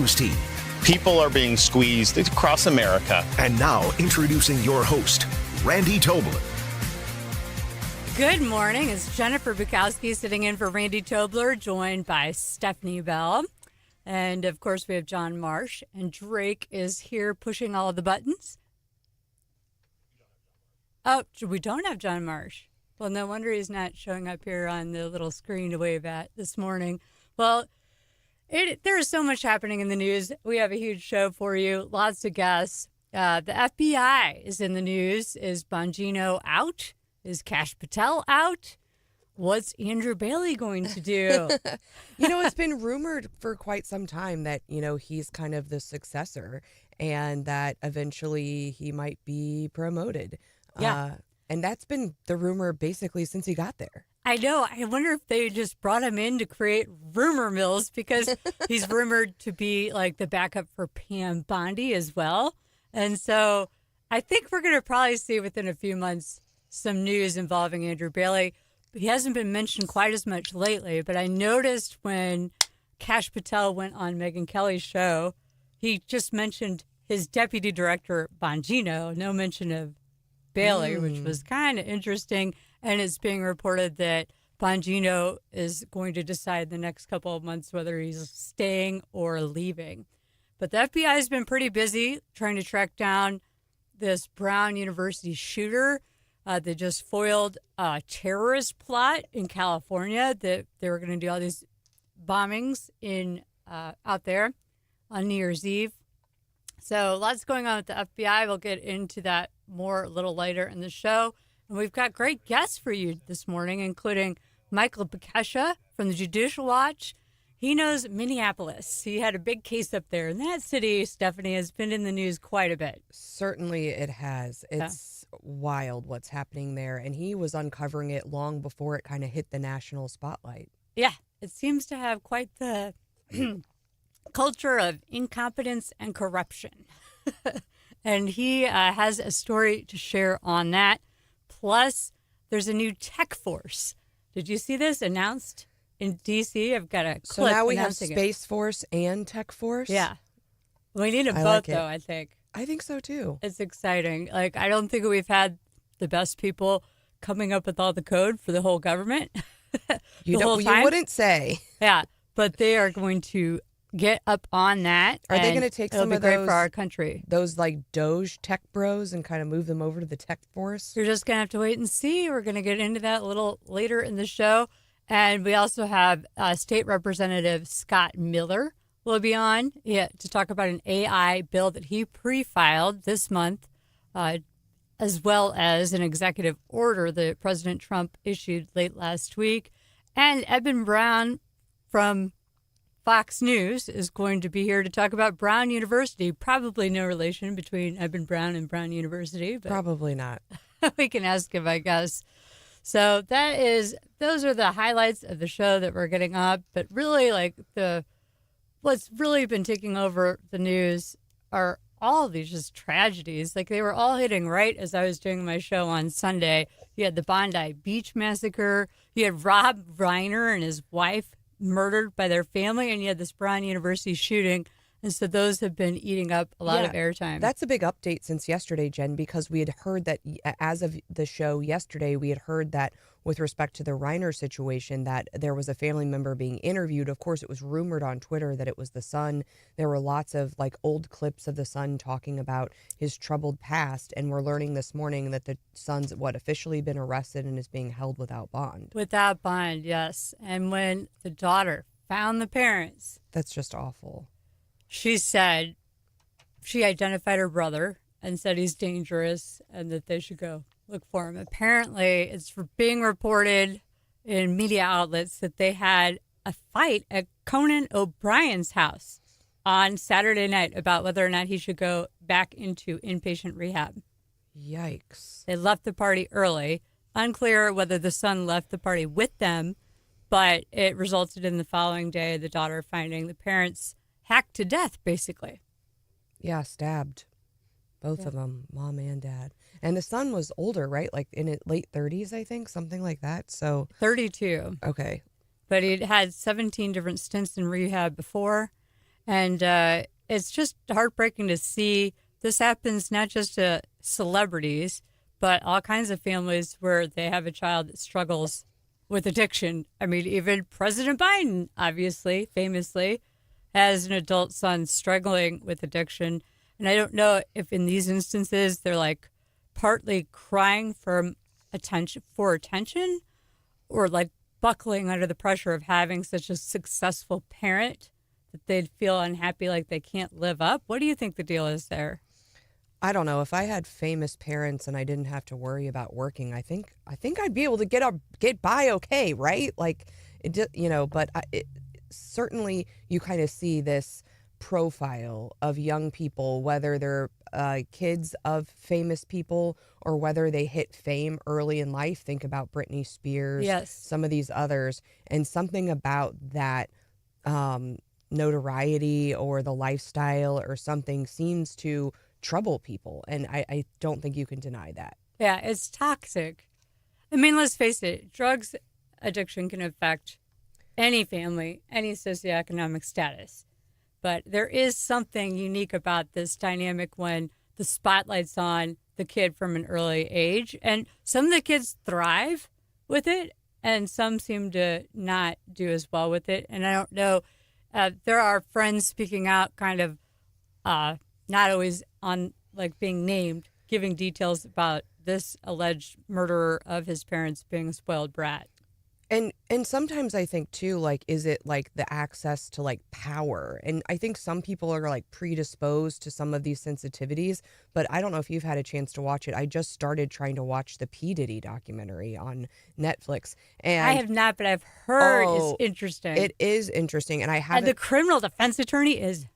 news team. People are being squeezed across America. And now, introducing your host, Randy Tobler. Good morning. It's Jennifer Bukowski sitting in for Randy Tobler, joined by Stephanie Bell. And, of course, we have John Marsh. And Drake is here pushing all of the buttons. Oh, we don't have John Marsh. Well, no wonder he's not showing up here on the little screen to wave at this morning. Well, there is so much happening in the news. We have a huge show for you. Lots of guests. The FBI is in the news. Is Bongino out? Is Kash Patel out? What's Andrew Bailey going to do? It's been rumored for quite some time that, he's kind of the successor and that eventually he might be promoted. Yeah. And that's been the rumor basically since he got there. I know. I wonder if they just brought him in to create rumor mills because he's rumored to be like the backup for Pam Bondi as well. And so I think we're going to probably see within a few months some news involving Andrew Bailey. He hasn't been mentioned quite as much lately, but I noticed when Kash Patel went on Megyn Kelly's show, he just mentioned his deputy director, Bongino, no mention of Bailey, which was kind of interesting. And it's being reported that Bongino is going to decide the next couple of months whether he's staying or leaving. But the FBI has been pretty busy trying to track down this Brown University shooter. They just foiled a terrorist plot in California that they were going to do all these bombings in out there on New Year's Eve. So lots going on with the FBI. We'll get into that more a little later in the show. And we've got great guests for you this morning, including Michael Bekesha from the Judicial Watch. He knows Minneapolis. He had a big case up there. And that city, Stephanie, has been in the news quite a bit. Certainly it has. It's wild what's happening there. And he was uncovering it long before it kind of hit the national spotlight. Yeah, it seems to have quite the culture of incompetence and corruption. And he has a story to share on that. Plus, there's a new tech force. Did you see this announced in D.C.? I've got a clip. So now we have announcing Space Force and Tech Force? Yeah. We need them both, like though, I think. I think so, too. It's exciting. Like, I don't think we've had the best people coming up with all the code for the whole government. You wouldn't say. Yeah, but they are going to get up on that. Are they going to take some of great those for our country? Those like Doge tech bros and kind of move them over to the tech force? You're just going to have to wait and see. We're going to get into that a little later in the show. And we also have State Representative Scott Miller will be on to talk about an AI bill that he pre-filed this month, as well as an executive order that President Trump issued late last week. And Eben Brown from Fox News is going to be here to talk about Brown University. Probably no relation between Eben Brown and Brown University. But probably not. We can ask him, I guess. So those are the highlights of the show that we're getting up. But really, what's really been taking over the news are all of these just tragedies. Like, they were all hitting right as I was doing my show on Sunday. You had the Bondi Beach massacre. You had Rob Reiner and his wife murdered by their family, and you had this Brown University shooting. And so those have been eating up a lot of airtime. That's a big update since yesterday, Jen, because we had heard that as of the show yesterday, we had heard that with respect to the Reiner situation, that there was a family member being interviewed. Of course, it was rumored on Twitter that it was the son. There were lots of old clips of the son talking about his troubled past. And we're learning this morning that the son's officially been arrested and is being held without bond. Without bond, yes. And when the daughter found the parents. That's just awful. She said she identified her brother and said he's dangerous and that they should go look for him. Apparently, it's being reported in media outlets that they had a fight at Conan O'Brien's house on Saturday night about whether or not he should go back into inpatient rehab. Yikes. They left the party early. Unclear whether the son left the party with them, but it resulted in the following day the daughter finding the parents hacked to death, basically. Yeah, stabbed. Both of them, mom and dad. And the son was older, right? In his late 30s, I think, something like that. So 32. Okay. But he'd had 17 different stints in rehab before. And it's just heartbreaking to see this happens not just to celebrities, but all kinds of families where they have a child that struggles with addiction. I mean, even President Biden, obviously, famously, has an adult son struggling with addiction. And I don't know if in these instances they're like partly crying for attention or like buckling under the pressure of having such a successful parent that they'd feel unhappy like they can't live up. What do you think the deal is there? I don't know. If I had famous parents and I didn't have to worry about working, I think I'd be able to get by okay, right? Like but certainly you kind of see this profile of young people, whether they're kids of famous people or whether they hit fame early in life. Think about Britney Spears, Yes. some of these others, and something about that notoriety or the lifestyle or something seems to trouble people. And I don't think you can deny that. Yeah, it's toxic. I mean, let's face it, drugs addiction can affect any family, any socioeconomic status. But there is something unique about this dynamic when the spotlight's on the kid from an early age. And some of the kids thrive with it, and some seem to not do as well with it. And I don't know, there are friends speaking out kind of not always on like being named, giving details about this alleged murderer of his parents being a spoiled brat. And sometimes I think too, like, is it like the access to like power? And I think some people are like predisposed to some of these sensitivities, but I don't know if you've had a chance to watch it. I just started trying to watch the P. Diddy documentary on Netflix. And I have not, but I've heard Oh, it's interesting. it is interesting. And I And haven't the criminal defense attorney is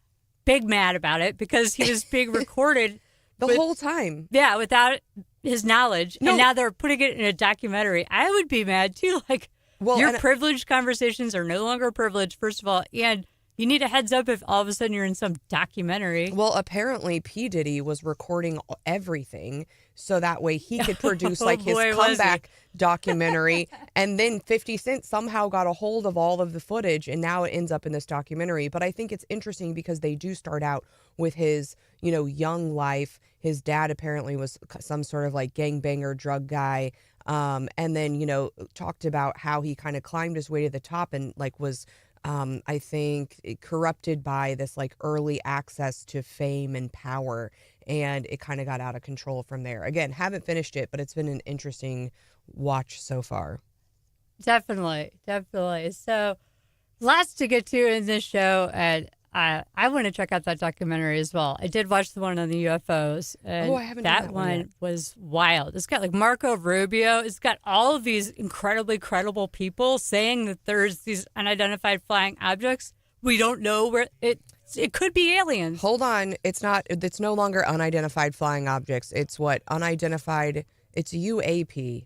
big mad about it because he was being recorded the whole time. yeah, without his knowledge. No. And now they're putting it in a documentary. I would be mad too. Like, Well, your and- privileged conversations are no longer privileged, first of all. And you need a heads up if all of a sudden you're in some documentary. Well, apparently P. Diddy was recording everything so that way he could produce like his boy, was he. comeback documentary. And then 50 Cent somehow got a hold of all of the footage and now it ends up in this documentary. But I think it's interesting because they do start out with his, young life. His dad apparently was some sort of like gangbanger drug guy. And then, talked about how he kind of climbed his way to the top and like was I think corrupted by this like early access to fame and power, and it kind of got out of control from there. Again, haven't finished it, but it's been an interesting watch so far. Definitely. So lots to get to in this show. And I want to check out that documentary as well. I did watch the one on the UFOs. And I haven't done that one yet. was wild. It's got like Marco Rubio. It's got all of these incredibly credible people saying that there's these unidentified flying objects. We don't know where it could be aliens. Hold on, it's no longer unidentified flying objects. It's unidentified. It's UAP,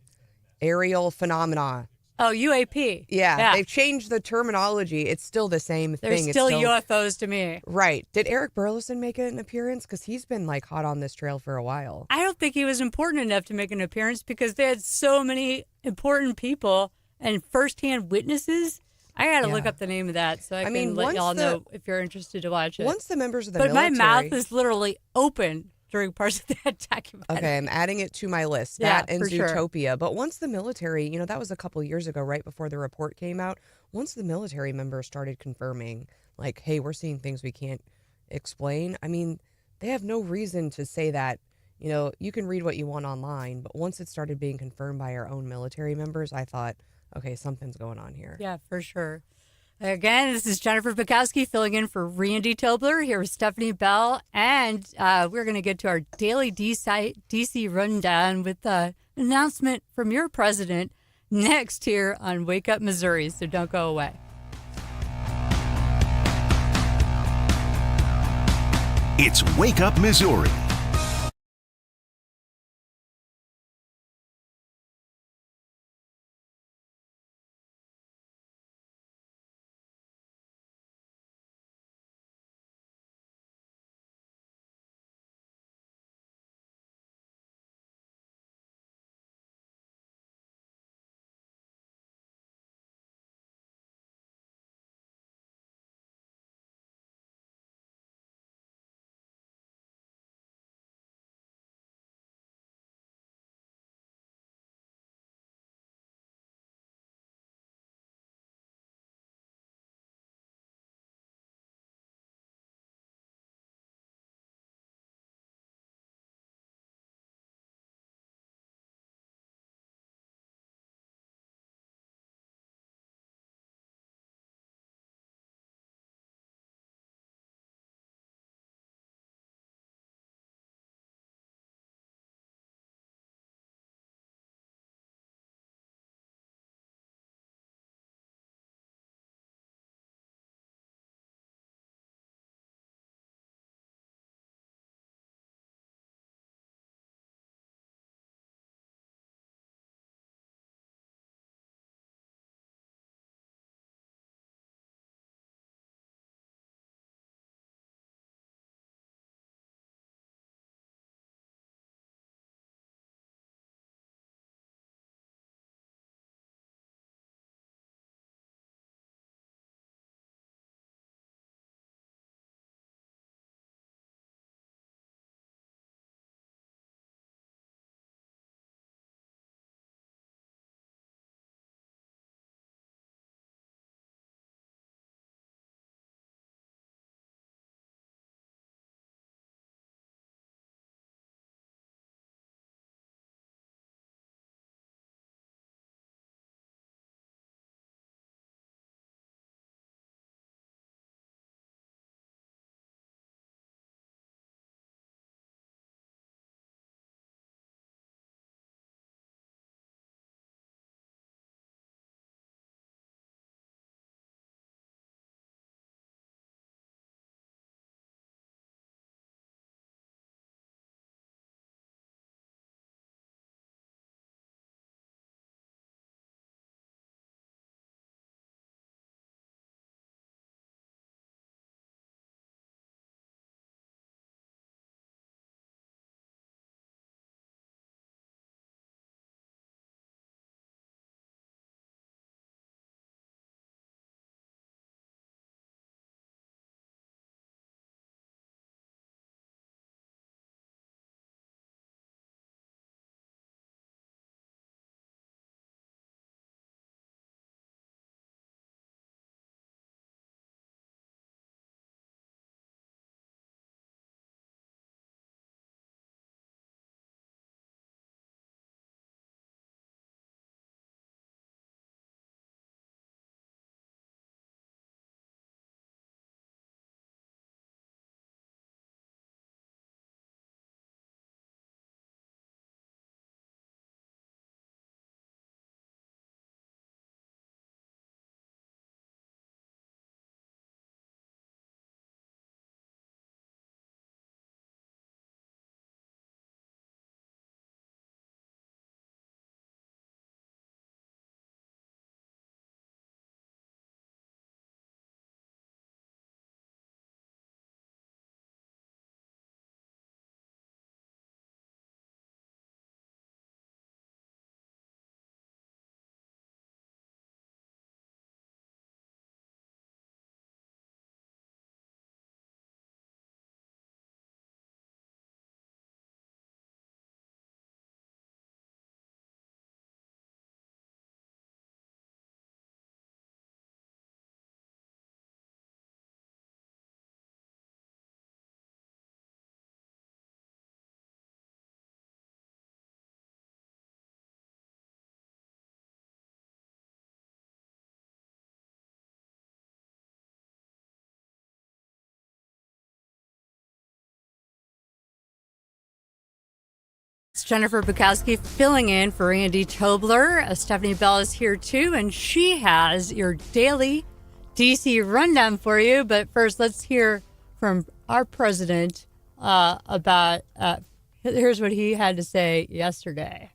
aerial phenomena. Oh, UAP. Yeah, they've changed the terminology. It's still the same They're thing. still it's UFOs to me. Right. Did Eric Burleson make an appearance? Because he's been like hot on this trail for a while. I don't think he was important enough to make an appearance because they had so many important people and firsthand witnesses. I got to look up the name of that so I can let y'all know if you're interested to watch it. Once the members of the military. military... But my mouth is literally open during parts of that documentary. Okay, I'm adding it to my list. Yeah, That and for sure. Zootopia. But once the military, that was a couple years ago, right before the report came out. Once the military members started confirming, like, hey, we're seeing things we can't explain. I mean, they have no reason to say that. You can read what you want online, but once it started being confirmed by our own military members, I thought, okay, something's going on here. Yeah, for sure. Again, this is Jennifer Bukowski filling in for Randy Tobler here with Stephanie Bell. And we're going to get to our daily DC rundown with the announcement from your president next here on Wake Up Missouri. So don't go away. It's Wake Up Missouri. It's Jennifer Bukowski filling in for Randy Tobler. Stephanie Bell is here too, and she has your daily DC rundown for you. But first, let's hear from our president about. Here's what he had to say yesterday.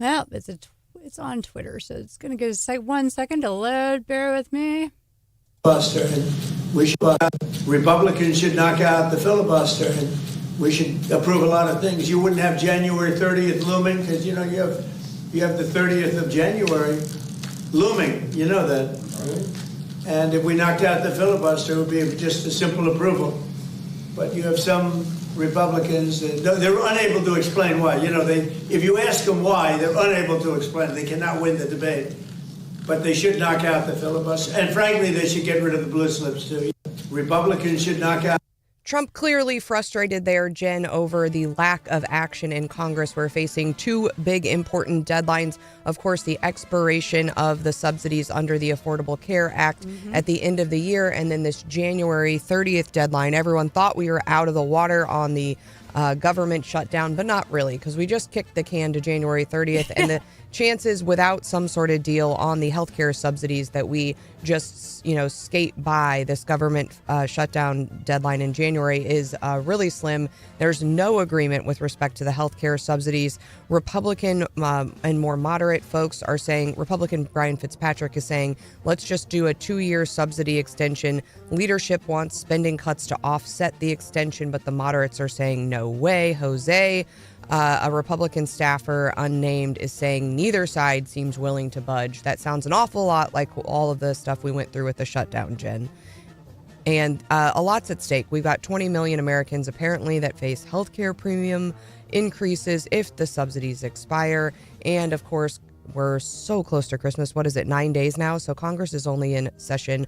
Well, it's on Twitter, so it's going to give us 1 second to load. Bear with me. Filibuster, and we should, Republicans should knock out the filibuster, and we should approve a lot of things. You wouldn't have January 30th looming because you have the 30th of January looming. You know that, right? And if we knocked out the filibuster, it would be just a simple approval. But you have some Republicans they're unable to explain why. If you ask them why, they're unable to explain. They cannot win the debate. But they should knock out the filibuster. And frankly, they should get rid of the blue slips, too. Republicans should knock out. Trump clearly frustrated there, Jen, over the lack of action in Congress. We're facing two big important deadlines. Of course, the expiration of the subsidies under the Affordable Care Act at the end of the year, and then this January 30th deadline. Everyone thought we were out of the water on the government shutdown, but not really, because we just kicked the can to January 30th. And the chances without some sort of deal on the healthcare subsidies that we just, skate by this government shutdown deadline in January is really slim. There's no agreement with respect to the healthcare subsidies. Republican and more moderate folks are saying, Republican Brian Fitzpatrick is saying, let's just do a 2-year subsidy extension. Leadership wants spending cuts to offset the extension, but the moderates are saying, no way, Jose. A Republican staffer, unnamed, is saying neither side seems willing to budge. That sounds an awful lot like all of the stuff we went through with the shutdown, Jen. And a lot's at stake. We've got 20 million Americans apparently that face healthcare premium increases if the subsidies expire. And of course, we're so close to Christmas. What is it, 9 days now? So Congress is only in session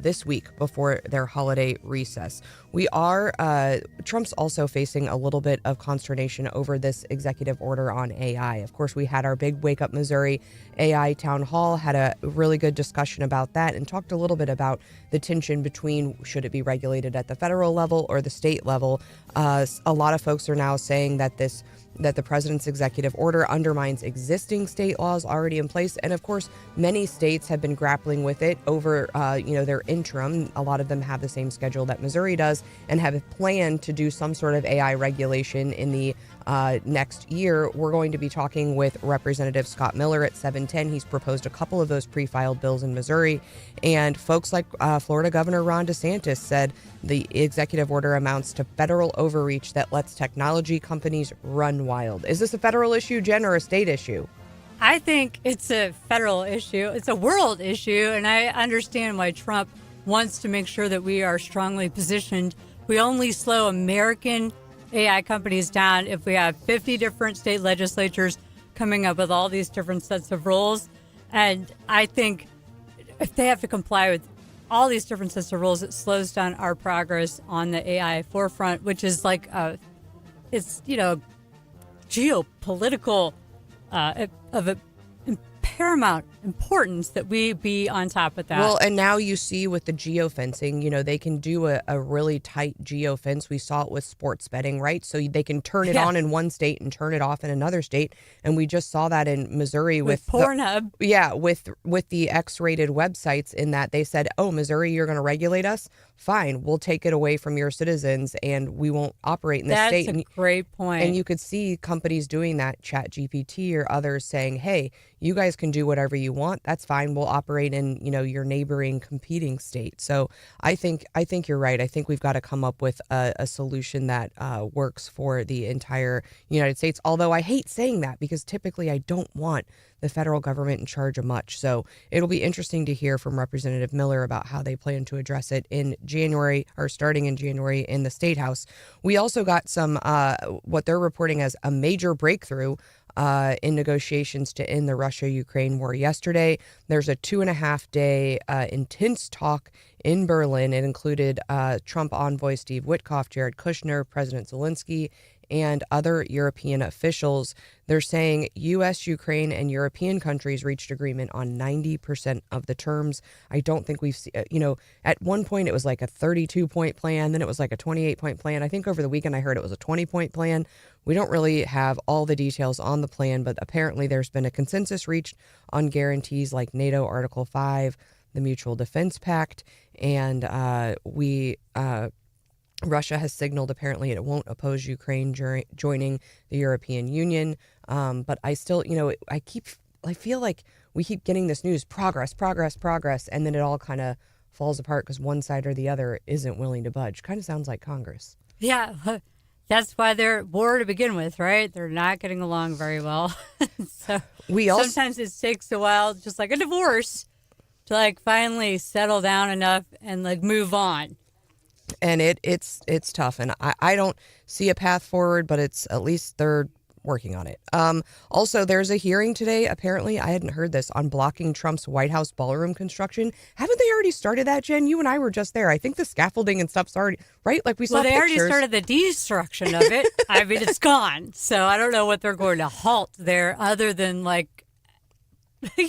this week before their holiday recess. Trump's also facing a little bit of consternation over this executive order on AI. Of course, we had our big Wake Up Missouri AI town hall, had a really good discussion about that, and talked a little bit about the tension between should it be regulated at the federal level or the state level. A lot of folks are now saying that the president's executive order undermines existing state laws already in place. And of course, many states have been grappling with it over, their interim. A lot of them have the same schedule that Missouri does and have planned to do some sort of AI regulation in the next year. We're going to be talking with Representative Scott Miller at 7:10. He's proposed a couple of those pre-filed bills in Missouri. And folks like Florida Governor Ron DeSantis said the executive order amounts to federal overreach that lets technology companies run wild. Is this a federal issue, Jen, or a state issue? I think it's a federal issue. It's a world issue, and I understand why Trump wants to make sure that we are strongly positioned. We only slow American AI companies down if we have 50 different state legislatures coming up with all these different sets of rules. And I think if they have to comply with all these different sets of rules, it slows down our progress on the AI forefront, which is like geopolitical of a paramount importance that we be on top of that. Well, and now you see with the geofencing, they can do a really tight geofence. We saw it with sports betting, right? So they can turn it on in one state and turn it off in another state. And we just saw that in Missouri with Pornhub. With the X-rated websites, in that they said, oh, Missouri, you're going to regulate us? Fine, we'll take it away from your citizens and we won't operate in the state. That's a great point. And you could see companies doing that, ChatGPT or others saying, hey, you guys can do whatever you want. That's fine. We'll operate in, your neighboring competing state. So I think you're right. I think we've got to come up with a solution that works for the entire United States. Although I hate saying that because typically I don't want the federal government in charge of much. So it'll be interesting to hear from Representative Miller about how they plan to address it in January, or starting in January, in the State House. We also got some what they're reporting as a major breakthrough in negotiations to end the Russia-Ukraine war yesterday. There's a 2.5-day intense talk in Berlin. It included Trump envoy Steve Witkoff, Jared Kushner, President Zelensky, and other European officials. They're saying U.S., Ukraine, and European countries reached agreement on 90% of the terms. I don't think we've seen, at one point it was like a 32-point plan, then it was like a 28-point plan. I think over the weekend I heard it was a 20-point plan. We don't really have all the details on the plan, but apparently there's been a consensus reached on guarantees like NATO Article 5, the Mutual Defense Pact, and Russia has signaled apparently it won't oppose Ukraine joining the European Union. But I still, I feel like we keep getting this news, progress, and then it all kind of falls apart because one side or the other isn't willing to budge. Kind of sounds like Congress. Yeah, that's why they're at war to begin with, right? They're not getting along very well. So sometimes it takes a while, just like a divorce, to like finally settle down enough and like move on. And it's tough, and I don't see a path forward, but it's at least they're working on it. Also, there's a hearing today. Apparently, I hadn't heard this, on blocking Trump's White House ballroom construction. Haven't they already started that, Jen? You and I were just there. I think the scaffolding and stuff's already, right? Like we saw they pictures. already started the destruction of it. I mean, it's gone. So I don't know what they're going to halt there other than like, we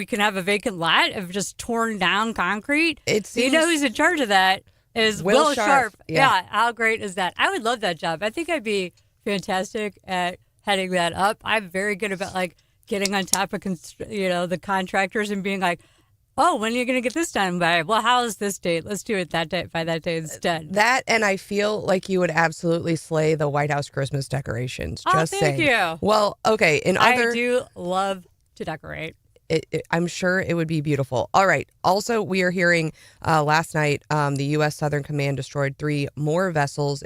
can have a vacant lot of just torn down concrete. Who's in charge of that is Will Sharp. Yeah. How great is that? I would love that job. I think I'd be fantastic at heading that up. I'm very good about like getting on top of the contractors and being like, oh, when are you going to get this done by? Well, how is this date? Let's do it that day by that day instead. That, and I feel like you would absolutely slay the White House Christmas decorations. Just thank saying. you. Well, okay. I do love to decorate. I'm sure it would be beautiful. All right. Also, we are hearing last night the U.S. Southern Command destroyed 3 more vessels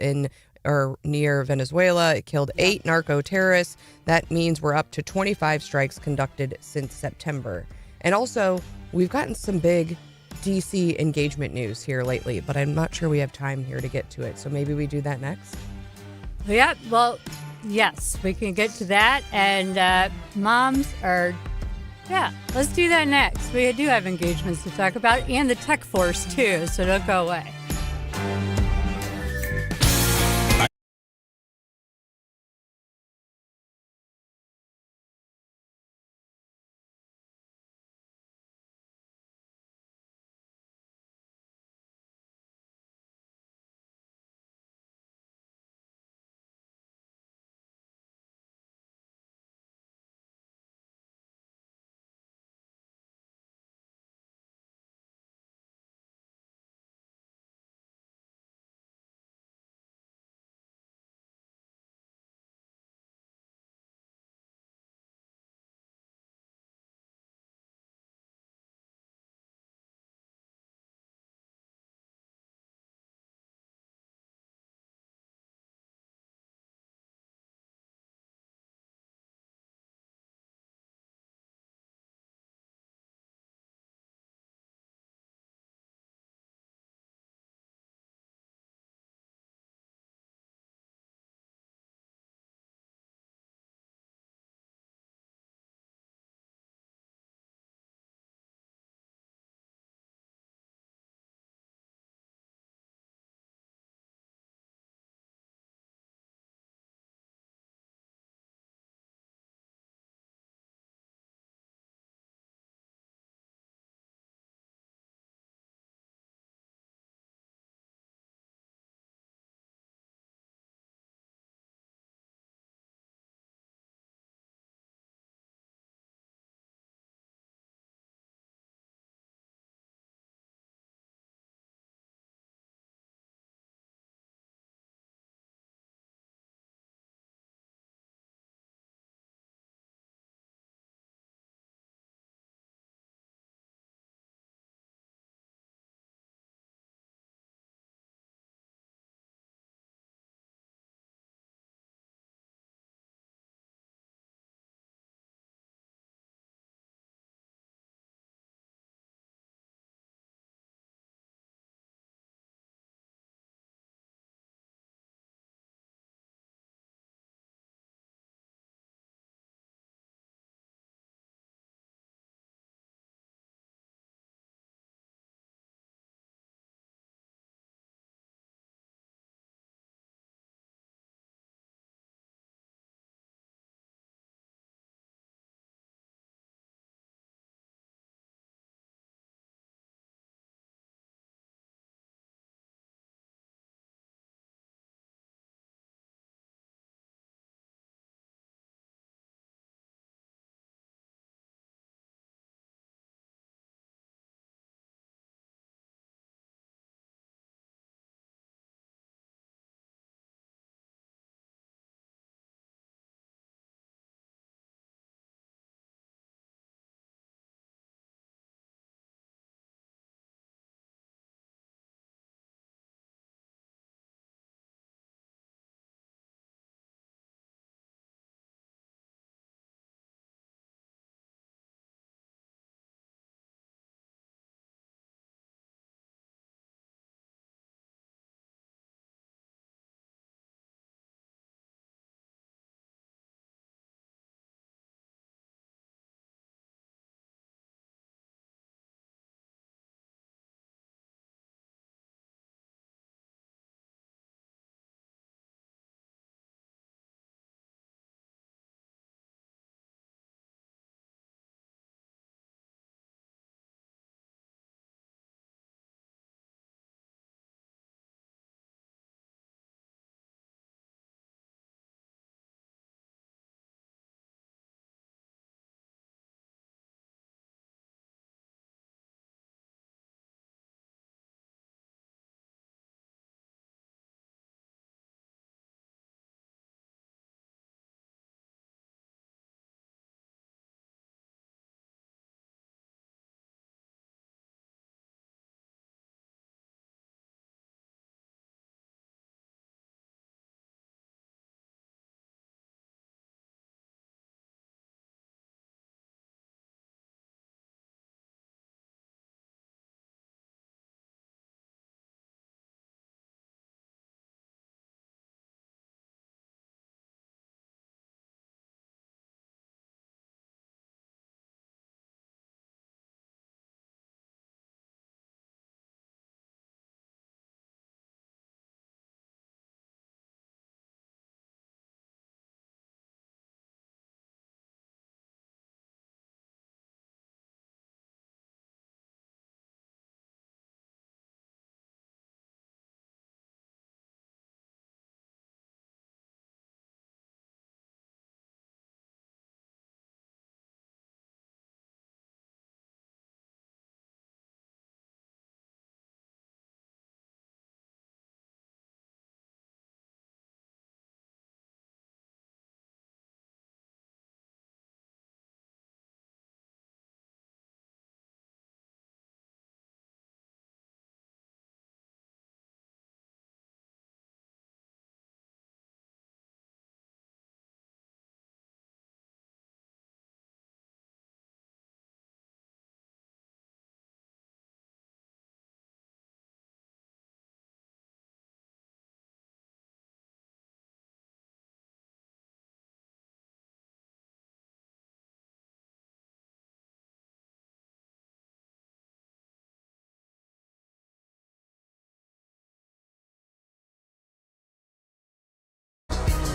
near Venezuela. It killed 8 narco terrorists. That means we're up to 25 strikes conducted since September. And also, we've gotten some big D.C. engagement news here lately, but I'm not sure we have time here to get to it. So maybe we do that next? Yeah, well, yes, we can get to that. And moms are... Yeah, let's do that next. We do have engagements to talk about, and the tech force, too, so don't go away.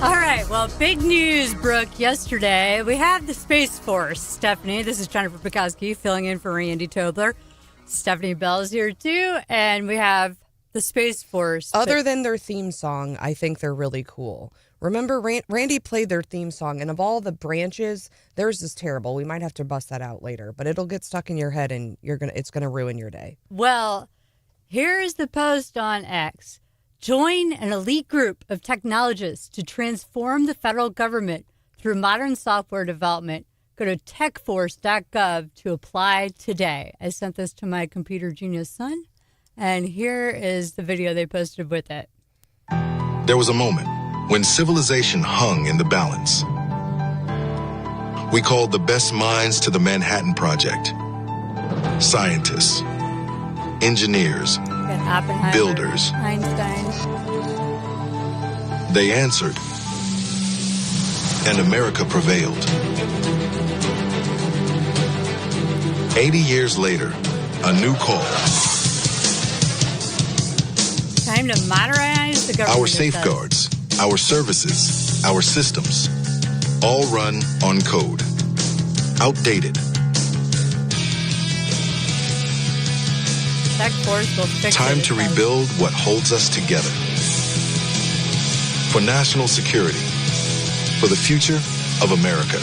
All right, well, big news, Brooke, yesterday. We have the Space Force, Stephanie. This is Jennifer Bukowski filling in for Randy Tobler. Stephanie Bell's here, too, and we have the Space Force. Other than their theme song, I think they're really cool. Remember, Randy played their theme song, and of all the branches, theirs is terrible. We might have to bust that out later, but it'll get stuck in your head, and it's gonna ruin your day. Well, here's the post on X. Join an elite group of technologists to transform the federal government through modern software development. Go to techforce.gov to apply today. I sent this to my computer genius son, and here is the video they posted with it. There was a moment when civilization hung in the balance. We called the best minds to the Manhattan Project. Scientists, engineers, Oppenheimer, builders. Einstein. They answered, and America prevailed. 80 years later, a new call. Time to modernize the government. Our safeguards, our services, our systems, all run on code. Outdated. Tech Force will fix Time it. to rebuild what holds us together. For national security. For the future of America.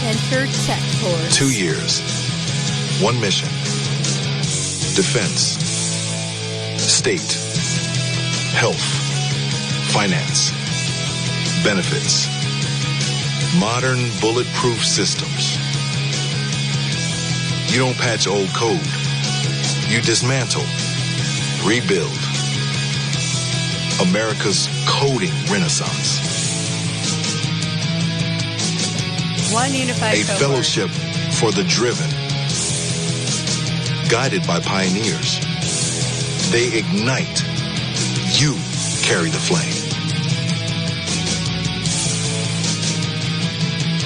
Enter Tech Force. 2 years. One mission. Defense. State. Health. Finance. Benefits. Modern bulletproof systems. You don't patch old code. You dismantle. Rebuild. America's coding renaissance. One unified A cohort. fellowship for the driven. Guided by pioneers. They ignite. You carry the flame.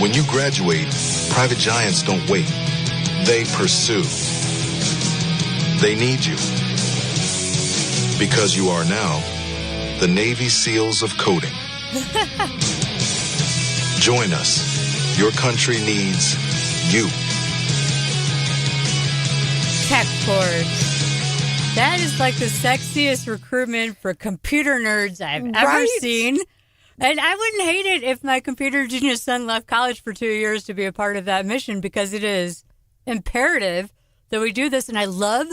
When you graduate, private giants don't wait. They pursue. They need you. Because you are now the Navy SEALs of coding. Join us. Your country needs you. Tech Force. That is like the sexiest recruitment for computer nerds I've ever Right? seen. And I wouldn't hate it if my computer genius son left college for 2 years to be a part of that mission, because it is imperative that we do this. And I love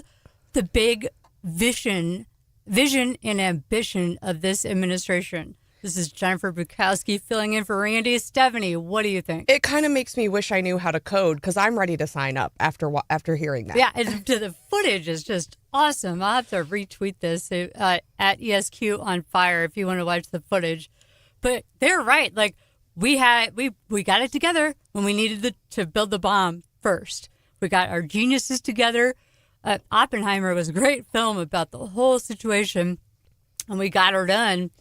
the big vision and ambition of this administration. This is Jennifer Bukowski filling in for Randy. Stephanie, what do you think? It kind of makes me wish I knew how to code, because I'm ready to sign up after hearing that. Yeah, and the footage is just awesome. I'll have to retweet this at ESQ on Fire if you want to watch the footage. But they're right. Like, we got it together when we needed to build the bomb first. We got our geniuses together. Oppenheimer was a great film about the whole situation, and we got her done.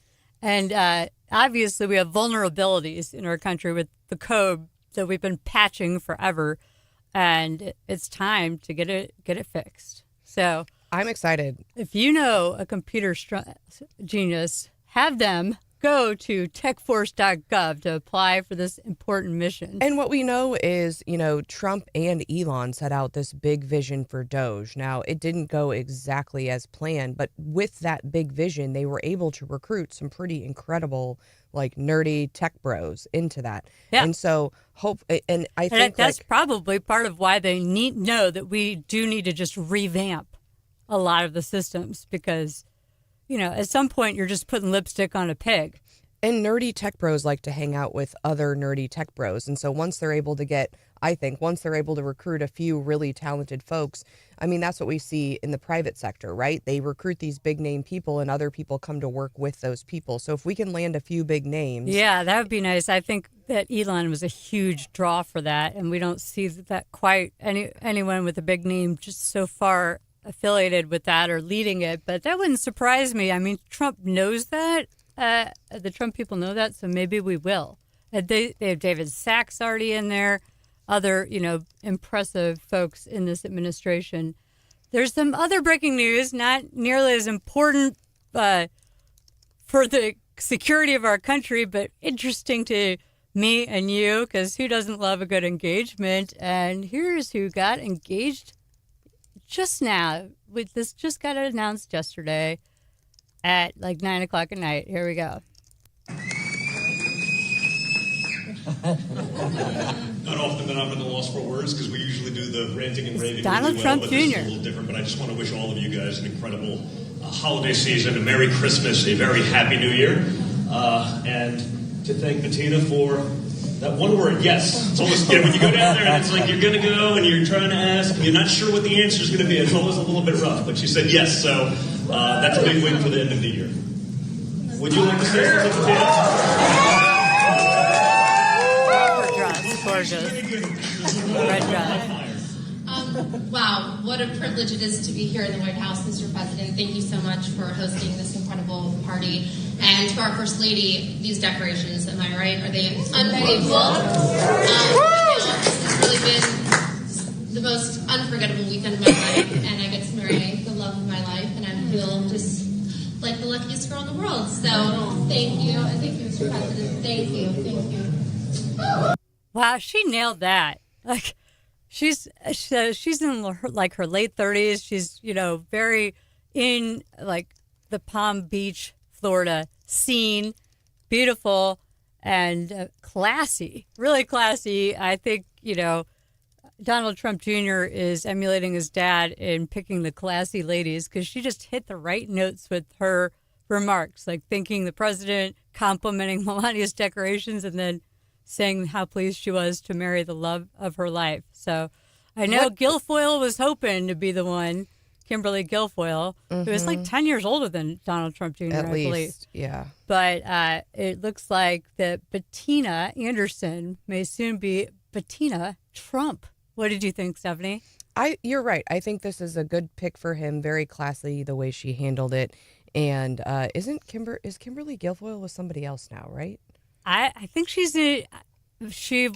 And obviously, we have vulnerabilities in our country with the code that we've been patching forever, and it's time to get it fixed. So I'm excited. if you know a computer genius, have them go to techforce.gov to apply for this important mission. And what we know is, Trump and Elon set out this big vision for Doge. Now, it didn't go exactly as planned, but with that big vision, they were able to recruit some pretty incredible, like, nerdy tech bros into that. Yeah. And so, I think that's probably part of why they know that we do need to just revamp a lot of the systems, because at some point you're just putting lipstick on a pig. And nerdy tech bros like to hang out with other nerdy tech bros. And so once they're able to recruit a few really talented folks, I mean, that's what we see in the private sector, right? They recruit these big name people and other people come to work with those people. So if we can land a few big names. Yeah, that would be nice. I think that Elon was a huge draw for that. And we don't see that quite anyone with a big name just so far affiliated with that or leading it. But that wouldn't surprise me. I mean, Trump knows that. The Trump people know that, so maybe we will. They have David Sachs already in there, other, impressive folks in this administration. There's some other breaking news, not nearly as important for the security of our country, but interesting to me and you, because who doesn't love a good engagement? And here's who got engaged just now. This just got announced yesterday at like 9 o'clock at night. Here we go. Not often that I'm at a loss for words because we usually do the ranting and raving Donald really Trump well, but this is Jr. a little different. But I just want to wish all of you guys an incredible holiday season, a Merry Christmas, a very Happy New Year, and to thank Bettina for that one word, yes. It's almost, when you go down there and it's like you're going to go and you're trying to ask and you're not sure what the answer is going to be. It's always a little bit rough, but she said yes, so that's a big win for the end of the year. Would you like to say something, Bettina? Gorgeous. Red dress. Wow, what a privilege it is to be here in the White House, Mr. President. Thank you so much for hosting this incredible party. And to our First Lady, these decorations, am I right? Are they unbelievable? It's really been the most unforgettable weekend of my life, and I get to marry the love of my life, and I feel just like the luckiest girl in the world. So thank you, and thank you, Mr. President. Thank you. Wow, she nailed that. Like, she's in like her late 30s. She's, very in like the Palm Beach, Florida scene, beautiful and classy, really classy. I think, Donald Trump Jr. is emulating his dad in picking the classy ladies because she just hit the right notes with her remarks, like thanking the president, complimenting Melania's decorations, and then saying how pleased she was to marry the love of her life. So I know Guilfoyle was hoping to be the one, Kimberly Guilfoyle, who is like 10 years older than Donald Trump Jr., At I least, believe. yeah. But it looks like that Bettina Anderson may soon be Bettina Trump. What did you think, Stephanie? You're right. I think this is a good pick for him. Very classy the way she handled it. And is Kimberly Guilfoyle with somebody else now, right? I think she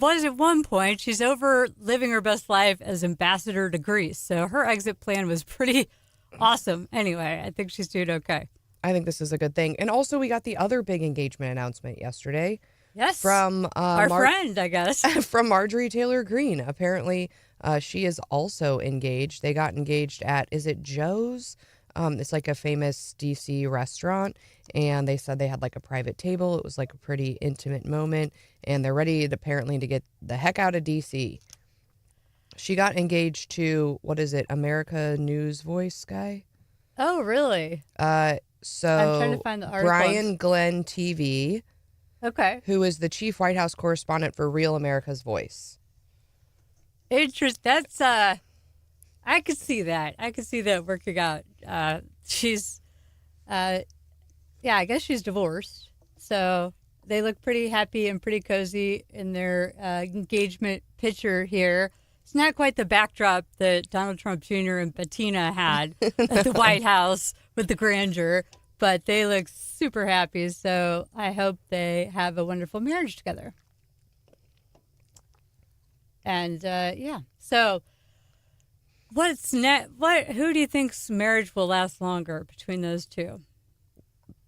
was at one point. She's over living her best life as ambassador to Greece. So her exit plan was pretty awesome. Anyway, I think she's doing okay. I think this is a good thing. And also we got the other big engagement announcement yesterday. Yes. From our friend, I guess. From Marjorie Taylor Greene. Apparently, she is also engaged. They got engaged at, is it Joe's? It's like a famous DC restaurant, and they said they had like a private table. It was like a pretty intimate moment, and they're ready apparently to get the heck out of DC. She got engaged to, what is it, America News Voice guy? Oh, really? So I'm trying to find the article. Brian Glenn TV, okay, who is the chief White House correspondent for Real America's Voice. That's I could see that. I could see that working out. She's, I guess she's divorced. So they look pretty happy and pretty cozy in their engagement picture here. It's not quite the backdrop that Donald Trump Jr. and Bettina had at the White House with the grandeur, but they look super happy. So I hope they have a wonderful marriage together. And so. What's next? Who do you think's marriage will last longer between those two?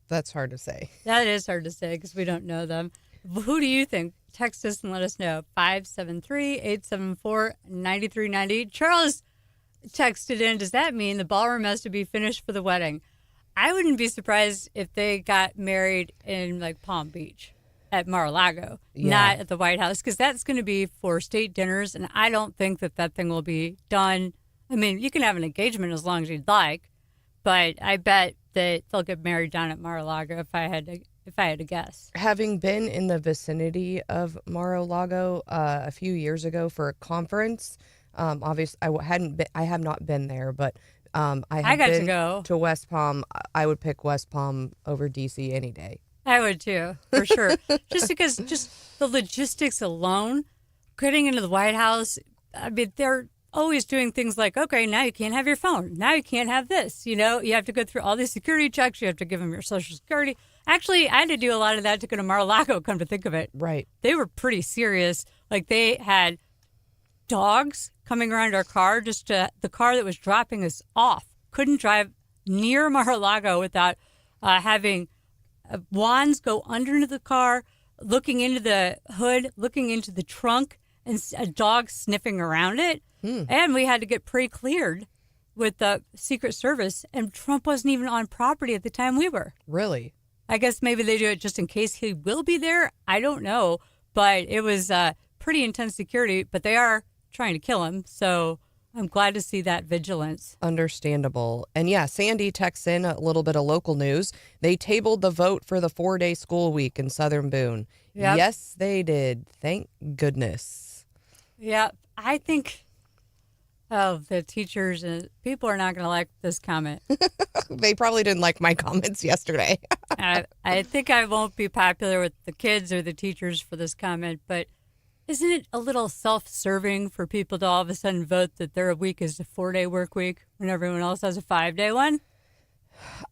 That's hard to say. That is hard to say because we don't know them. Who do you think? Text us and let us know. 573-874-9390. Charles texted in, does that mean the ballroom has to be finished for the wedding? I wouldn't be surprised if they got married in like Palm Beach at Mar-a-Lago, not at the White House, because that's going to be for state dinners, and I don't think that thing will be done. I mean, you can have an engagement as long as you'd like, but I bet that they'll get married down at Mar-a-Lago if I had to guess. Having been in the vicinity of Mar-a-Lago a few years ago for a conference, obviously I have not been there, but I got to go to West Palm. I would pick West Palm over DC any day. I would too, for sure. Just because the logistics alone, getting into the White House, I mean, they're always doing things like, okay, now you can't have your phone. Now you can't have this. You have to go through all these security checks. You have to give them your Social Security. Actually, I had to do a lot of that to go to Mar-a-Lago, come to think of it. Right. They were pretty serious. Like, they had dogs coming around our car, the car that was dropping us off. Couldn't drive near Mar-a-Lago without having wands go under the car, looking into the hood, looking into the trunk, and a dog sniffing around it. And we had to get pre-cleared with the Secret Service, and Trump wasn't even on property at the time we were. Really? I guess maybe they do it just in case he will be there. I don't know. But it was pretty intense security, but they are trying to kill him. So I'm glad to see that vigilance. Understandable. And yeah, Sandy texts in a little bit of local news. They tabled the vote for the 4-day school week in Southern Boone. Yep. Yes, they did. Thank goodness. Yeah, I think the teachers and people are not going to like this comment. They probably didn't like my comments yesterday. I think I won't be popular with the kids or the teachers for this comment, but isn't it a little self-serving for people to all of a sudden vote that their week is a 4-day work week when everyone else has a 5-day one?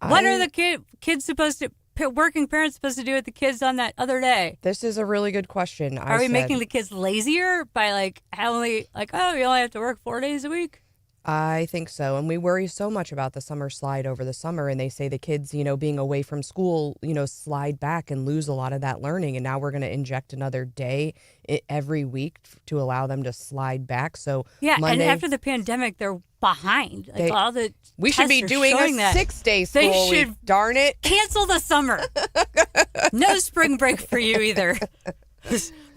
What are the kids supposed to, working parents supposed to do with the kids on that other day? This is a really good question. Are we making the kids lazier by you only have to work 4 days a week? I think so. And we worry so much about the summer slide over the summer. And they say the kids, being away from school, slide back and lose a lot of that learning. And now we're going to inject another day every week to allow them to slide back. So yeah, Monday, and after the pandemic, they're behind. We should be doing a 6-day school week, darn it. Cancel the summer. No spring break for you either.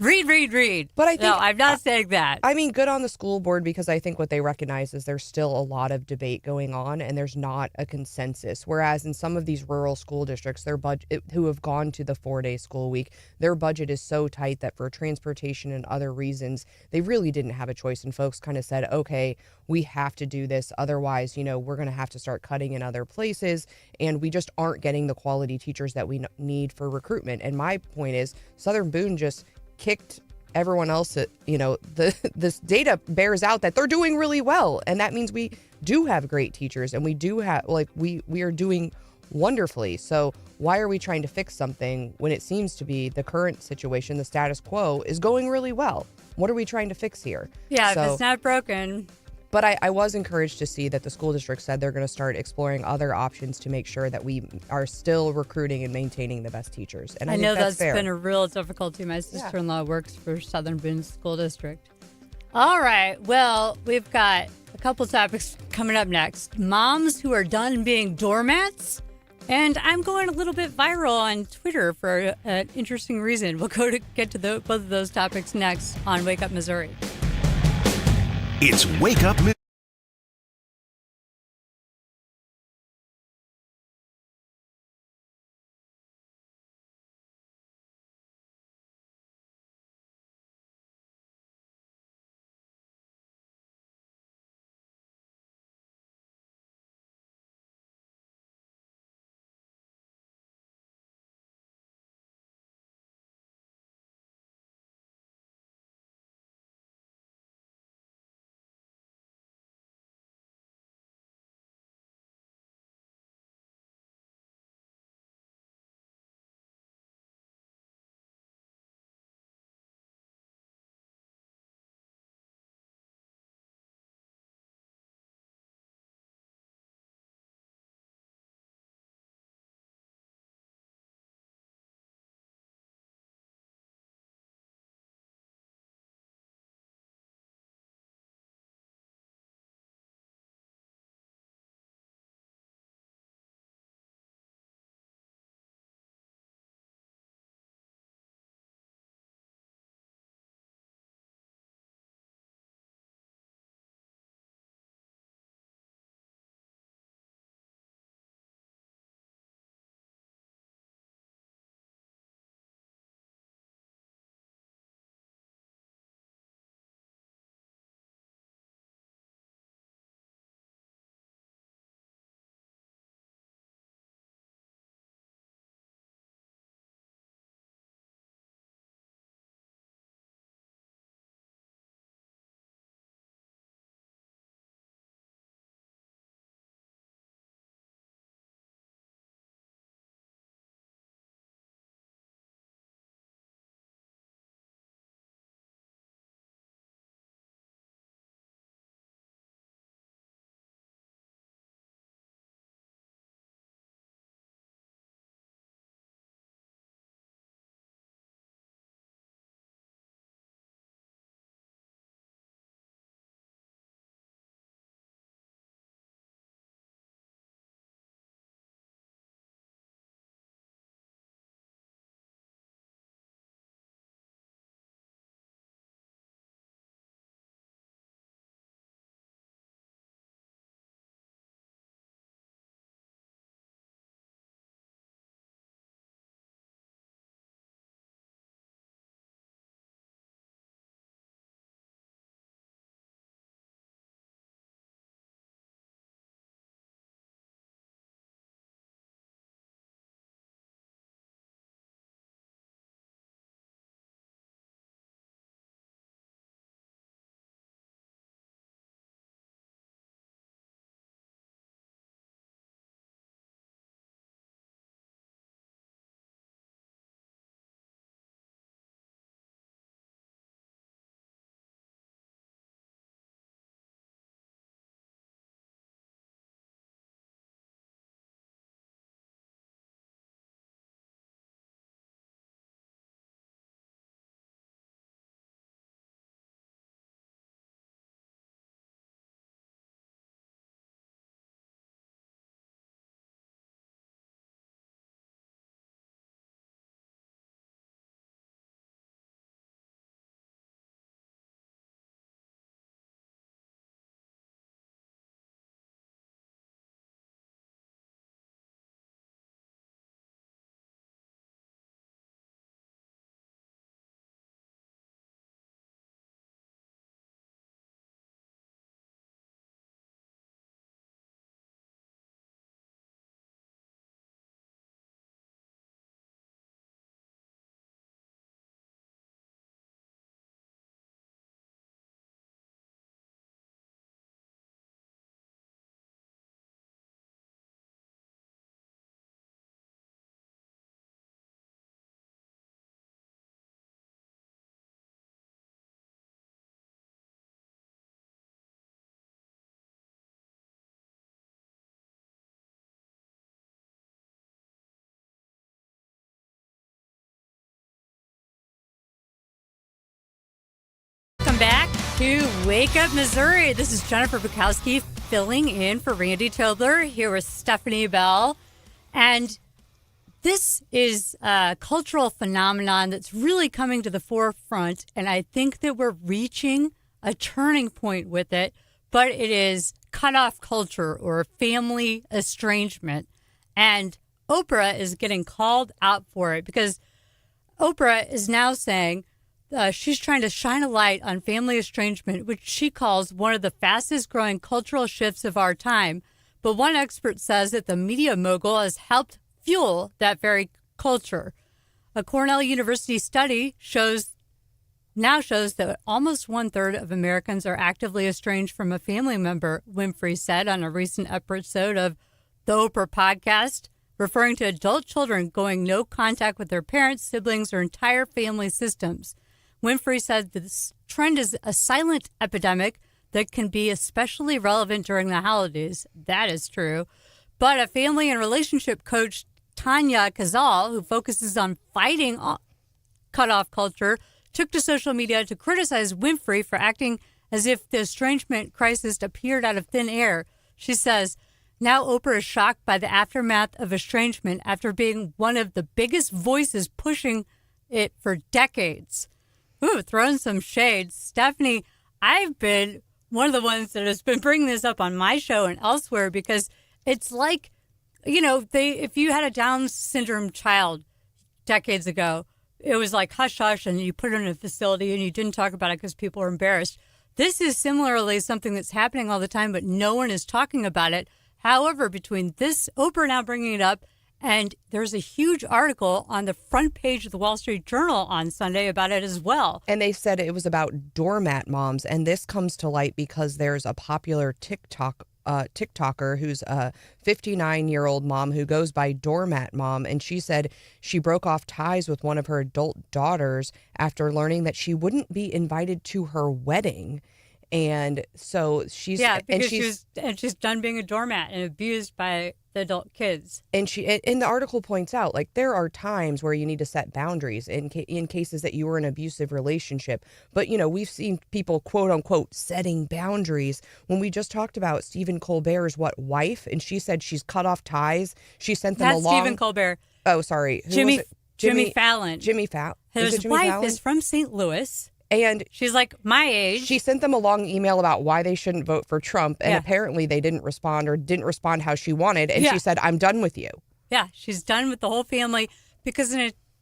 Read. But I think, no, I'm not saying that. I mean, good on the school board, because I think what they recognize is there's still a lot of debate going on and there's not a consensus. Whereas in some of these rural school districts, their budget, who have gone to the 4-day school week, their budget is so tight that for transportation and other reasons, they really didn't have a choice. And folks kind of said, okay, we have to do this. Otherwise, we're going to have to start cutting in other places. And we just aren't getting the quality teachers that we need for recruitment. And my point is, Southern Boone just kicked everyone else. This data bears out that they're doing really well, and that means we do have great teachers, and we do have we are doing wonderfully. So why are we trying to fix something when it seems to be the current situation, the status quo, is going really well? What are we trying to fix here? Yeah, if it's not broken. But I was encouraged to see that the school district said they're going to start exploring other options to make sure that we are still recruiting and maintaining the best teachers. And I know think that's fair. Been a real difficulty. My sister-in-law works for Southern Boone School District. All right. Well, we've got a couple topics coming up next. Moms who are done being doormats. And I'm going a little bit viral on Twitter for an interesting reason. We'll get to both of those topics next on Wake Up Missouri. It's Wake Up Missouri. to Wake Up Missouri. This is Jennifer Bukowski filling in for Randy Tobler here with Stephanie Bell. And this is a cultural phenomenon that's really coming to the forefront. And I think that we're reaching a turning point with it. But it is cutoff culture or family estrangement. And Oprah is getting called out for it because Oprah is now saying she's trying to shine a light on family estrangement, which she calls one of the fastest growing cultural shifts of our time. But one expert says that the media mogul has helped fuel that very culture. A Cornell University study shows that almost 1/3 of Americans are actively estranged from a family member, Winfrey said on a recent episode of the Oprah podcast, referring to adult children going no contact with their parents, siblings, or entire family systems. Winfrey said this trend is a silent epidemic that can be especially relevant during the holidays. That is true. But a family and relationship coach, Tanya Kazal, who focuses on fighting cutoff culture, took to social media to criticize Winfrey for acting as if the estrangement crisis appeared out of thin air. She says, now Oprah is shocked by the aftermath of estrangement after being one of the biggest voices pushing it for decades. Ooh, throwing some shade. Stephanie, I've been one of the ones that has been bringing this up on my show and elsewhere because it's like, if you had a Down syndrome child decades ago, it was like hush hush and you put it in a facility and you didn't talk about it because people were embarrassed. This is similarly something that's happening all the time, but no one is talking about it. However, between this, Oprah now bringing it up, and there's a huge article on the front page of the Wall Street Journal on Sunday about it as well. And they said it was about doormat moms. And this comes to light because there's a popular TikToker who's a 59-year-old mom who goes by Doormat Mom. And she said she broke off ties with one of her adult daughters after learning that she wouldn't be invited to her wedding. And so she's she's done being a doormat and abused by the adult kids. And the article points out, like, there are times where you need to set boundaries in cases that you were in an abusive relationship. But, we've seen people, quote unquote, setting boundaries. When we just talked about Stephen Colbert's wife, and she said she's cut off ties. She sent them That's along. Stephen Colbert. Oh, sorry. Jimmy Fallon. Jimmy Fallon. His wife is from St. Louis. And she's like my age. She sent them a long email about why they shouldn't vote for Trump. And apparently they didn't respond how she wanted. And she said, I'm done with you. Yeah, she's done with the whole family because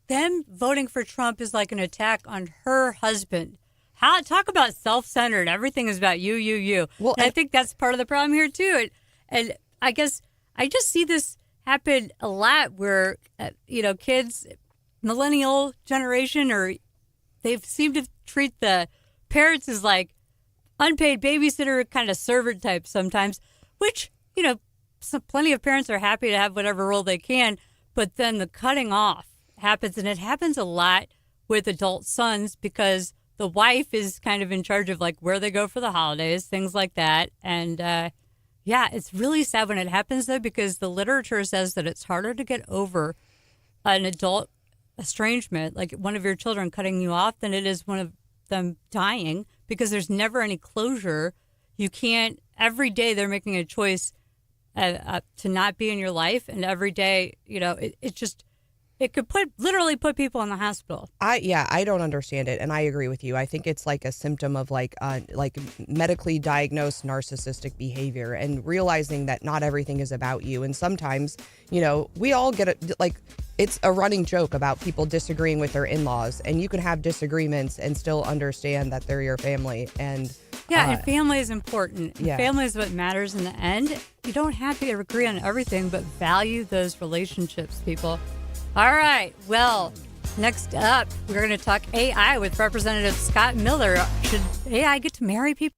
them voting for Trump is like an attack on her husband. Talk about self-centered. Everything is about you. Well, and I think that's part of the problem here, too. And I guess I just see this happen a lot where, kids, millennial generation, or they seem to treat the parents as like unpaid babysitter kind of servant type sometimes, which, plenty of parents are happy to have whatever role they can. But then the cutting off happens, and it happens a lot with adult sons because the wife is kind of in charge of like where they go for the holidays, things like that. And it's really sad when it happens, though, because the literature says that it's harder to get over an adult estrangement, like one of your children cutting you off, than it is one of them dying, because there's never any closure. You can't, every day they're making a choice to not be in your life, and every day, it could literally put people in the hospital. I don't understand it, and I agree with you. I think it's like a symptom of like medically diagnosed narcissistic behavior, and realizing that not everything is about you. And sometimes, we all get it. Like, it's a running joke about people disagreeing with their in-laws, and you can have disagreements and still understand that they're your family. And and family is important. Yeah. Family is what matters in the end. You don't have to agree on everything, but value those relationships, people. All right. Well, next up, we're going to talk AI with Representative Scott Miller. Should AI get to marry people?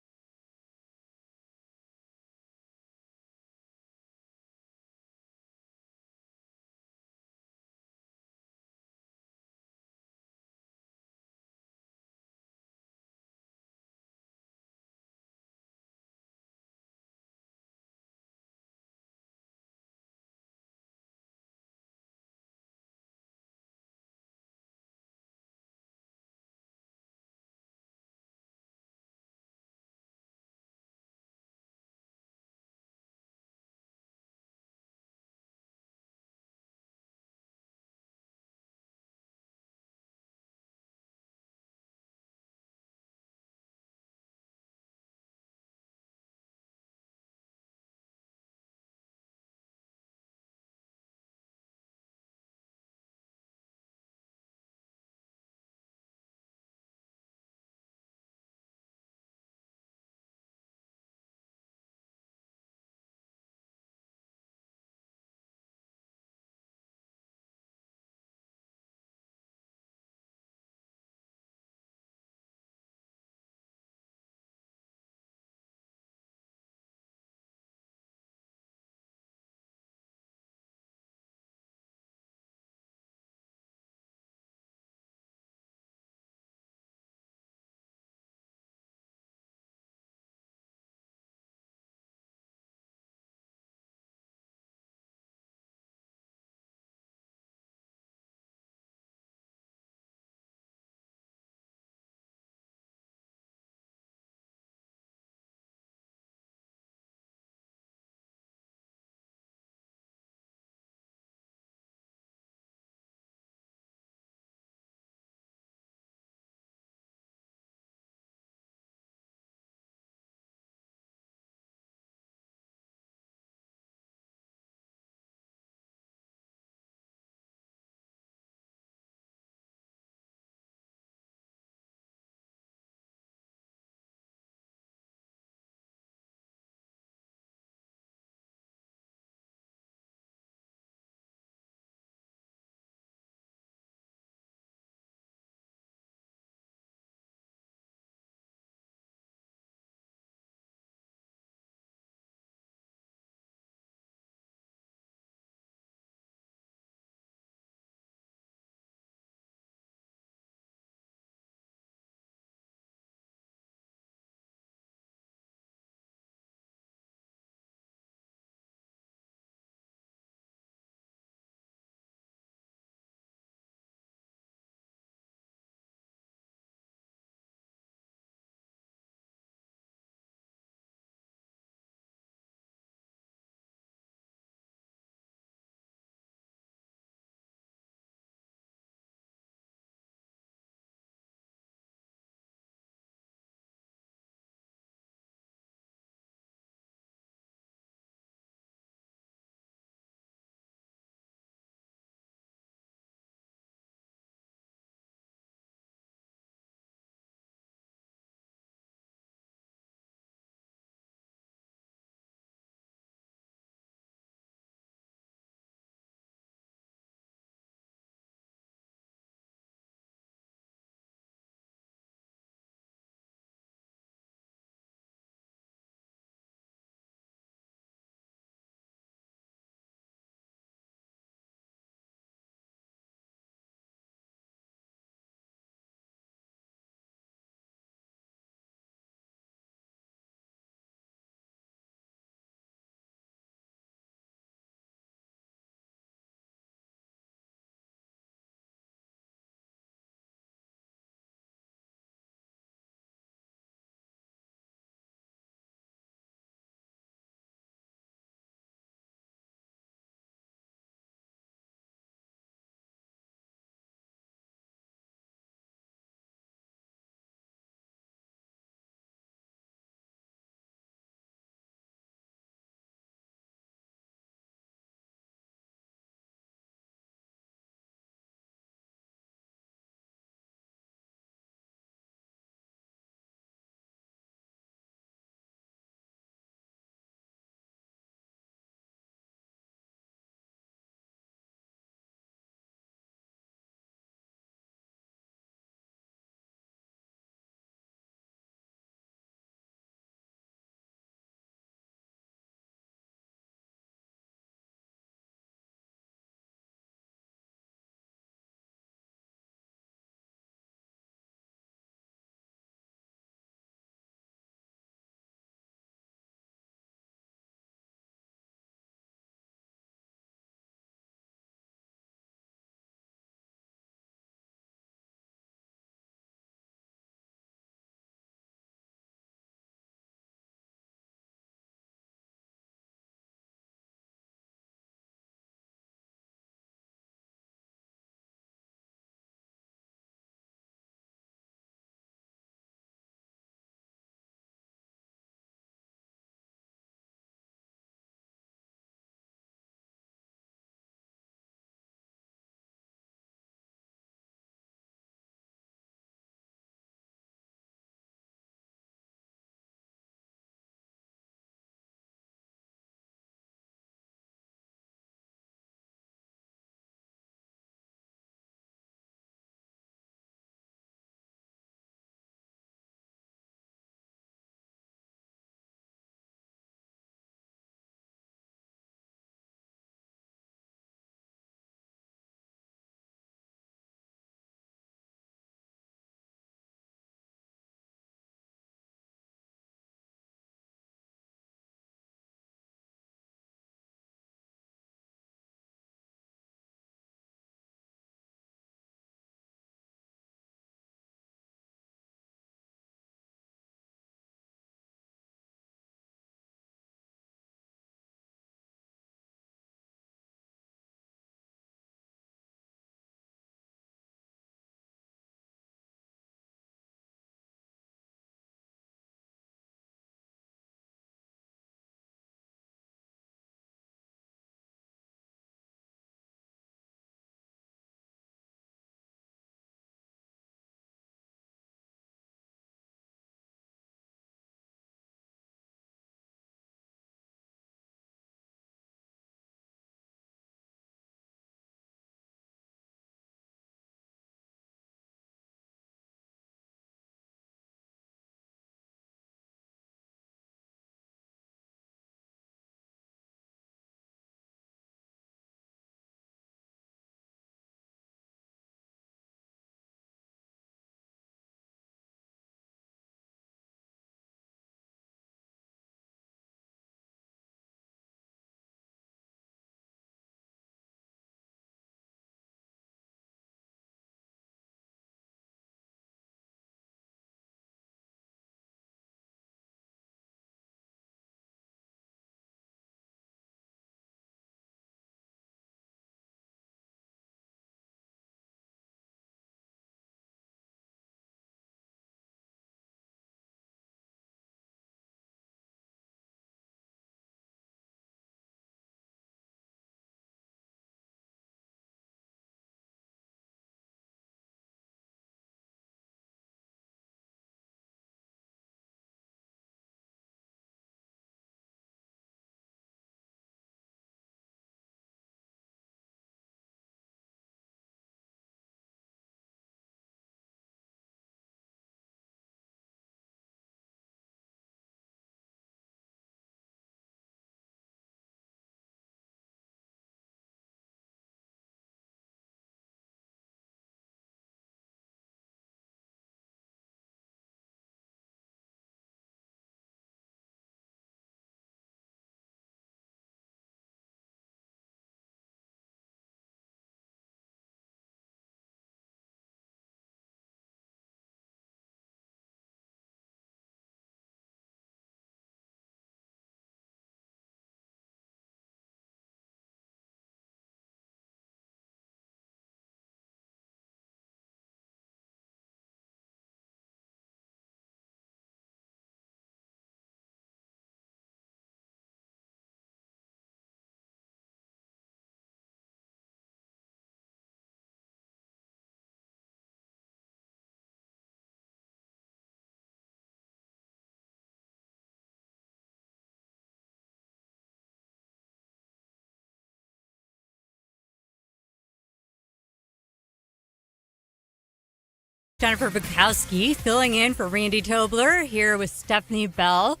Jennifer Bukowski filling in for Randy Tobler here with Stephanie Bell.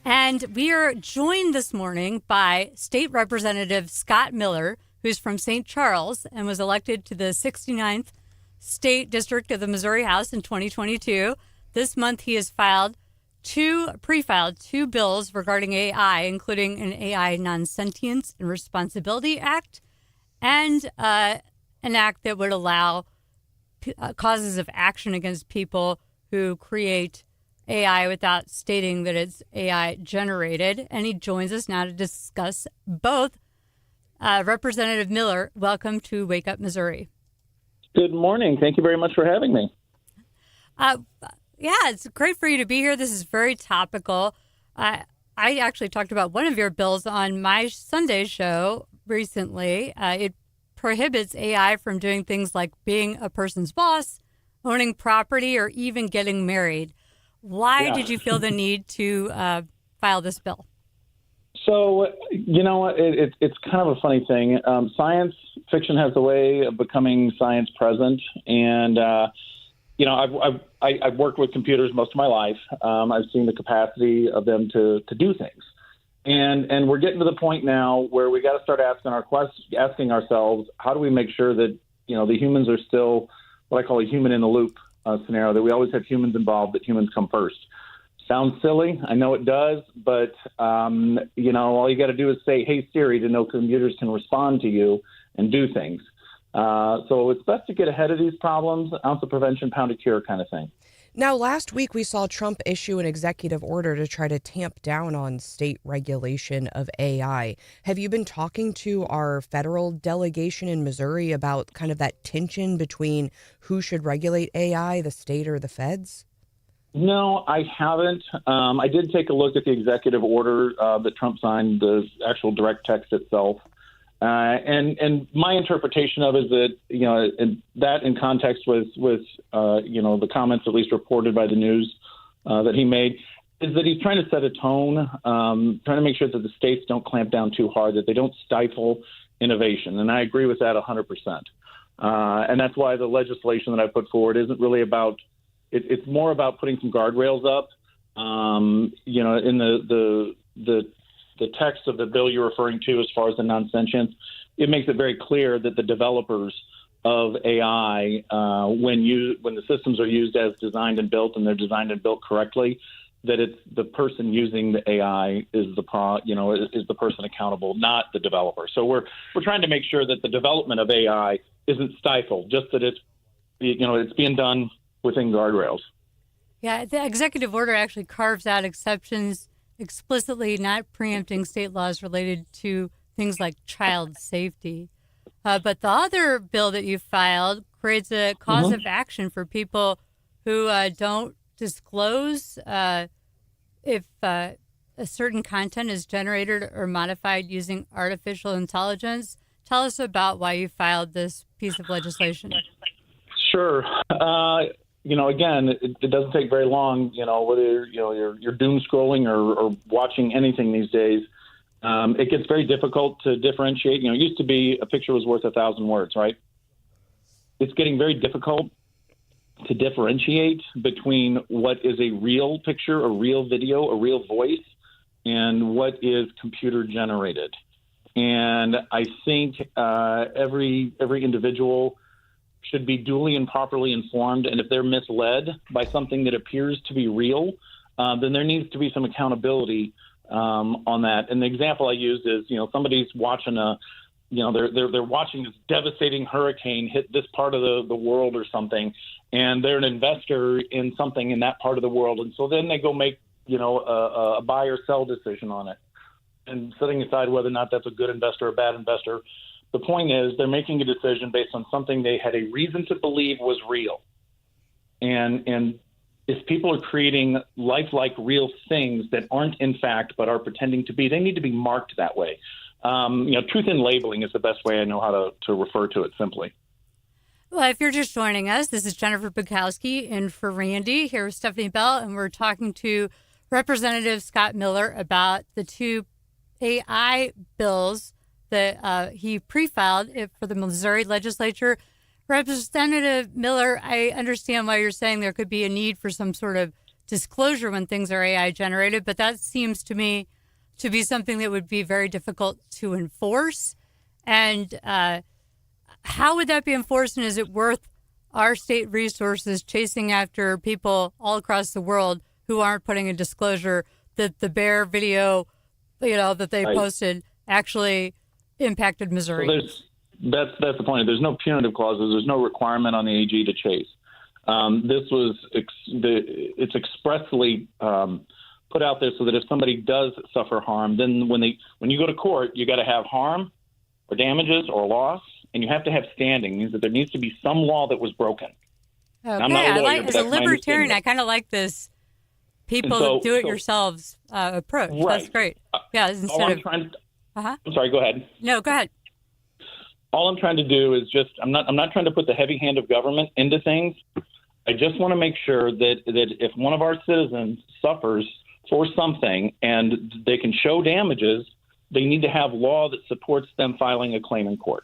And we are joined this morning by State Representative Scott Miller, who's from St. Charles and was elected to the 69th State District of the Missouri House in 2022. This month he has pre-filed two bills regarding AI, including an AI Non-Sentience and Responsibility Act and an act that would allow causes of action against people who create AI without stating that it's AI generated. And he joins us now to discuss both. Representative Miller, welcome to Wake Up Missouri. Good morning. Thank you very much for having me. Yeah, it's great for you to be here. This is very topical. I actually talked about one of your bills on my Sunday show recently. It prohibits AI from doing things like being a person's boss, owning property, or even getting married. Why did you feel the need to file this bill? So, it's kind of a funny thing. Science fiction has a way of becoming science present. And, I've worked with computers most of my life. I've seen the capacity of them to do things. And we're getting to the point now where we got to start asking ourselves, how do we make sure that, the humans are still what I call a human in the loop scenario, that we always have humans involved, that humans come first. Sounds silly. I know it does. But, all you got to do is say, hey, Siri, to know computers can respond to you and do things. So it's best to get ahead of these problems, ounce of prevention, pound of cure kind of thing. Now, last week, we saw Trump issue an executive order to try to tamp down on state regulation of AI. Have you been talking to our federal delegation in Missouri about kind of that tension between who should regulate AI, the state or the feds? No, I haven't. I did take a look at the executive order that Trump signed, the actual direct text itself. And my interpretation of it is that, that in context with the comments at least reported by the news that he made, is that he's trying to set a tone, trying to make sure that the states don't clamp down too hard, that they don't stifle innovation. And I agree with that 100%. And that's why the legislation that I put forward isn't really about, it's more about putting some guardrails up, in the text of the bill you're referring to as far as the non-sentience. It makes it very clear that the developers of AI, when the systems are used as designed and built, and they're designed and built correctly, that it's the person using the AI is the person accountable, not the developer. So we're trying to make sure that the development of AI isn't stifled, just that it's being done within guardrails. Yeah, the executive order actually carves out exceptions explicitly not preempting state laws related to things like child safety. But the other bill that you filed creates a cause of action for people who don't disclose if a certain content is generated or modified using artificial intelligence. Tell us about why you filed this piece of legislation. Sure. Again, it doesn't take very long, whether, you're doom scrolling or watching anything these days. It gets very difficult to differentiate. It used to be a picture was worth 1,000 words, right? It's getting very difficult to differentiate between what is a real picture, a real video, a real voice, and what is computer generated. And I think every individual should be duly and properly informed. And if they're misled by something that appears to be real, then there needs to be some accountability on that. And the example I used is, somebody's watching they're watching this devastating hurricane hit this part of the world or something, and they're an investor in something in that part of the world. And so then they go make, a buy or sell decision on it. And setting aside whether or not that's a good investor or a bad investor, the point is they're making a decision based on something they had a reason to believe was real. And if people are creating lifelike real things that aren't in fact but are pretending to be, they need to be marked that way. Truth in labeling is the best way I know how to refer to it simply. Well, if you're just joining us, this is Jennifer Bukowski in for Randy here with Stephanie Bell, and we're talking to Representative Scott Miller about the two AI bills that he pre-filed for the Missouri legislature Representative Miller, I understand why you're saying there could be a need for some sort of disclosure when things are AI generated, but that seems to me to be something that would be very difficult to enforce. And how would that be enforced, and is it worth our state resources chasing after people all across the world who aren't putting a disclosure that the bear video, that they posted actually impacted Missouri? Well, that's the point. There's no punitive clauses. There's no requirement on the AG to chase. This was it's expressly put out there so that if somebody does suffer harm, then when you go to court, you got to have harm or damages or loss, and you have to have standing. It means that there needs to be some law that was broken. Okay, I'm not a lawyer, as a libertarian, I kind of like this do-it-yourselves approach. Right. That's great. Yeah, I'm sorry. Go ahead. No, go ahead. All I'm trying to do is I'm not trying to put the heavy hand of government into things. I just want to make sure that if one of our citizens suffers for something and they can show damages, they need to have law that supports them filing a claim in court.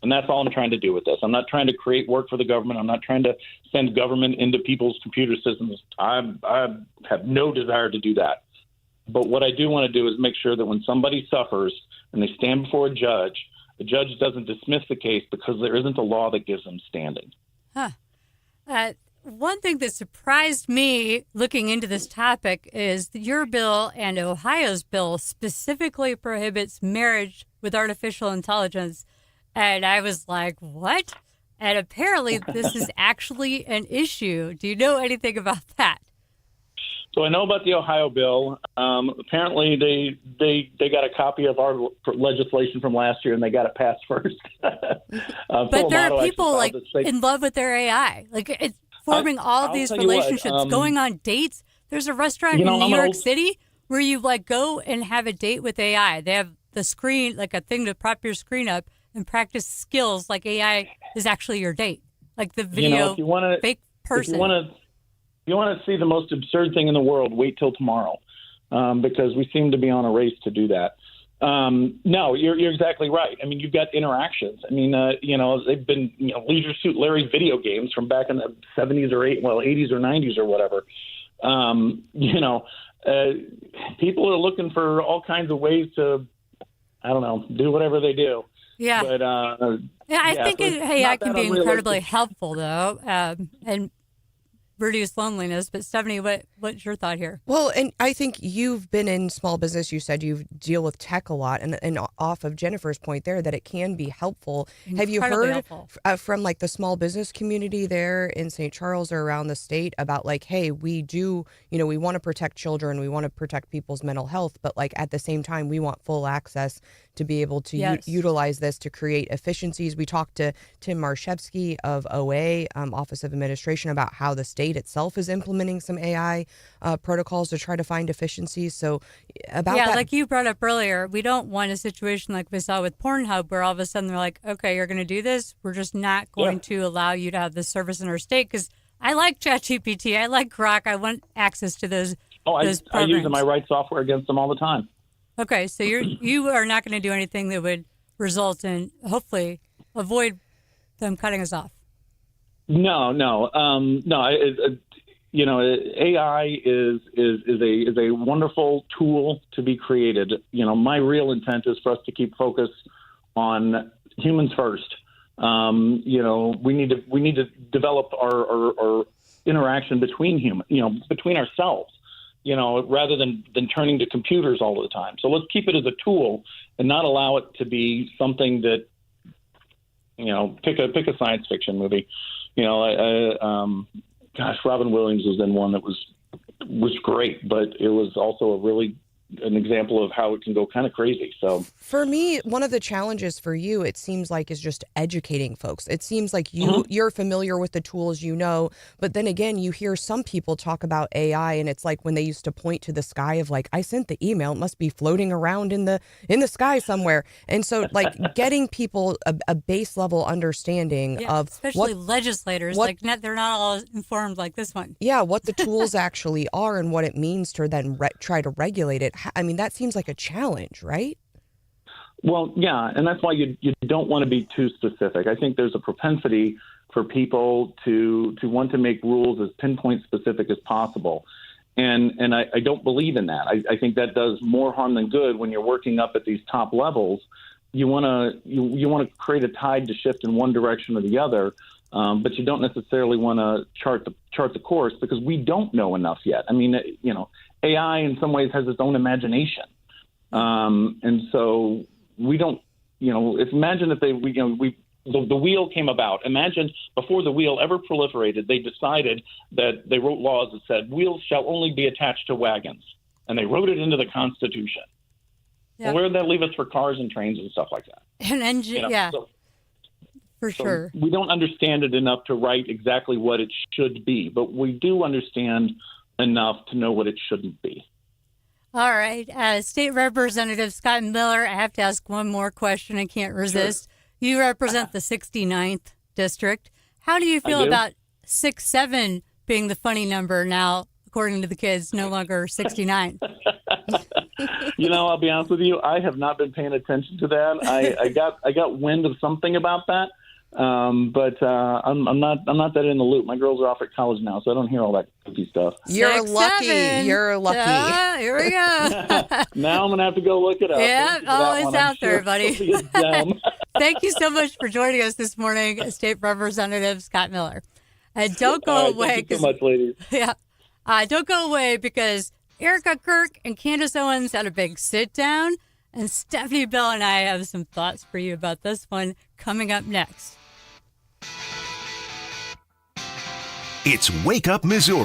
And that's all I'm trying to do with this. I'm not trying to create work for the government. I'm not trying to send government into people's computer systems. I have no desire to do that. But what I do want to do is make sure that when somebody suffers and they stand before a judge, the judge doesn't dismiss the case because there isn't a law that gives them standing. Huh. One thing that surprised me looking into this topic is that your bill and Ohio's bill specifically prohibits marriage with artificial intelligence. And I was like, what? And apparently this is actually an issue. Do you know anything about that? So I know about the Ohio bill. Apparently they got a copy of our legislation from last year and they got it passed first. But there are people in love with their AI. It's forming all of these relationships, going on dates. There's a restaurant in New York City where you go and have a date with AI. They have the screen, a thing to prop your screen up and practice skills like AI is actually your date. Like the video fake person. If you want to see the most absurd thing in the world, wait till tomorrow, because we seem to be on a race to do that. No, you're exactly right. I mean, you've got interactions. I mean, they've been Leisure Suit Larry video games from back in the 70s or 80s or 90s or whatever. People are looking for all kinds of ways to, do whatever they do. Yeah. But I think AI can be incredibly helpful, though, and reduce loneliness. But Stephanie, what's your thought here? Well, and I think you've been in small business. You said you deal with tech a lot, and off of Jennifer's point there, that it can be helpful. Have you heard from the small business community there in St. Charles or around the state about hey, we do, we want to protect children, we want to protect people's mental health, but at the same time, we want full access to be able to utilize this to create efficiencies. We talked to Tim Marshevsky of OA, Office of Administration, about how the state itself is implementing some AI protocols to try to find efficiencies. So about that. Like you brought up earlier, we don't want a situation like we saw with Pornhub where all of a sudden they're like, okay, you're going to do this. We're just not going to allow you to have this service in our state because I like ChatGPT. I like Grok. I want access to those programs. I use them. I write software against them all the time. Okay, so you are not going to do anything that would result in, hopefully, avoid them cutting us off. No. AI is a wonderful tool to be created. My real intent is for us to keep focus on humans first. We need to develop our interaction between between ourselves. Rather than turning to computers all the time. So let's keep it as a tool and not allow it to be something that, pick a science fiction movie. Robin Williams was in one that was great, but it was also an example of how it can go kind of crazy. So for me, one of the challenges for you, it seems like, is just educating folks. It seems like you're familiar with the tools, but then again, you hear some people talk about AI and it's like when they used to point to the sky of I sent the email, it must be floating around in the sky somewhere. And so getting people a base level understanding of especially legislators, they're not all informed like this one. Yeah. What the tools actually are and what it means to then try to regulate it. I mean, that seems like a challenge, right? Well, yeah, and that's why you don't want to be too specific. I think there's a propensity for people to want to make rules as pinpoint specific as possible. And I don't believe in that. I think that does more harm than good when you're working up at these top levels. You want to create a tide to shift in one direction or the other, but you don't necessarily want to chart the course because we don't know enough yet. I mean, AI in some ways has its own imagination, and so we don't. Imagine if the wheel came about. Imagine before the wheel ever proliferated, they decided that they wrote laws that said wheels shall only be attached to wagons, and they wrote it into the Constitution. Yeah. Well, where did that leave us for cars and trains and stuff like that? An engine, for sure. We don't understand it enough to write exactly what it should be, but we do understand enough to know what it shouldn't be. All right. State Representative Scott Miller, I have to ask one more question. I can't resist. Sure. You represent the 69th district. How do you feel about 6-7 being the funny number now, according to the kids, no longer 69? I'll be honest with you. I have not been paying attention to that. I got wind of something about that, but I'm not that in the loop. My girls are off at college now, so I don't hear all that goofy stuff. You're lucky. 7. You're lucky. Here we go. Now I'm gonna have to go look it up. Yeah, it's out there, buddy. Thank you so much for joining us this morning, State Representative Scott Miller. And don't go away. Thank you so much, ladies. Yeah, don't go away because Erica Kirk and Candace Owens had a big sit down, and Stephanie Bell and I have some thoughts for you about this one coming up next. It's Wake Up Missouri.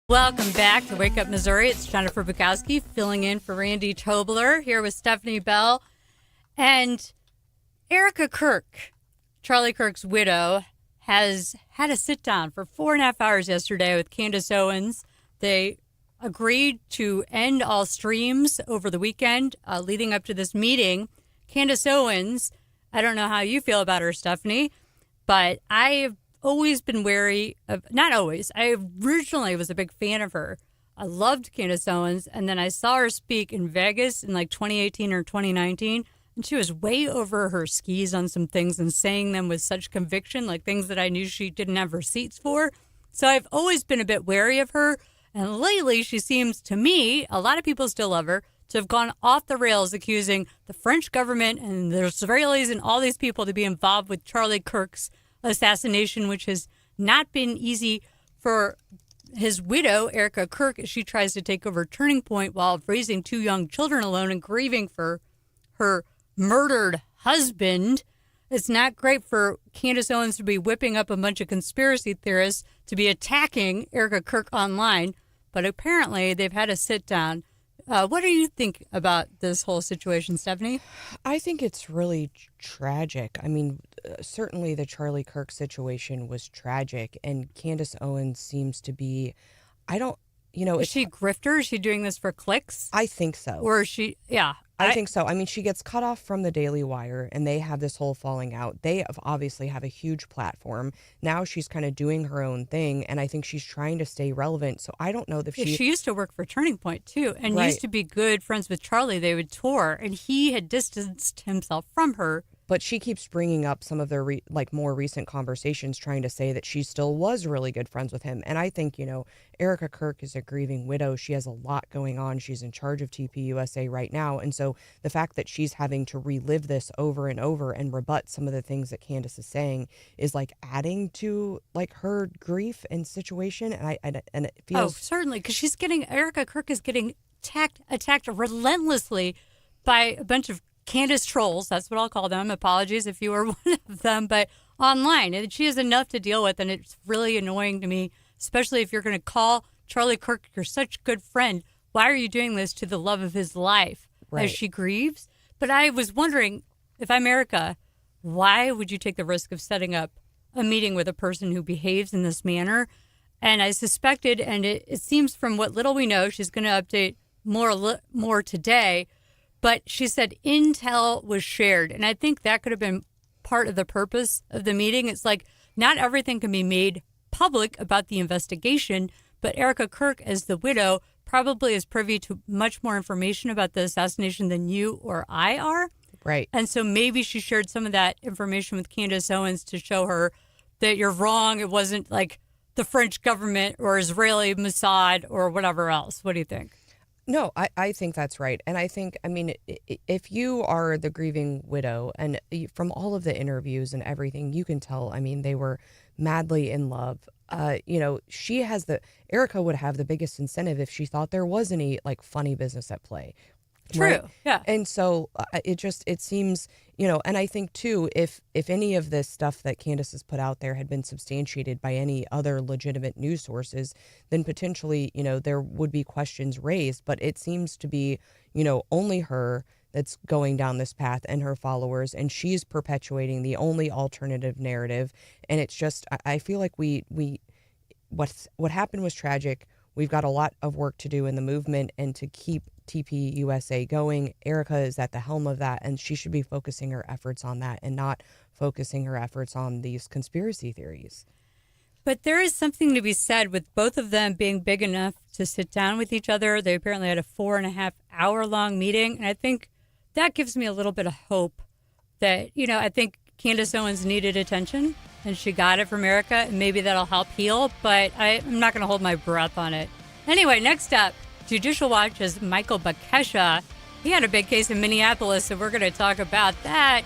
Welcome back to Wake Up Missouri. It's Jennifer Bukowski filling in for Randy Tobler here with Stephanie Bell. And Erica Kirk, Charlie Kirk's widow, has had a sit down for 4.5 hours yesterday with Candace Owens. They agreed to end all streams over the weekend leading up to this meeting. Candace Owens, I don't know how you feel about her, Stephanie, but I've always been wary of, not always, I originally was a big fan of her. I loved Candace Owens, and then I saw her speak in Vegas in like 2018 or 2019, and she was way over her skis on some things and saying them with such conviction, like things that I knew she didn't have receipts for. So I've always been a bit wary of her, and lately she seems, to me, a lot of people still love her, to have gone off the rails accusing the French government and the Israelis and all these people to be involved with Charlie Kirk's assassination, which has not been easy for his widow, Erica Kirk, as she tries to take over Turning Point while raising 2 young children alone and grieving for her murdered husband. It's not great for Candace Owens to be whipping up a bunch of conspiracy theorists to be attacking Erica Kirk online, but apparently they've had a sit down. What do you think about this whole situation, Stephanie? I think it's really tragic. I mean, certainly the Charlie Kirk situation was tragic, and Candace Owens seems to be, I don't, Is she a grifter? Is she doing this for clicks? I think so. Or is she, yeah. I think so. I mean, she gets cut off from the Daily Wire, and they have this whole falling out. They obviously have a huge platform. Now she's kind of doing her own thing, and I think she's trying to stay relevant. So I don't know if she used to work for Turning Point, too, and used to be good friends with Charlie. They would tour, and he had distanced himself from her. But she keeps bringing up some of their more recent conversations, trying to say that she still was really good friends with him. And I think, Erica Kirk is a grieving widow. She has a lot going on. She's in charge of TPUSA right now. And so the fact that she's having to relive this over and over and rebut some of the things that Candace is saying is like adding to like her grief and situation. And it feels... Oh, certainly, because Erica Kirk is getting attacked relentlessly by a bunch of Candace trolls. That's what I'll call them. Apologies if you were one of them, but online. And she has enough to deal with, and it's really annoying to me, especially if you're going to call Charlie Kirk your such a good friend. Why are you doing this to the love of his life as she grieves? But I was wondering, if I'm Erica, why would you take the risk of setting up a meeting with a person who behaves in this manner? And I suspected, and it seems from what little we know, she's going to update more today, but she said intel was shared. And I think that could have been part of the purpose of the meeting. It's like not everything can be made public about the investigation, but Erica Kirk, as the widow, probably is privy to much more information about the assassination than you or I are. Right. And so maybe she shared some of that information with Candace Owens to show her that you're wrong. It wasn't like the French government or Israeli Mossad or whatever else. What do you think? No, I think that's right. And I think, if you are the grieving widow, and from all of the interviews and everything, you can tell, they were madly in love. Erica would have the biggest incentive if she thought there was any funny business at play. True. Right? Yeah. And so it seems, and I think too, if any of this stuff that Candace has put out there had been substantiated by any other legitimate news sources, then potentially, there would be questions raised. But it seems to be, only her that's going down this path and her followers, and she's perpetuating the only alternative narrative. And it's just, I feel like what happened was tragic. We've got a lot of work to do in the movement and to keep TPUSA going. Erica is at the helm of that, and she should be focusing her efforts on that and not focusing her efforts on these conspiracy theories. But there is something to be said with both of them being big enough to sit down with each other. They apparently had a 4.5 hour long meeting, and I think that gives me a little bit of hope that, I think Candace Owens needed attention, and she got it from Erica, and maybe that'll help heal, but I'm not going to hold my breath on it. Anyway, next up, Judicial Watch's Michael Bakesha. He had a big case in Minneapolis, and we're going to talk about that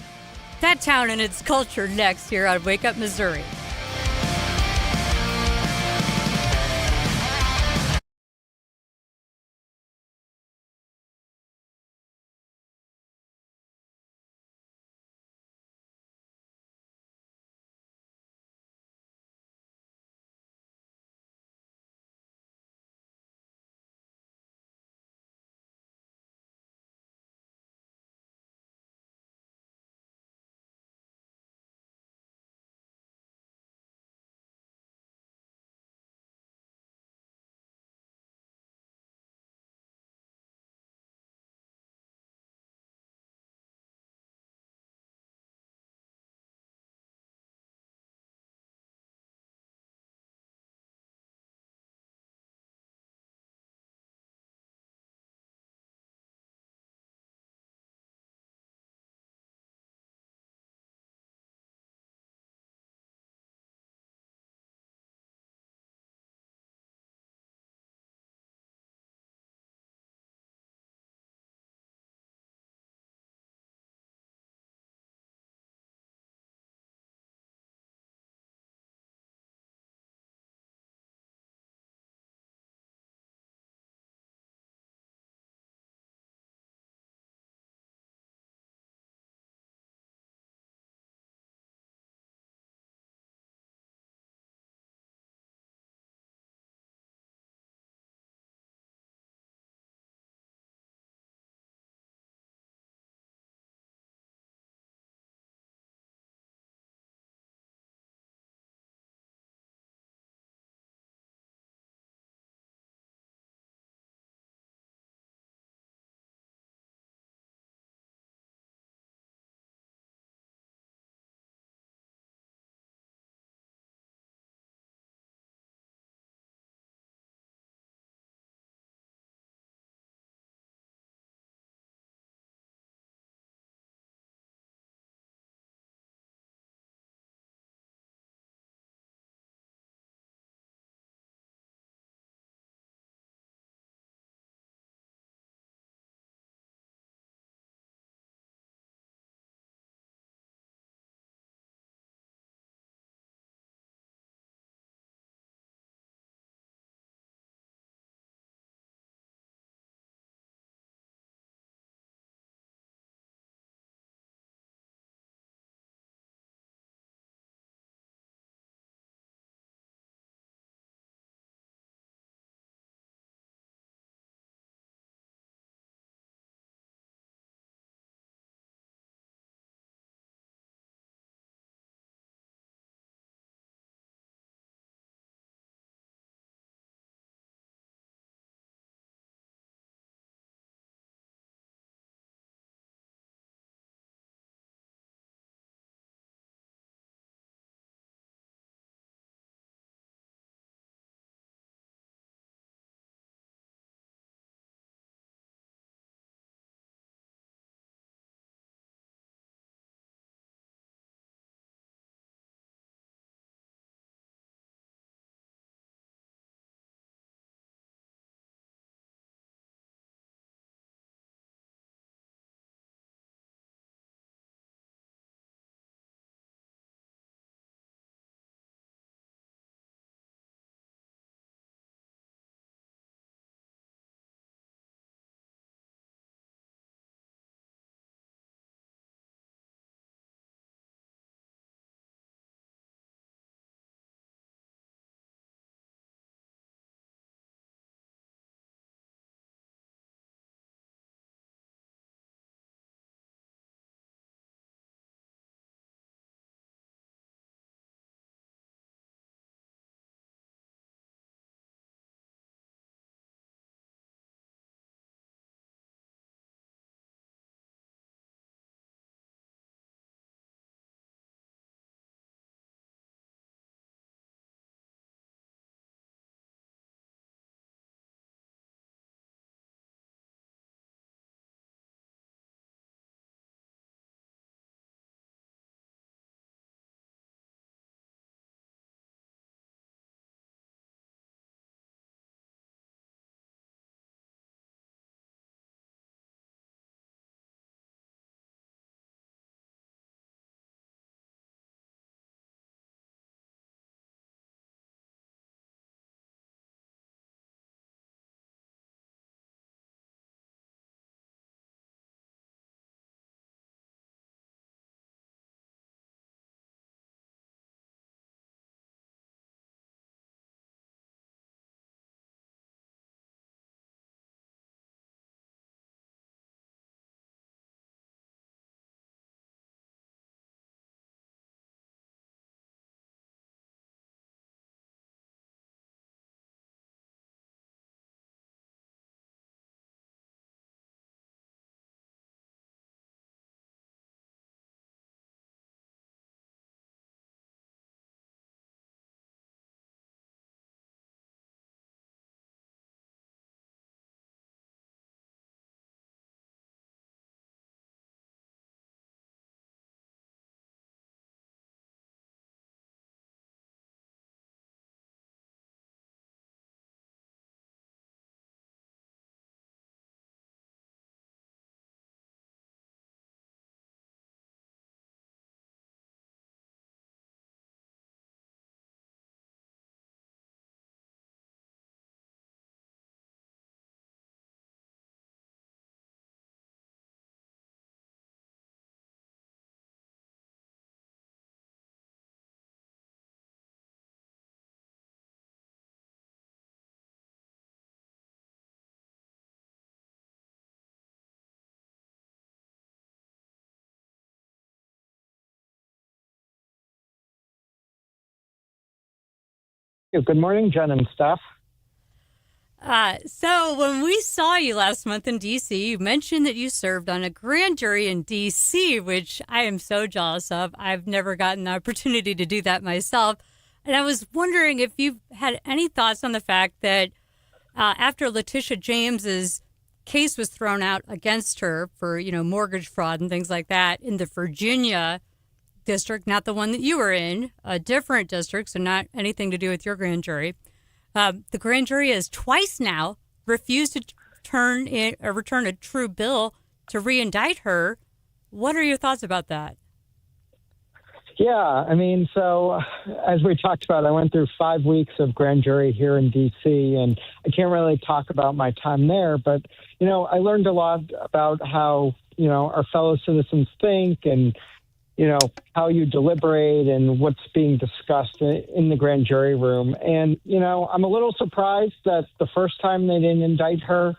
town and its culture next here on Wake Up Missouri. Good morning, Jen and Steph. So when we saw you last month in D.C., you mentioned that you served on a grand jury in D.C., which I am so jealous of. I've never gotten the opportunity to do that myself. And I was wondering if you've had any thoughts on the fact that after Letitia James's case was thrown out against her for, mortgage fraud and things like that in the Virginia district, not the one that you were in, a different district, so not anything to do with your grand jury. The grand jury has twice now refused to return a true bill to re-indict her. What are your thoughts about that? Yeah, so as we talked about, I went through 5 weeks of grand jury here in D.C., and I can't really talk about my time there, but, I learned a lot about how, our fellow citizens think and, how you deliberate and what's being discussed in the grand jury room. And, I'm a little surprised that the first time they didn't indict her.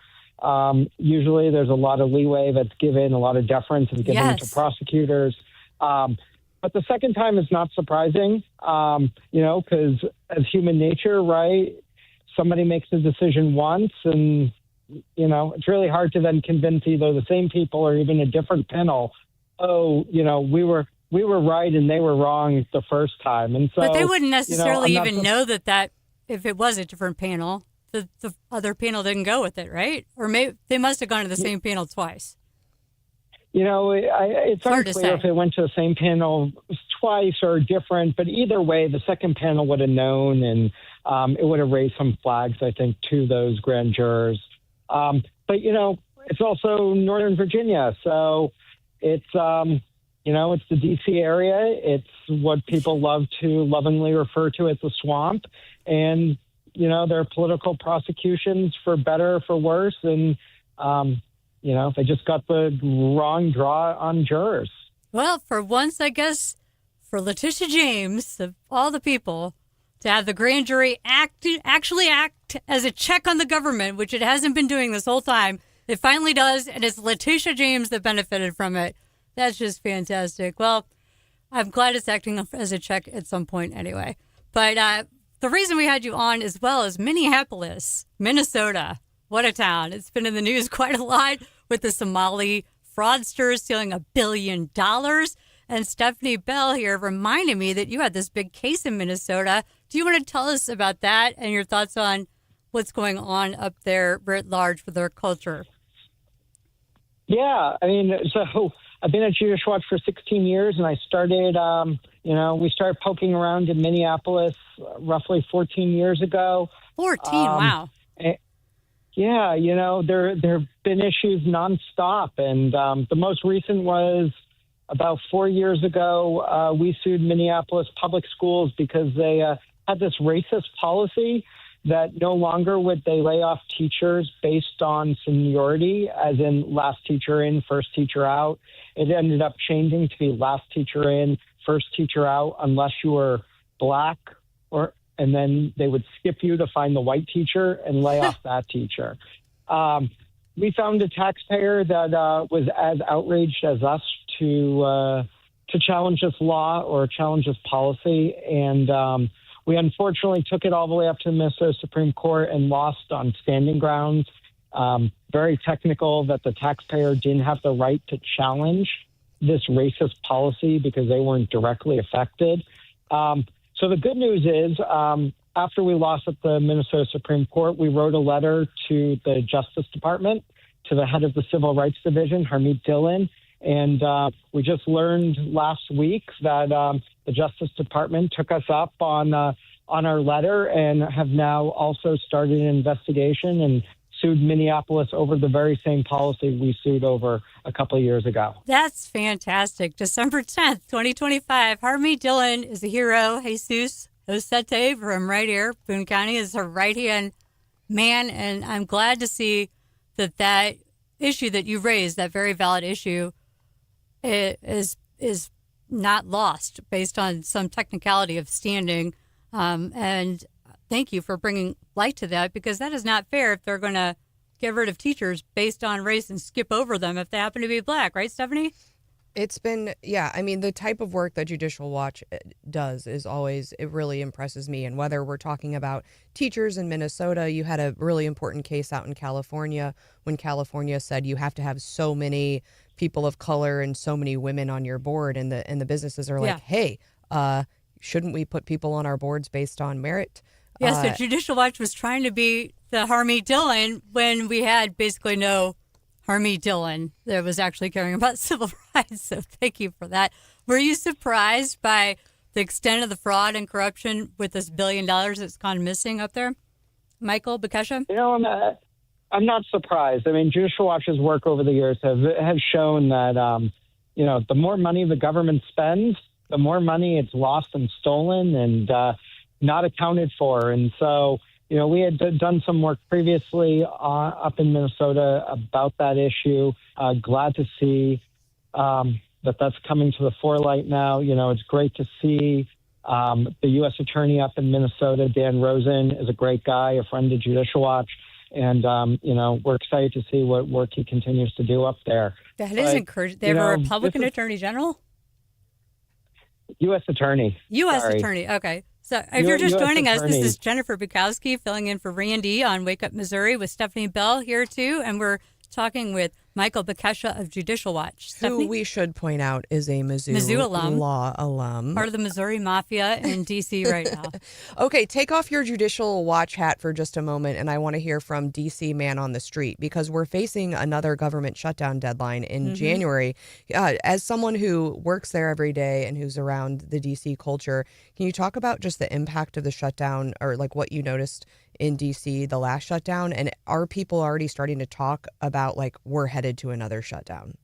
Usually there's a lot of leeway that's given, a lot of deference is given to prosecutors. But the second time is not surprising, because as human nature, right, somebody makes a decision once and, it's really hard to then convince either the same people or even a different panel, we were right and they were wrong the first time. And so, but they wouldn't necessarily even know that if it was a different panel, the other panel didn't go with it, right? Or maybe they must have gone to the same panel twice. It's unclear if it went to the same panel twice or different, but either way, the second panel would have known, and it would have raised some flags, I think, to those grand jurors. But, it's also Northern Virginia, so it's, it's the D.C. area. It's what people love to lovingly refer to as the swamp, and, there are political prosecutions for better or for worse, and, they just got the wrong draw on jurors. Well, for once, I guess, for Letitia James, of all the people, to have the grand jury actually act as a check on the government, which it hasn't been doing this whole time, it finally does, and it's Letitia James that benefited from it. That's just fantastic. Well, I'm glad it's acting as a check at some point anyway. But the reason we had you on as well is Minneapolis, Minnesota. What a town. It's been in the news quite a lot with the Somali fraudsters stealing $1 billion. And Stephanie Bell here reminded me that you had this big case in Minnesota. Do you want to tell us about that and your thoughts on what's going on up there writ large with their culture? Yeah, so I've been at Jewish Watch for 16 years, and I started, we started poking around in Minneapolis roughly 14 years ago. 14, wow. Yeah, there have been issues nonstop, and the most recent was about 4 years ago. We sued Minneapolis public schools because they had this racist policy that no longer would they lay off teachers based on seniority, as in last teacher in, first teacher out. It ended up changing to be last teacher in, first teacher out, unless you were black, and then they would skip you to find the white teacher and lay off that teacher. We found a taxpayer that was as outraged as us to challenge this law or challenge this policy, and we unfortunately took it all the way up to the Minnesota Supreme Court and lost on standing grounds. Very technical that the taxpayer didn't have the right to challenge this racist policy because they weren't directly affected. So the good news is, after we lost at the Minnesota Supreme Court, we wrote a letter to the Justice Department, to the head of the Civil Rights Division, Harmeet Dillon, and we just learned last week that the Justice Department took us up on our letter and have now also started an investigation and sued Minneapolis over the very same policy we sued over a couple of years ago. That's fantastic. December 10th, 2025. Harmeet Dillon is a hero. Jesus Osete from right here, Boone County, is her right-hand man, and I'm glad to see that issue that you raised, that very valid issue, is not lost based on some technicality of standing. And thank you for bringing light to that, because that is not fair if they're going to get rid of teachers based on race and skip over them if they happen to be black. Right, Stephanie? It's been, yeah, I mean, the type of work that Judicial Watch does is always, it really impresses me. And whether we're talking about teachers in Minnesota, you had a really important case out in California when California said you have to have so many people of color and so many women on your board. And the businesses are like, hey, shouldn't we put people on our boards based on merit? Yeah, so Judicial Watch was trying to be the Harmy Dillon when we had basically no Harmy Dillon that was actually caring about civil rights. So thank you for that. Were you surprised by the extent of the fraud and corruption with this $1 billion that's gone missing up there? Michael Bekesha? You know, I'm not surprised. I mean, Judicial Watch's work over the years has shown that, you know, the more money the government spends, the more money it's lost and stolen and not accounted for. And so, you know, we had done some work previously up in Minnesota about that issue. Glad to see that that's coming to the forelight now. You know, it's great to see the U.S. Attorney up in Minnesota, Dan Rosen, is a great guy, a friend of Judicial Watch. And, you know, we're excited to see what work he continues to do up there. That is encouraging. They have a Republican Attorney General? U.S. Attorney. U.S. Sorry. Attorney. Okay. So if you're just US joining us, this Attorney. is Jennifer Bukowski filling in for Randy on Wake Up Missouri with Stephanie Bell here too. And we're talking with Michael Bekesha of Judicial Watch. Stephanie? Who we should point out is a Mizzou alum. law alum. Part of the Missouri Mafia in D.C. right now. Okay, take off your Judicial Watch hat for just a moment, and I want to hear from D.C. Man on the Street, because we're facing another government shutdown deadline in January. As someone who works there every day and who's around the D.C. culture, can you talk about just the impact of the shutdown, or like what you noticed in D.C. the last shutdown? And are people already starting to talk about, like, we're headed to another shutdown?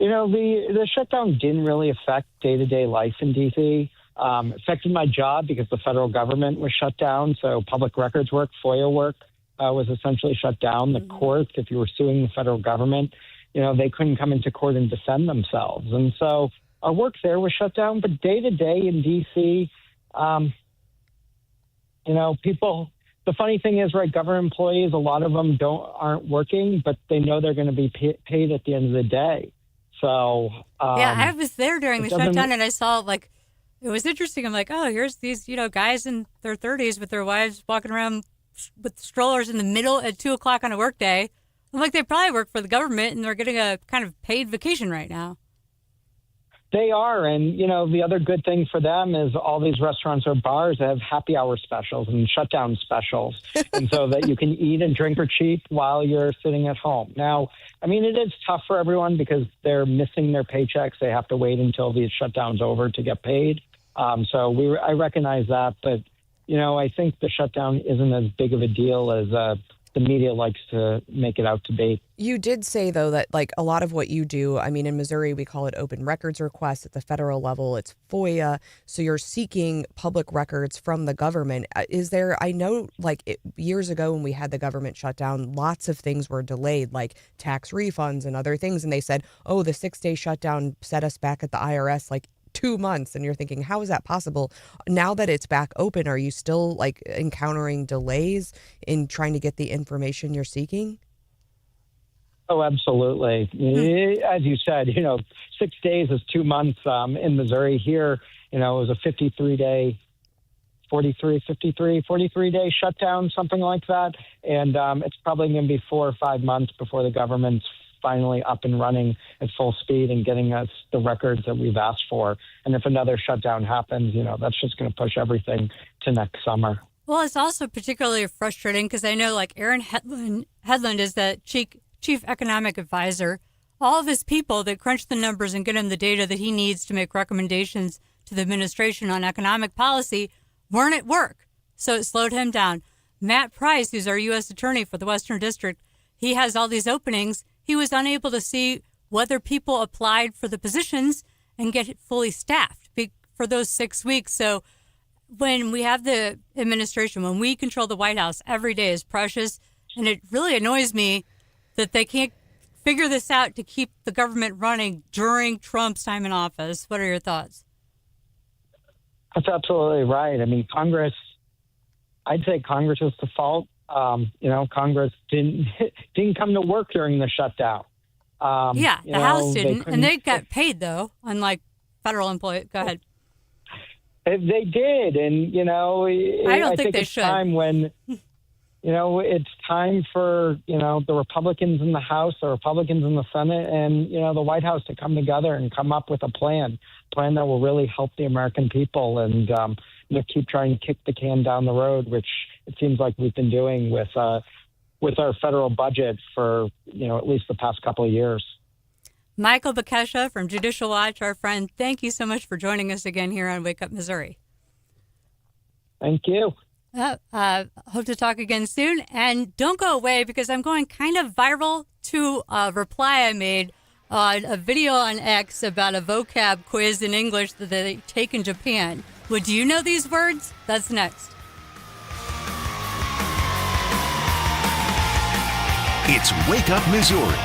You know, the shutdown didn't really affect day-to-day life in D.C. Affected my job because the federal government was shut down. So public records work, FOIA work was essentially shut down. The courts, if you were suing the federal government, you know, they couldn't come into court and defend themselves. And so our work there was shut down. But day-to-day in D.C., you know, people, the funny thing is, right, government employees, a lot of them aren't working, but they know they're going to be paid at the end of the day. So, yeah, I was there during the shutdown and I saw, like, it was interesting. I'm like, oh, here's these, you know, guys in their 30s with their wives walking around with strollers in the middle at 2 o'clock on a work day. I'm like, they probably work for the government and they're getting a kind of paid vacation right now. They are. And, you know, the other good thing for them is all these restaurants or bars have happy hour specials and shutdown specials. And so that you can eat and drink for cheap while you're sitting at home. Now, I mean, it is tough for everyone because they're missing their paychecks. They have to wait until the shutdown's over to get paid. So I recognize that. But, you know, I think the shutdown isn't as big of a deal as the media likes to make it out to be. You did say, though, that like a lot of what you do, I mean, in Missouri, we call it open records requests. At the federal level, it's FOIA. So you're seeking public records from the government. Is there, I know, like years ago when we had the government shut down, lots of things were delayed, like tax refunds and other things. And they said, oh, the 6-day shutdown set us back at the IRS like 2 months. And you're thinking, how is that possible? Now that it's back open, are you still like encountering delays in trying to get the information you're seeking? Oh, absolutely. As you said, you know, 6 days is 2 months in Missouri. Here, you know, it was a 43-day shutdown, something like that. And it's probably going to be 4 or 5 months before the government's finally up and running at full speed and getting us the records that we've asked for. And if another shutdown happens, you know, that's just going to push everything to next summer. Well, it's also particularly frustrating because I know like Aaron Hedlund is the chief economic advisor. All of his people that crunch the numbers and get him the data that he needs to make recommendations to the administration on economic policy weren't at work. So it slowed him down. Matt Price, who's our U.S. attorney for the Western District, he has all these openings. He was unable to see whether people applied for the positions and get it fully staffed for those 6 weeks. So when we have the administration, when we control the White House, every day is precious. And it really annoys me that they can't figure this out to keep the government running during Trump's time in office. What are your thoughts? That's absolutely right. I mean, I'd say Congress is the fault. You know, Congress didn't come to work during the shutdown. Yeah, you the know, House they didn't, and couldn't- they got paid though, unlike federal employees. Go ahead. They did, and you know, I don't think they it's should. time when, you know, it's time for the Republicans in the House, the Republicans in the Senate, and the White House to come together and come up with a plan that will really help the American people, and keep trying to kick the can down the road, which it seems like we've been doing with our federal budget for at least the past couple of years. Michael Bekesha from Judicial Watch, our friend, thank you so much for joining us again here on Wake Up Missouri. Thank you. Hope to talk again soon. And don't go away, because I'm going kind of viral to a reply I made on a video on X about a vocab quiz in English that they take in Japan. Would you know these words? That's next. It's Wake Up Missouri.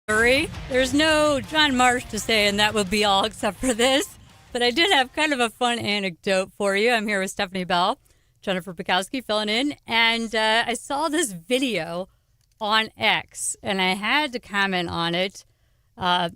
There's no John Marsh to say, and that would be all except for this. But I did have kind of a fun anecdote for you. I'm here with Stephanie Bell, Jennifer Bukowski filling in, and I saw this video on X, and I had to comment on it. My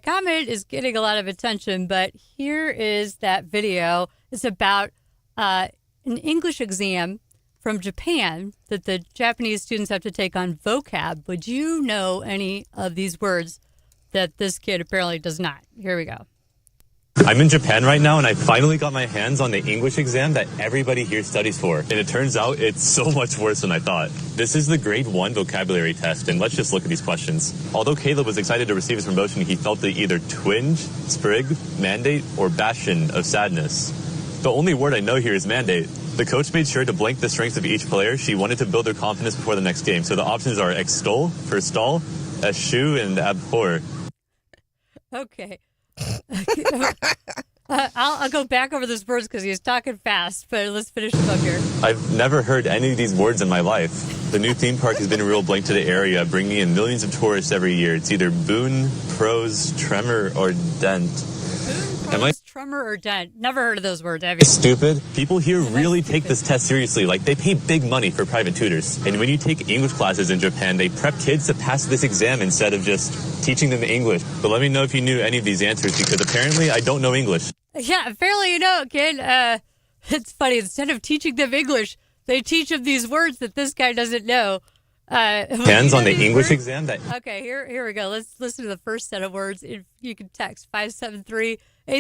comment is getting a lot of attention, but here is that video. It's about an English exam from Japan that the Japanese students have to take on vocab. Would you know any of these words that this kid apparently does not? Here we go. I'm in Japan right now, and I finally got my hands on the English exam that everybody here studies for. And it turns out it's so much worse than I thought. This is the grade 1 vocabulary test, and let's just look at these questions. Although Caleb was excited to receive his promotion, he felt the either twinge, sprig, mandate, or bastion of sadness. The only word I know here is mandate. The coach made sure to blank the strengths of each player. She wanted to build their confidence before the next game. So the options are extol, forestall, eschew, and abhor. Okay. I'll go back over those words because he's talking fast, but let's finish him up here. I've never heard any of these words in my life. The new theme park has been a real blank to the area, bringing in millions of tourists every year. It's either boon, prose, tremor, or dent. Am I tremor or dent? Never heard of those words, have you? Stupid? People here really take this test seriously. Like, they pay big money for private tutors. And when you take English classes in Japan, they prep kids to pass this exam instead of just teaching them English. But let me know if you knew any of these answers, because apparently I don't know English. Yeah, apparently you know, kid. It's funny. Instead of teaching them English, they teach them these words that this guy doesn't know. Hands on the English exam? Okay, here we go. Let's listen to the first set of words. If you can text 573.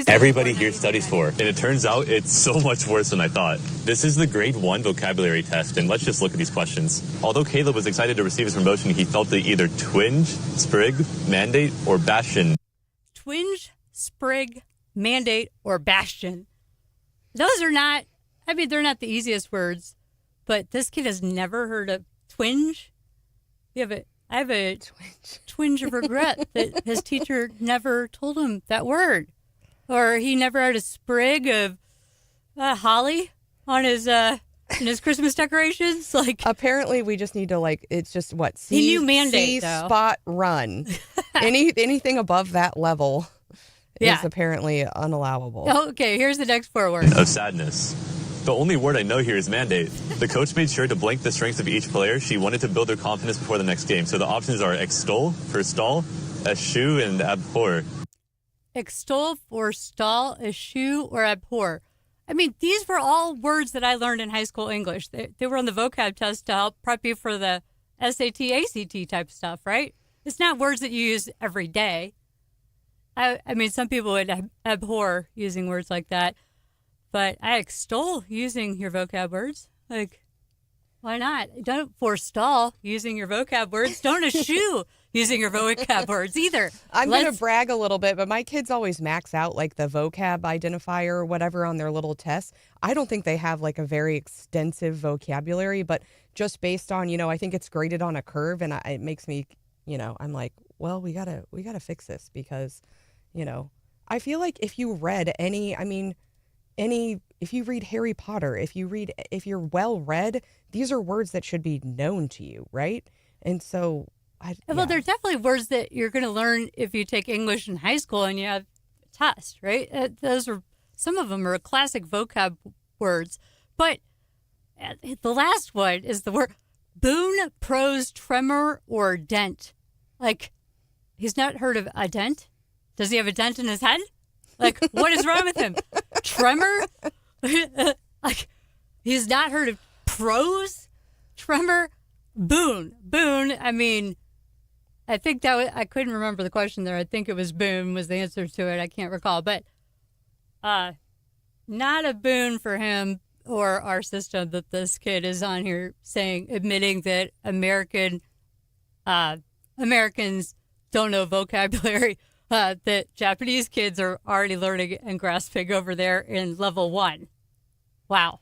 Everybody here studies for. And it turns out it's so much worse than I thought. This is the grade 1 vocabulary test, and let's just look at these questions. Although Caleb was excited to receive his promotion, he felt the either twinge, sprig, mandate, or bastion. Twinge, sprig, mandate, or bastion. Those are not, they're not the easiest words, but this kid has never heard of twinge. I have a twinge of regret that his teacher never told him that word. Or he never had a sprig of holly on his in his Christmas decorations. Like, apparently, we just need to it's just what he knew mandate though. Spot run. Anything above that level is apparently unallowable. Okay, here's the next 4 words. Of sadness. The only word I know here is mandate. The coach made sure to blank the strengths of each player. She wanted to build their confidence before the next game. So the options are extol, forestall, eschew, and abhor. Extol, forestall, eschew, or abhor. These were all words that I learned in high school English. They were on the vocab test to help prep you for the SAT, ACT type stuff, right? It's not words that you use every day. Some people would abhor using words like that, but I extol using your vocab words. Like, why not? Don't forestall using your vocab words. Don't eschew using your vocab words either. I'm going to brag a little bit, but my kids always max out the vocab identifier or whatever on their little tests. I don't think they have a very extensive vocabulary, but just based on, I think it's graded on a curve, and it makes me, I'm like, well, we gotta fix this because, I feel like if you read if you read Harry Potter, if you're well read, these are words that should be known to you, right? And so, Well, they're definitely words that you're going to learn if you take English in high school and you have a test, right? Some of them are classic vocab words, but the last one is the word boon, prose, tremor, or dent. He's not heard of a dent. Does he have a dent in his head? What is wrong with him? Tremor? He's not heard of prose, tremor, boon. Boon, I think I couldn't remember the question there. I think it was boon was the answer to it. I can't recall. But not a boon for him or our system that this kid is on here admitting that Americans don't know vocabulary that Japanese kids are already learning and grasping over there in level 1. Wow.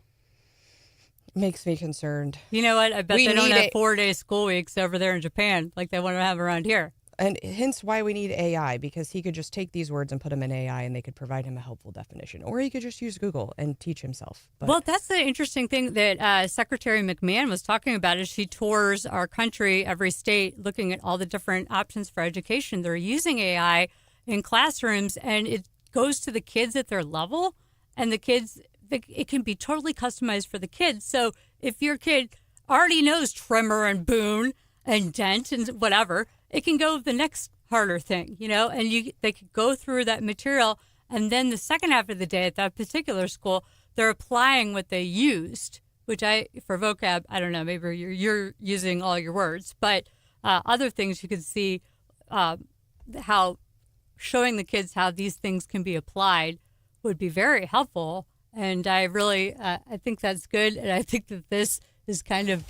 Makes me concerned. You know what? I bet they don't have 4-day school weeks over there in Japan like they want to have around here. And hence why we need AI, because he could just take these words and put them in AI and they could provide him a helpful definition. Or he could just use Google and teach himself. But well, that's the interesting thing that Secretary McMahon was talking about as she tours our country, every state, looking at all the different options for education. They're using AI in classrooms, and it goes to the kids at their level, and the kids, it can be totally customized for the kids. So if your kid already knows trimmer and boon and dent and whatever, it can go the next harder thing, and they could go through that material. And then the second half of the day at that particular school, they're applying what they used, which for vocab, I don't know, maybe you're using all your words, but other things you could see how showing the kids how these things can be applied would be very helpful. And I really, I think that's good. And I think that this is kind of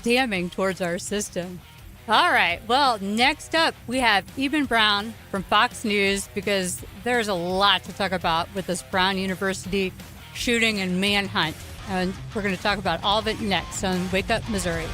damning towards our system. All right. Well, next up, we have Eben Brown from Fox News, because there's a lot to talk about with this Brown University shooting and manhunt. And we're going to talk about all of it next on Wake Up Missouri.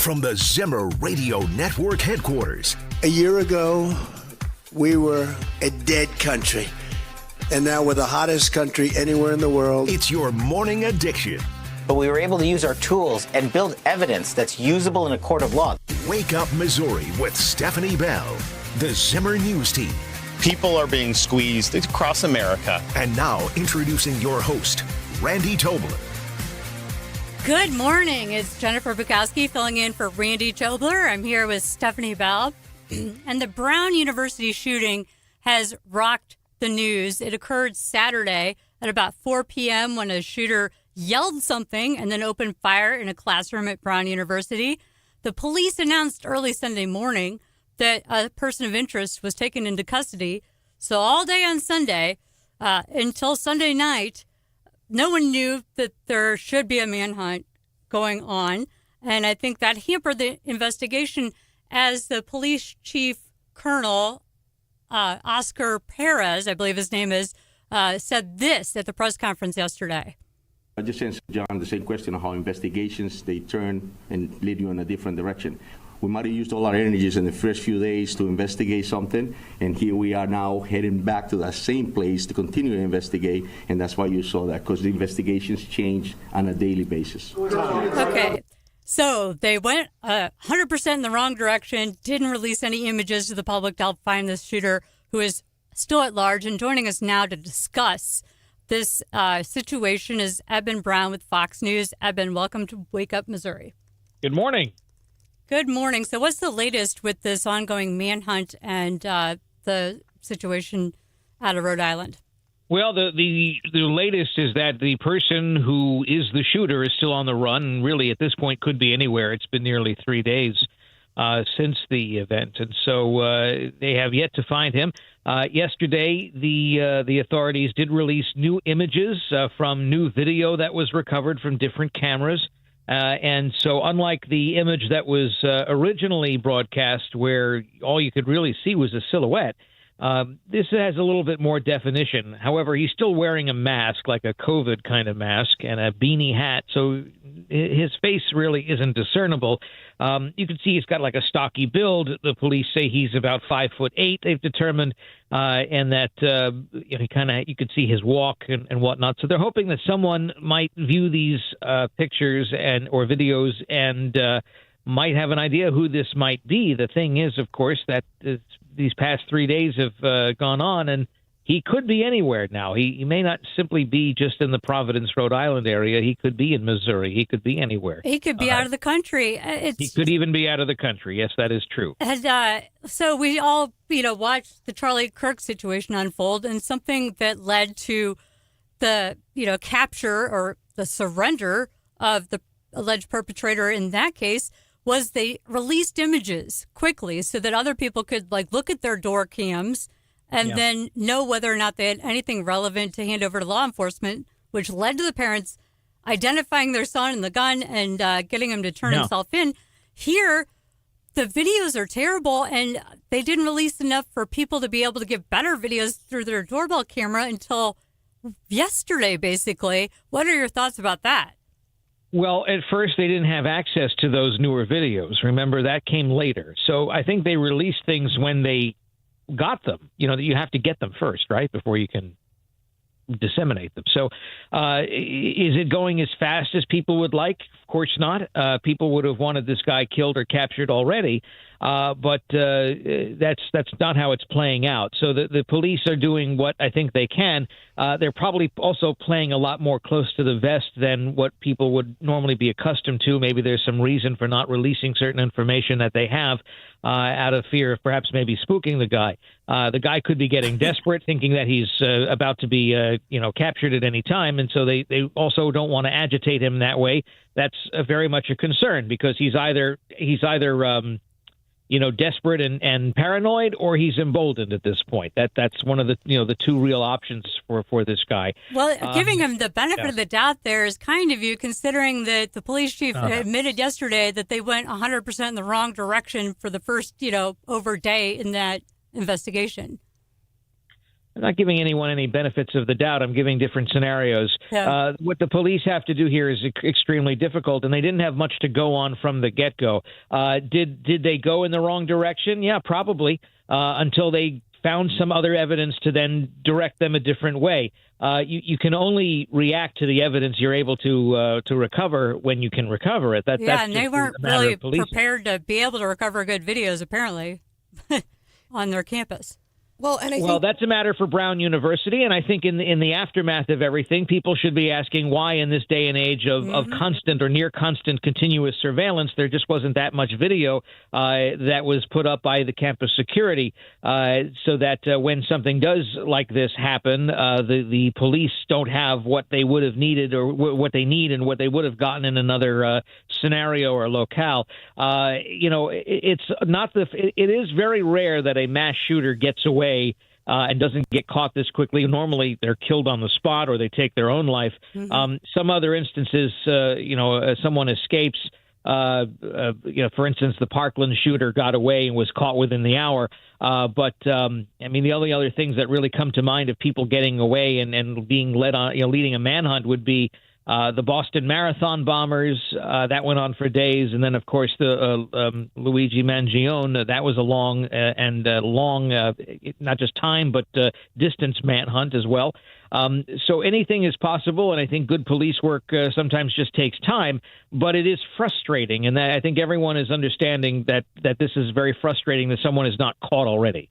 from the Zimmer Radio Network headquarters. A year ago, we were a dead country. And now we're the hottest country anywhere in the world. It's your morning addiction. But we were able to use our tools and build evidence that's usable in a court of law. Wake Up Missouri with Stephanie Bell, the Zimmer News Team. People are being squeezed across America. And now introducing your host, Randy Tobler. Good morning. It's Jennifer Bukowski filling in for Randy Tobler. I'm here with Stephanie Bell. And the Brown University shooting has rocked the news. It occurred Saturday at about 4 p.m. when a shooter yelled something and then opened fire in a classroom at Brown University. The police announced early Sunday morning that a person of interest was taken into custody. So all day on Sunday until Sunday night, no one knew that there should be a manhunt going on. And I think that hampered the investigation as the police chief colonel, Oscar Perez, I believe his name is, said this at the press conference yesterday. I just answered John the same question of how investigations, they turn and lead you in a different direction. We might have used all our energies in the first few days to investigate something, and here we are now heading back to that same place to continue to investigate, and that's why you saw that, because the investigations change on a daily basis. Okay, so they went 100% in the wrong direction, didn't release any images to the public to help find this shooter, who is still at large. And joining us now to discuss this situation is Eben Brown with Fox News. Eben, welcome to Wake Up Missouri. Good morning. Good morning. So what's the latest with this ongoing manhunt and the situation out of Rhode Island? Well, the latest is that the person who is the shooter is still on the run, and really at this point could be anywhere. It's been nearly 3 days since the event, and so they have yet to find him. Yesterday, the authorities did release new images from new video that was recovered from different cameras. And so unlike the image that was originally broadcast, where all you could really see was a silhouette, this has a little bit more definition. However, he's still wearing a mask, like a COVID kind of mask, and a beanie hat, so his face really isn't discernible. You can see he's got like a stocky build. The police say he's about 5'8", they've determined, and that you could see his walk and whatnot. So they're hoping that someone might view these pictures or videos and might have an idea who this might be. The thing is, of course, that these past 3 days have gone on, and he could be anywhere now. He may not simply be just in the Providence, Rhode Island area. He could be in Missouri. He could be anywhere. He could be out of the country. He could even be out of the country. Yes, that is true. And so we all, watched the Charlie Kirk situation unfold, and something that led to the, capture or the surrender of the alleged perpetrator in that case was they released images quickly so that other people could look at their door cams and then know whether or not they had anything relevant to hand over to law enforcement, which led to the parents identifying their son and the gun and getting him to turn himself in. Here, the videos are terrible, and they didn't release enough for people to be able to get better videos through their doorbell camera until yesterday, basically. What are your thoughts about that? Well, at first they didn't have access to those newer videos. Remember, that came later. So I think they released things when they got them. You have to get them first, right, before you can disseminate them. So is it going as fast as people would like? Of course not. People would have wanted this guy killed or captured already. But that's not how it's playing out. So the police are doing what I think they can. They're probably also playing a lot more close to the vest than what people would normally be accustomed to. Maybe there's some reason for not releasing certain information that they have out of fear of perhaps maybe spooking the guy. The guy could be getting desperate, thinking that he's about to be captured at any time. And so they also don't want to agitate him that way. That's very much a concern, because he's either desperate and paranoid, or he's emboldened at this point. That's one of the two real options for this guy. Well, giving him the benefit of the doubt there is kind of you, considering that the police chief admitted yesterday that they went 100% in the wrong direction for the first, over day in that investigation. I'm not giving anyone any benefits of the doubt. I'm giving different scenarios. Yeah. What the police have to do here is extremely difficult, and they didn't have much to go on from the get-go. Did they go in the wrong direction? Yeah, probably, until they found some other evidence to then direct them a different way. You can only react to the evidence you're able to recover when you can recover it. That's and they weren't really of prepared to be able to recover good videos, apparently, on their campus. Well, that's a matter for Brown University, and I think in the aftermath of everything, people should be asking why, in this day and age of constant or near constant continuous surveillance, there just wasn't that much video that was put up by the campus security, so that when something does like this happen, the police don't have what they would have needed or what they need and what they would have gotten in another scenario or locale. It's not it is very rare that a mass shooter gets away and doesn't get caught this quickly. Normally, they're killed on the spot or they take their own life. Some other instances, someone escapes. For instance, the Parkland shooter got away and was caught within the hour. But the only other things that really come to mind of people getting away and being led on, leading a manhunt would be the Boston Marathon bombers. That went on for days. And then, of course, the Luigi Mangione, that was a long, not just time, but distance manhunt as well. So anything is possible, and I think good police work sometimes just takes time, but it is frustrating. And I think everyone is understanding that this is very frustrating that someone is not caught already.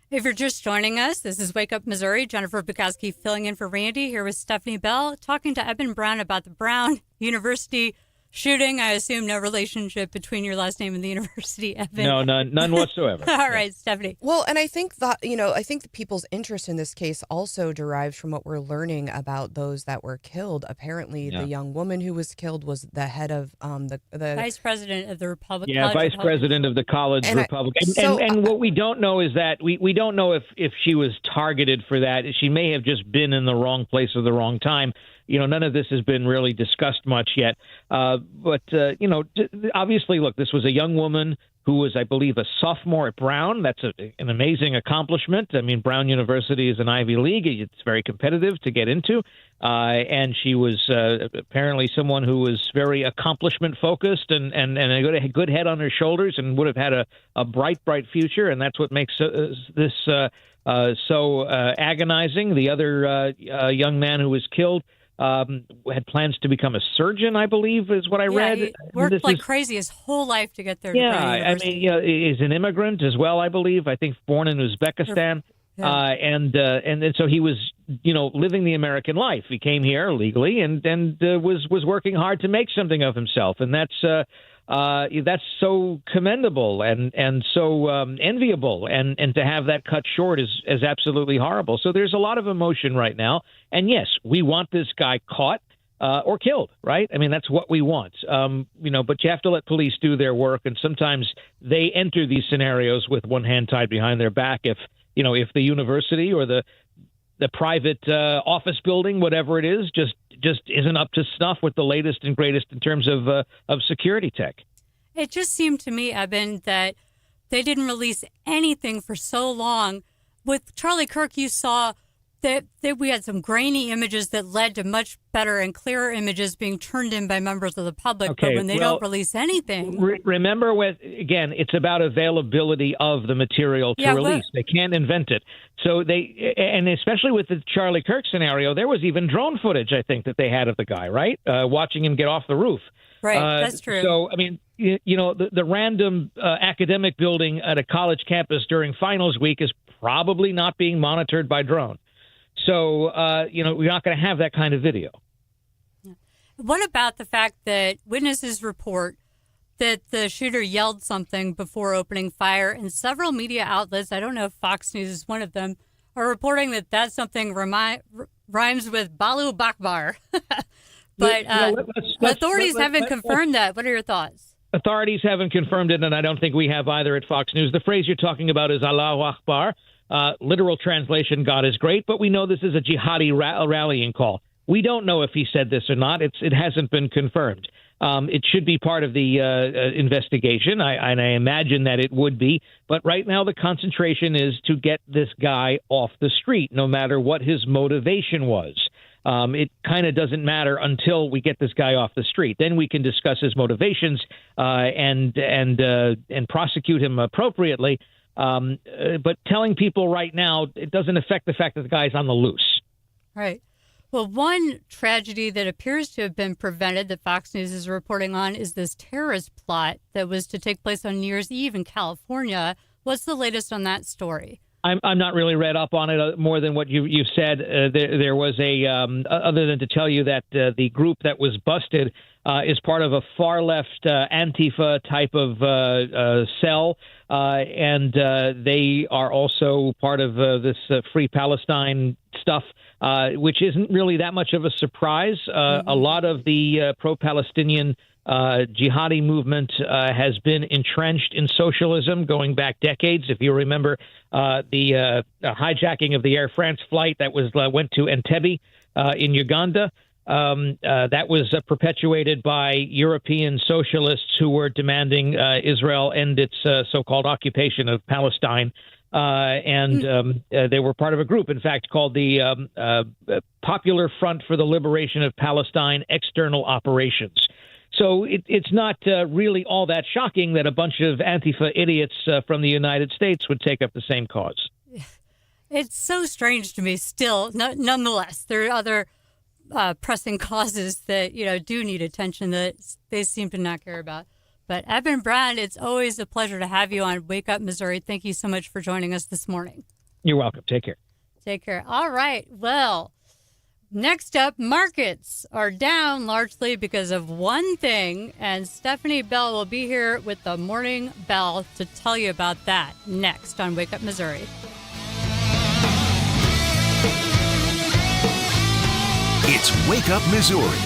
If you're just joining us, this is Wake Up Missouri. Jennifer Bukowski filling in for Randy, here with Stephanie Bell, talking to Eben Brown about the Brown University shooting. I assume no relationship between your last name and the university, Eben. No, none whatsoever. All right, Stephanie. Well, and I think that, I think the people's interest in this case also derives from what we're learning about those that were killed. Apparently, the young woman who was killed was the head of the vice president of the Republican. Yeah, vice president of the college Republican. And what we don't know is that we don't know if she was targeted for that. She may have just been in the wrong place at the wrong time. None of this has been really discussed much yet. But obviously, look, this was a young woman who was, I believe, a sophomore at Brown. That's an amazing accomplishment. I mean, Brown University is an Ivy League. It's very competitive to get into. And she was apparently someone who was very accomplishment-focused and a good head on her shoulders and would have had a bright future. And that's what makes this so agonizing. The other young man who was killed had plans to become a surgeon, I believe, is what I read. He worked crazy his whole life to get there. Yeah, he's an immigrant as well, I believe. I think born in Uzbekistan. Yeah. And so he was, living the American life. He came here legally and was working hard to make something of himself. And that's so commendable and so enviable, and to have that cut short is absolutely horrible. So there's a lot of emotion right now, and yes, we want this guy caught or killed, right? I mean, that's what we want, but you have to let police do their work, and sometimes they enter these scenarios with one hand tied behind their back. If the university or the private office building, whatever it is, just isn't up to snuff with the latest and greatest in terms of security tech. It just seemed to me, Eben, that they didn't release anything for so long. With Charlie Kirk, you saw that we had some grainy images that led to much better and clearer images being turned in by members of the public. Okay, but when they don't release anything... Remember, again, it's about availability of the material to release. They can't invent it. So and especially with the Charlie Kirk scenario, there was even drone footage, I think, that they had of the guy, right? Watching him get off the roof. Right, that's true. So, I mean, the random academic building at a college campus during finals week is probably not being monitored by drone. So, we're not going to have that kind of video. What about the fact that witnesses report that the shooter yelled something before opening fire, and several media outlets, I don't know if Fox News is one of them, are reporting that something rhymes with Balu Bakbar. But authorities haven't confirmed that. What are your thoughts? Authorities haven't confirmed it, and I don't think we have either at Fox News. The phrase you're talking about is Allahu Akbar. Literal translation, God is great, but we know this is a jihadi rallying call. We don't know if he said this or not. It hasn't been confirmed. It should be part of the investigation, and I imagine that it would be. But right now, the concentration is to get this guy off the street, no matter what his motivation was. It kind of doesn't matter until we get this guy off the street. Then we can discuss his motivations and prosecute him appropriately. But telling people right now, it doesn't affect the fact that the guy's on the loose. Right. Well, one tragedy that appears to have been prevented that Fox News is reporting on is this terrorist plot that was to take place on New Year's Eve in California. What's the latest on that story? I'm not really read up on it more than what you've said. There was a other than to tell you that the group that was busted is part of a far left Antifa type of cell, and they are also part of this Free Palestine stuff, which isn't really that much of a surprise. A lot of the pro-Palestinian jihadi movement has been entrenched in socialism going back decades. If you remember the hijacking of the Air France flight that went to Entebbe in Uganda, that was perpetuated by European socialists who were demanding Israel end its so-called occupation of Palestine. They were part of a group, in fact, called the Popular Front for the Liberation of Palestine External Operations. So it's not really all that shocking that a bunch of Antifa idiots from the United States would take up the same cause. It's so strange to me still. Nonetheless, there are other pressing causes that, do need attention that they seem to not care about. But Eben Brown, it's always a pleasure to have you on Wake Up Missouri. Thank you so much for joining us this morning. You're welcome. Take care. Take care. All right. Well, next up, markets are down largely because of one thing, and Stephanie Bell will be here with the Morning Bell to tell you about that next on Wake Up Missouri. It's Wake Up Missouri.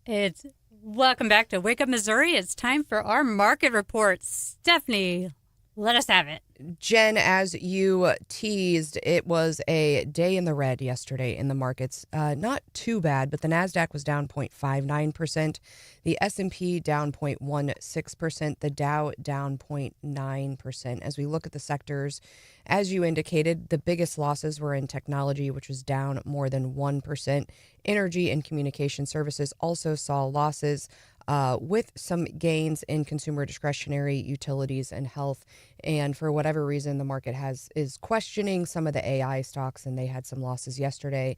It's welcome back to Wake Up Missouri. It's time for our market report. Stephanie, let us have it. Jen, as you teased, it was a day in the red yesterday in the markets. Not too bad, but the NASDAQ was down 0.59%. The S&P down 0.16%. The Dow down 0.9%. As we look at the sectors, as you indicated, the biggest losses were in technology, which was down more than 1%. Energy and communication services also saw losses, with some gains in consumer discretionary, utilities, and health. And for whatever reason, the market is questioning some of the AI stocks, and they had some losses yesterday,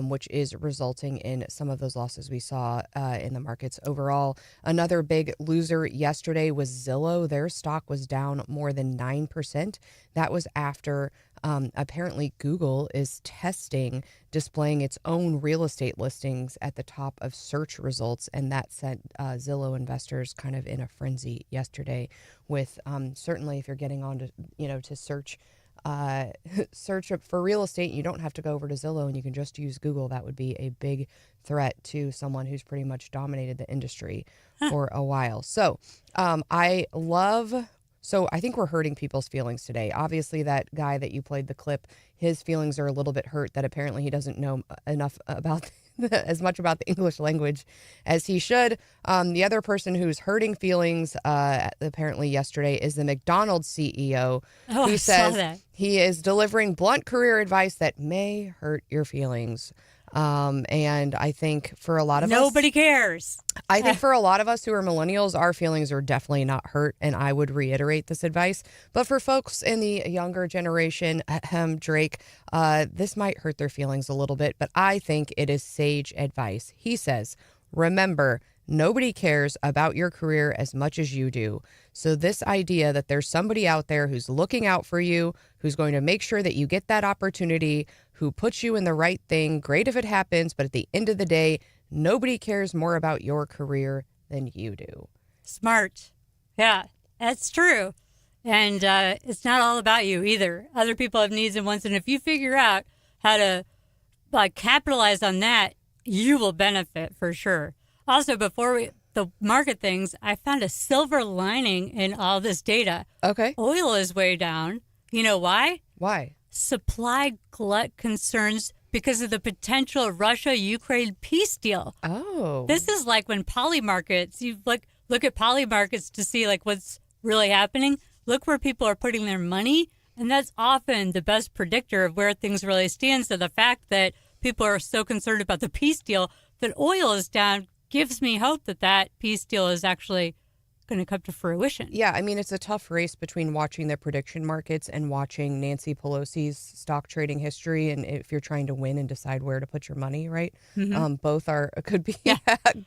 which is resulting in some of those losses we saw in the markets overall. Another big loser yesterday was Zillow. Their stock was down more than 9%. That was after apparently Google is testing displaying its own real estate listings at the top of search results, and that sent Zillow investors kind of in a frenzy yesterday. With certainly, if you're getting on to search for real estate, you don't have to go over to Zillow and you can just use Google. That would be a big threat to someone who's pretty much dominated the industry for a while. So So I think we're hurting people's feelings today. Obviously, that guy that you played the clip, his feelings are a little bit hurt that apparently he doesn't know enough about as much about the English language as he should. The other person who's hurting feelings apparently yesterday is the McDonald's CEO, who says he is delivering blunt career advice that may hurt your feelings. And I think for a lot of nobody cares. I think for a lot of us who are millennials, our feelings are definitely not hurt, and I would reiterate this advice. But for folks in the younger generation, Drake, this might hurt their feelings a little bit, but I think it is sage advice. He says, remember, nobody cares about your career as much as you do. So this idea that there's somebody out there who's looking out for you, who's going to make sure that you get that opportunity, who puts you in the right thing, great if it happens, but at the end of the day, nobody cares more about your career than you do. Smart. Yeah, that's true. And it's not all about you either. Other people have needs and wants, and if you figure out how to capitalize on that, you will benefit for sure. Also, before the market things, I found a silver lining in all this data. Okay. Oil is way down. You know why? Why? Supply glut concerns because of the potential Russia-Ukraine peace deal. Oh. This is like when poly markets, you look at poly markets to see what's really happening. Look where people are putting their money, and that's often the best predictor of where things really stand. So the fact that people are so concerned about the peace deal, that oil is down, gives me hope that peace deal is actually going to come to fruition. Yeah, I mean, it's a tough race between watching the prediction markets and watching Nancy Pelosi's stock trading history, and if you're trying to win and decide where to put your money, right? Mm-hmm.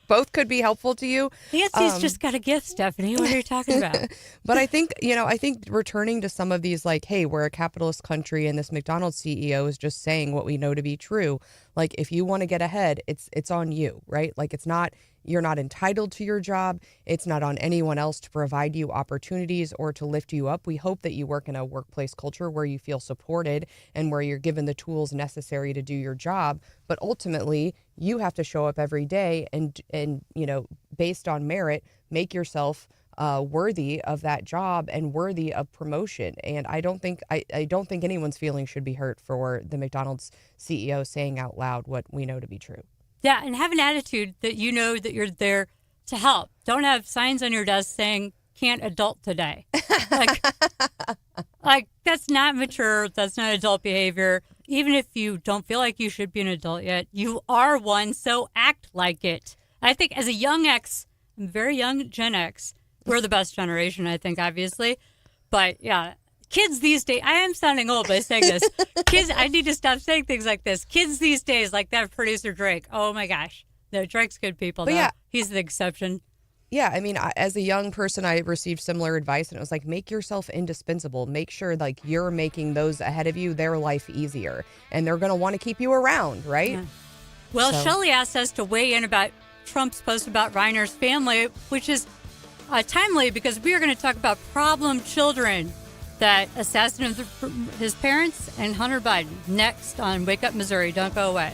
Both could be helpful to you. Nancy's just got a gift, Stephanie. What are you talking about? But I think returning to some of these, hey, we're a capitalist country, and this McDonald's CEO is just saying what we know to be true. If you want to get ahead, it's on you, right? You're not entitled to your job. It's not on anyone else to provide you opportunities or to lift you up. We hope that you work in a workplace culture where you feel supported and where you're given the tools necessary to do your job. But ultimately, you have to show up every day and based on merit, make yourself worthy of that job and worthy of promotion. And I don't think anyone's feelings should be hurt for the McDonald's CEO saying out loud what we know to be true. Yeah, and have an attitude that you know that you're there to help. Don't have signs on your desk saying, can't adult today. That's not mature. That's not adult behavior. Even if you don't feel like you should be an adult yet, you are one, so act like it. I think as a young X, I'm very young Gen X, we're the best generation, I think, obviously. But yeah, kids these days, I am sounding old by saying this. Kids, I need to stop saying things like this. Kids these days, like that producer Drake. Oh my gosh. No, Drake's good people. But yeah, he's the exception. Yeah, I mean, as a young person, I received similar advice, and it was make yourself indispensable. Make sure you're making those ahead of you their life easier, and they're going to want to keep you around, right? Yeah. Well, Shelley asked us to weigh in about Trump's post about Reiner's family, which is timely because we are going to talk about problem children that assassinated his parents and Hunter Biden next on Wake Up Missouri. Don't go away.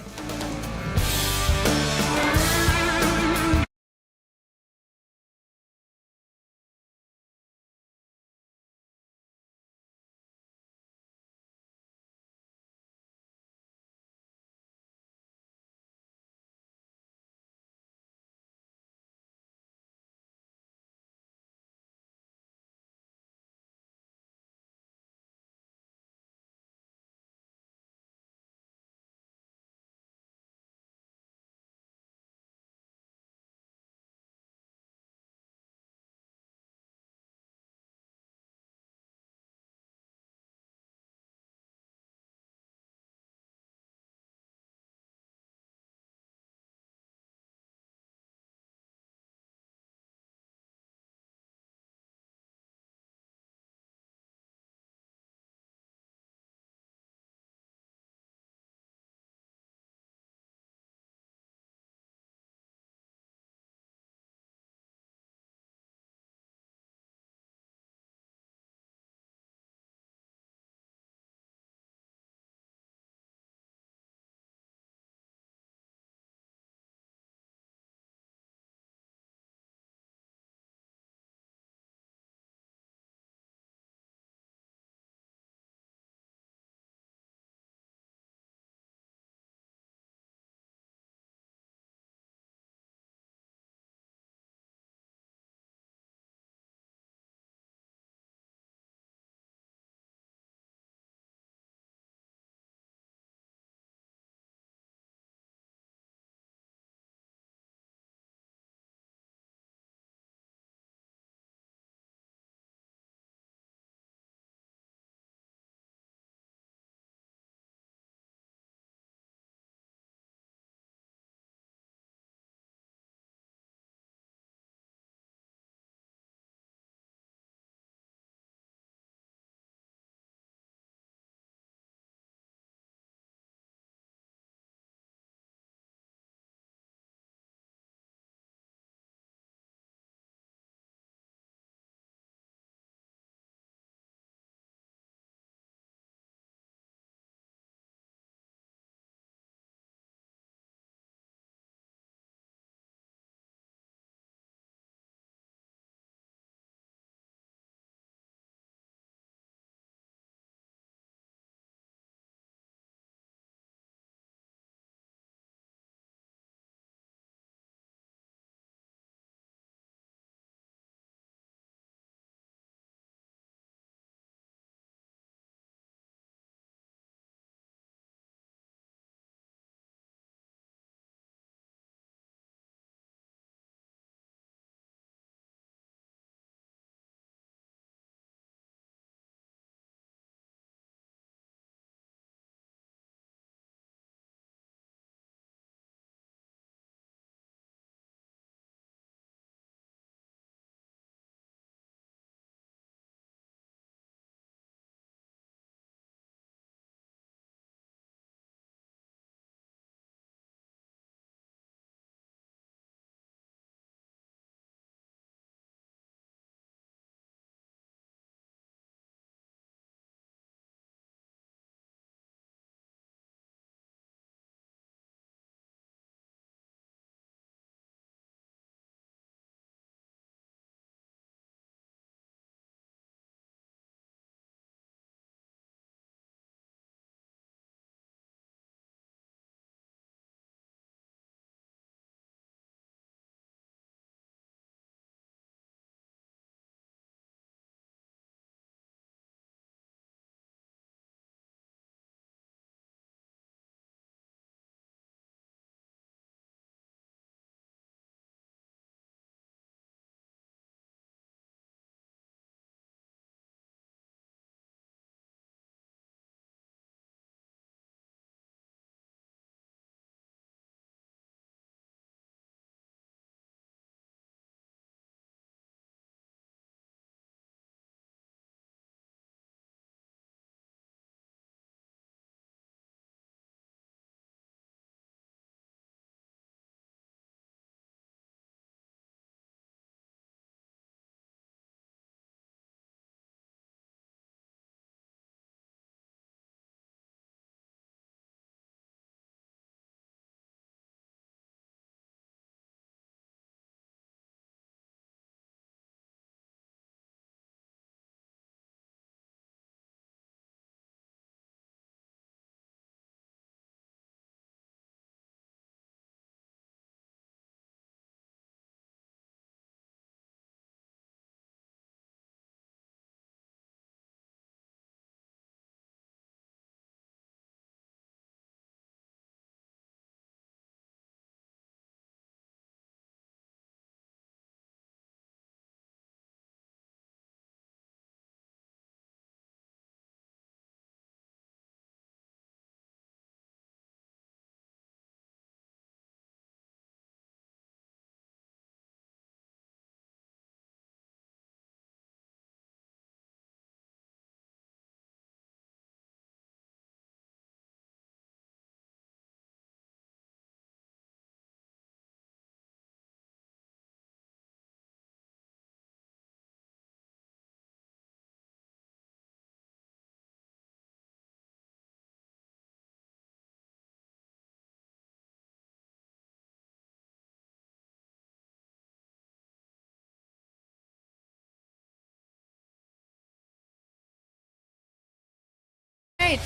right.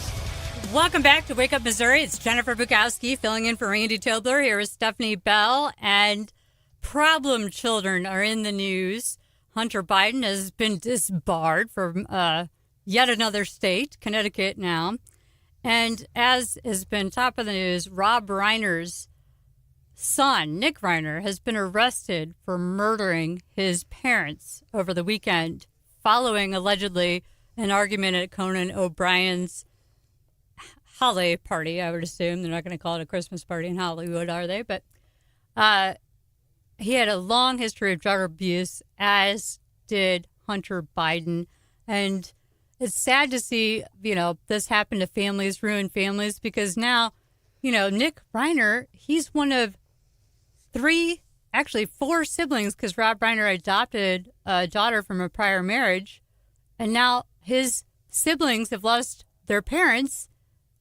Welcome back to Wake Up Missouri. It's Jennifer Bukowski filling in for Randy Tobler. Here is Stephanie Bell. And problem children are in the news. Hunter Biden has been disbarred from yet another state, Connecticut now. And as has been top of the news, Rob Reiner's son, Nick Reiner, has been arrested for murdering his parents over the weekend, following allegedly an argument at Conan O'Brien's holiday party, I would assume. They're not going to call it a Christmas party in Hollywood, are they? But he had a long history of drug abuse, as did Hunter Biden. And it's sad to see, this happen to families, ruin families, because now, Nick Reiner, he's one of four siblings, because Rob Reiner adopted a daughter from a prior marriage. And now his siblings have lost their parents,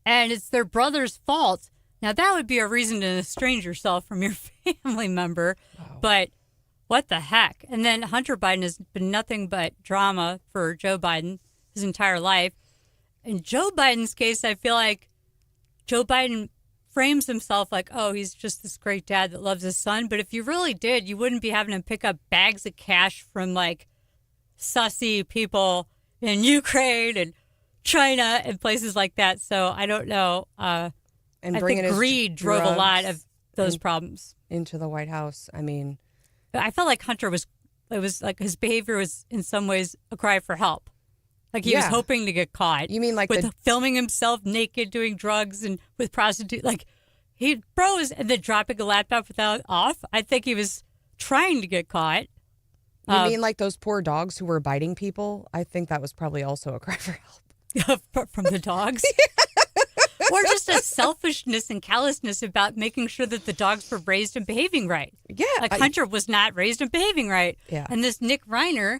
and it's their brother's fault. Now, that would be a reason to estrange yourself from your family member. Wow. But what the heck? And then Hunter Biden has been nothing but drama for Joe Biden his entire life. In Joe Biden's case, I feel like Joe Biden frames himself like, oh, he's just this great dad that loves his son. But if you really did, you wouldn't be having him pick up bags of cash from like sussy people in Ukraine and China and places like that. So I don't know. And I think greed drove a lot of those problems into the White House. I mean, I felt like Hunter was like his behavior was in some ways a cry for help. Like he was hoping to get caught. You mean like with filming himself naked doing drugs and with prostitutes? Like he froze and then dropping a laptop without off. I think he was trying to get caught. You mean like those poor dogs who were biting people? I think that was probably also a cry for help. From the dogs? Or just a selfishness and callousness about making sure that the dogs were raised and behaving right. Yeah. Like Hunter was not raised and behaving right. Yeah. And this Nick Reiner,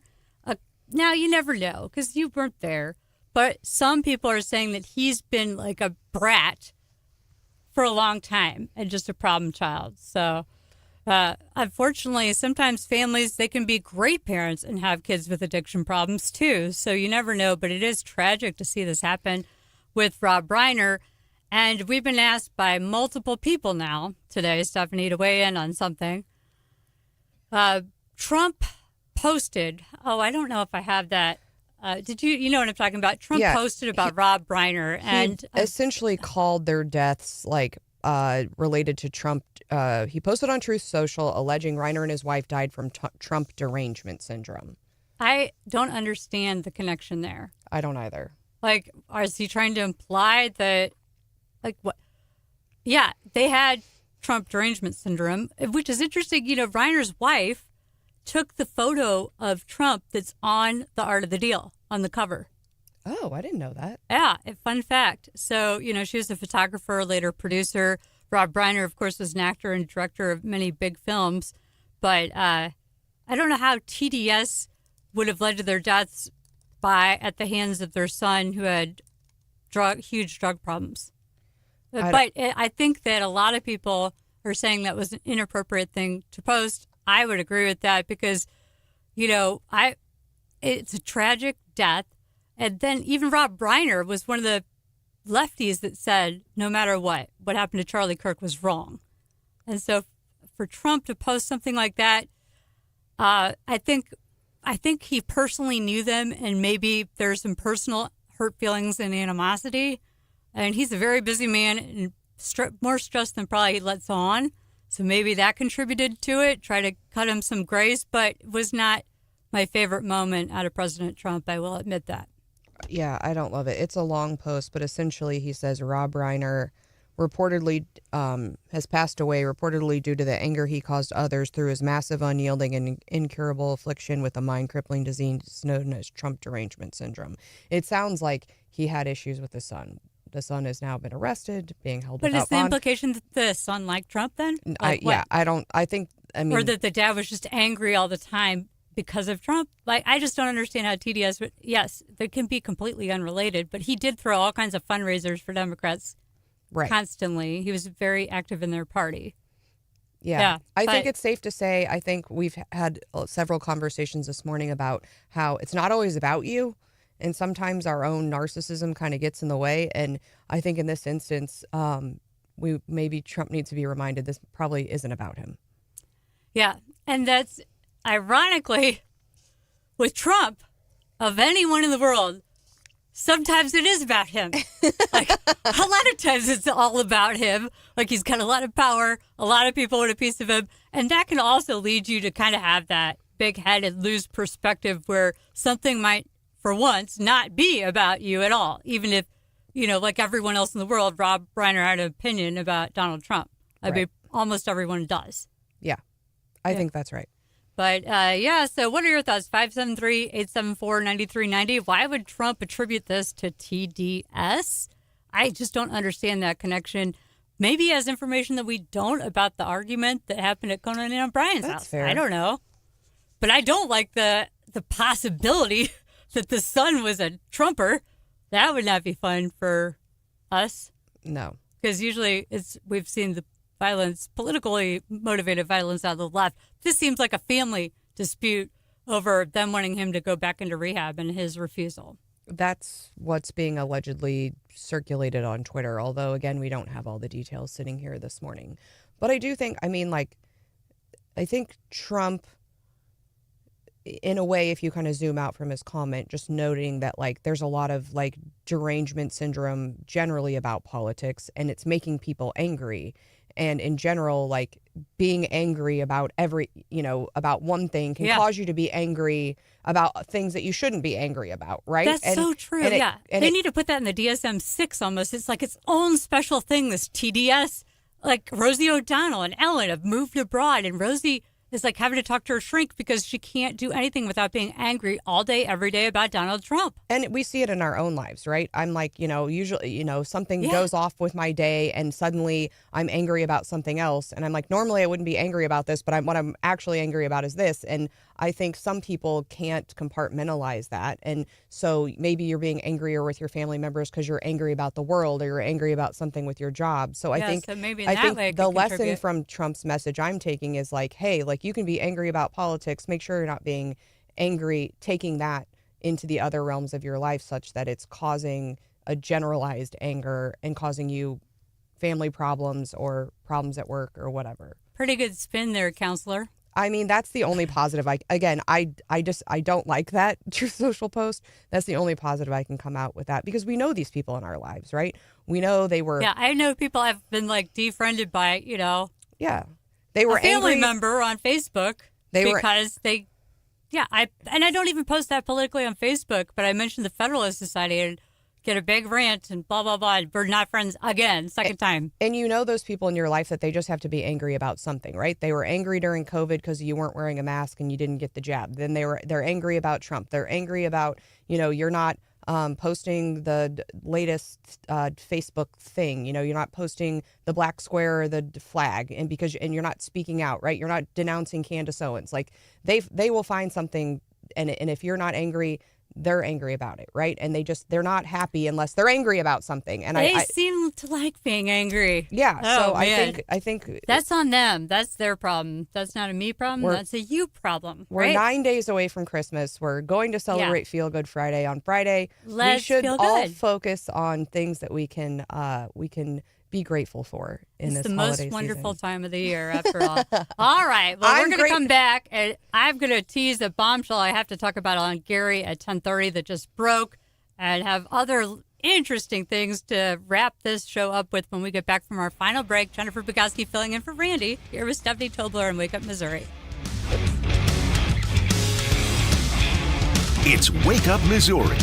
now you never know because you weren't there. But some people are saying that he's been like a brat for a long time and just a problem child. So unfortunately, sometimes families, they can be great parents and have kids with addiction problems too. So you never know. But it is tragic to see this happen with Rob Reiner. And we've been asked by multiple people now today, Stephanie, to weigh in on something. Trump posted, I don't know if I have that. Did you know what I'm talking about? Trump posted about Rob Reiner. And he essentially called their deaths like related to Trump. He posted on Truth Social alleging Reiner and his wife died from Trump derangement syndrome. I don't understand the connection there. I don't either. Like, is he trying to imply that, like, what? Yeah, they had Trump derangement syndrome, which is interesting. Reiner's wife took the photo of Trump that's on The Art of the Deal on the cover. Oh, I didn't know that. Yeah, a fun fact. So, she was a photographer, later producer. Rob Reiner, of course, was an actor and director of many big films. But I don't know how TDS would have led to their deaths at the hands of their son who had huge drug problems. But I think that a lot of people are saying that was an inappropriate thing to post. I would agree with that because, it's a tragic death. And then even Rob Reiner was one of the lefties that said, no matter what happened to Charlie Kirk was wrong. And so for Trump to post something like that, I think he personally knew them, and maybe there's some personal hurt feelings and animosity. And he's a very busy man and more stressed than probably he lets on. So maybe that contributed to it, try to cut him some grace, but it was not my favorite moment out of President Trump. I will admit that. Yeah, I don't love it. It's a long post, but essentially he says Rob Reiner reportedly has passed away, reportedly due to the anger he caused others through his massive, unyielding, and incurable affliction with a mind-crippling disease known as Trump derangement syndrome. It sounds like he had issues with his son. The son has now been arrested, being held without bond. But is the implication that the son liked Trump then? Or that the dad was just angry all the time because of Trump? Like, I just don't understand how TDS would, yes, they can be completely unrelated, but he did throw all kinds of fundraisers for Democrats constantly. He was very active in their party. Yeah. I think it's safe to say, I think we've had several conversations this morning about how it's not always about you. And sometimes our own narcissism kind of gets in the way. And I think in this instance, maybe Trump needs to be reminded this probably isn't about him. Yeah. And that's ironically with Trump, of anyone in the world, sometimes it is about him. Like a lot of times it's all about him. Like he's got a lot of power. A lot of people want a piece of him. And that can also lead you to kind of have that big head and lose perspective where something might, for once, not be about you at all. Even if, like everyone else in the world, Rob Reiner had an opinion about Donald Trump. I mean, almost everyone does. Yeah, I think that's right. But, so what are your thoughts? 573-874-9390. Why would Trump attribute this to TDS? I just don't understand that connection. Maybe he has information that we don't about the argument that happened at Conan and O'Brien's house. Fair. I don't know. But I don't like the possibility that the son was a Trumper. That would not be fun for us. No. Because usually we've seen the violence, politically motivated violence out of the left. This seems like a family dispute over them wanting him to go back into rehab and his refusal. That's what's being allegedly circulated on Twitter, although, again, we don't have all the details sitting here this morning. But I do think, I think Trump, in a way, if you kind of zoom out from his comment, just noting that, there's a lot of, derangement syndrome generally about politics, and it's making people angry. And in general, being angry about about one thing can cause you to be angry about things that you shouldn't be angry about, right? That's so true. They need to put that in the DSM-6 almost. It's like its own special thing, this TDS. Like Rosie O'Donnell and Ellen have moved abroad, and Rosie is having to talk to her shrink because she can't do anything without being angry all day, every day about Donald Trump. And we see it in our own lives, right? I'm usually, something goes off with my day and suddenly I'm angry about something else. And I'm normally I wouldn't be angry about this, but what I'm actually angry about is this. And I think some people can't compartmentalize that. And so maybe you're being angrier with your family members because you're angry about the world or you're angry about something with your job. So I think the lesson from Trump's message I'm taking is hey, you can be angry about politics. Make sure you're not being angry, taking that into the other realms of your life such that it's causing a generalized anger and causing you family problems or problems at work or whatever. Pretty good spin there, counselor. I mean, that's the only positive. I don't like that Truth Social post. That's the only positive I can come out with that because we know these people in our lives, right? We know they were. Yeah, I know people have been defriended by, Yeah. They were a family angry. member on Facebook I don't even post that politically on Facebook, but I mentioned the Federalist Society and get a big rant and blah, blah, blah. We're not friends again, second time. And those people in your life that they just have to be angry about something, right? They were angry during COVID because you weren't wearing a mask and you didn't get the jab. Then they're angry about Trump. They're angry about, you're not posting the latest Facebook thing. You're not posting the black square or the flag, and you're not speaking out, right? You're not denouncing Candace Owens. They will find something, and if you're not angry, they're angry about it, right? And they're not happy unless they're angry about something. And they seem to like being angry. Yeah. So I think that's on them. That's their problem. That's not a me problem. That's a you problem. We're right? 9 days away from Christmas. We're going to celebrate Feel Good Friday on Friday. We should all focus on things that we can be grateful for in this holiday season. It's the most wonderful time of the year, after all. All right. Well, we're going to come back, and I'm going to tease a bombshell I have to talk about on Gary at 10:30 that just broke, and have other interesting things to wrap this show up with when we get back from our final break. Jennifer Bogowski filling in for Randy here with Stephanie Tobler in Wake Up Missouri. It's Wake Up Missouri.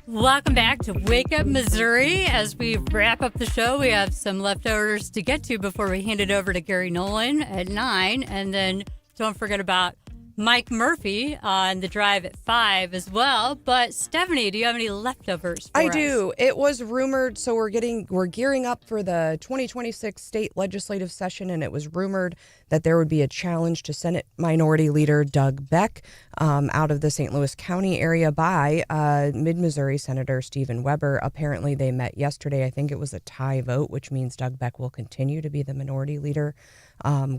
Welcome back to Wake Up Missouri. As we wrap up the show, we have some leftovers to get to before we hand it over to Gary Nolan at 9. And then don't forget about Mike Murphy on the drive at 5 as well. But Stephanie, do you have any leftovers for us? I do. It was rumored, so we're gearing up for the 2026 state legislative session, and it was rumored that there would be a challenge to Senate Minority Leader Doug Beck out of the St. Louis County area by Mid-Missouri Senator Stephen Weber. Apparently, they met yesterday. I think it was a tie vote, which means Doug Beck will continue to be the minority leader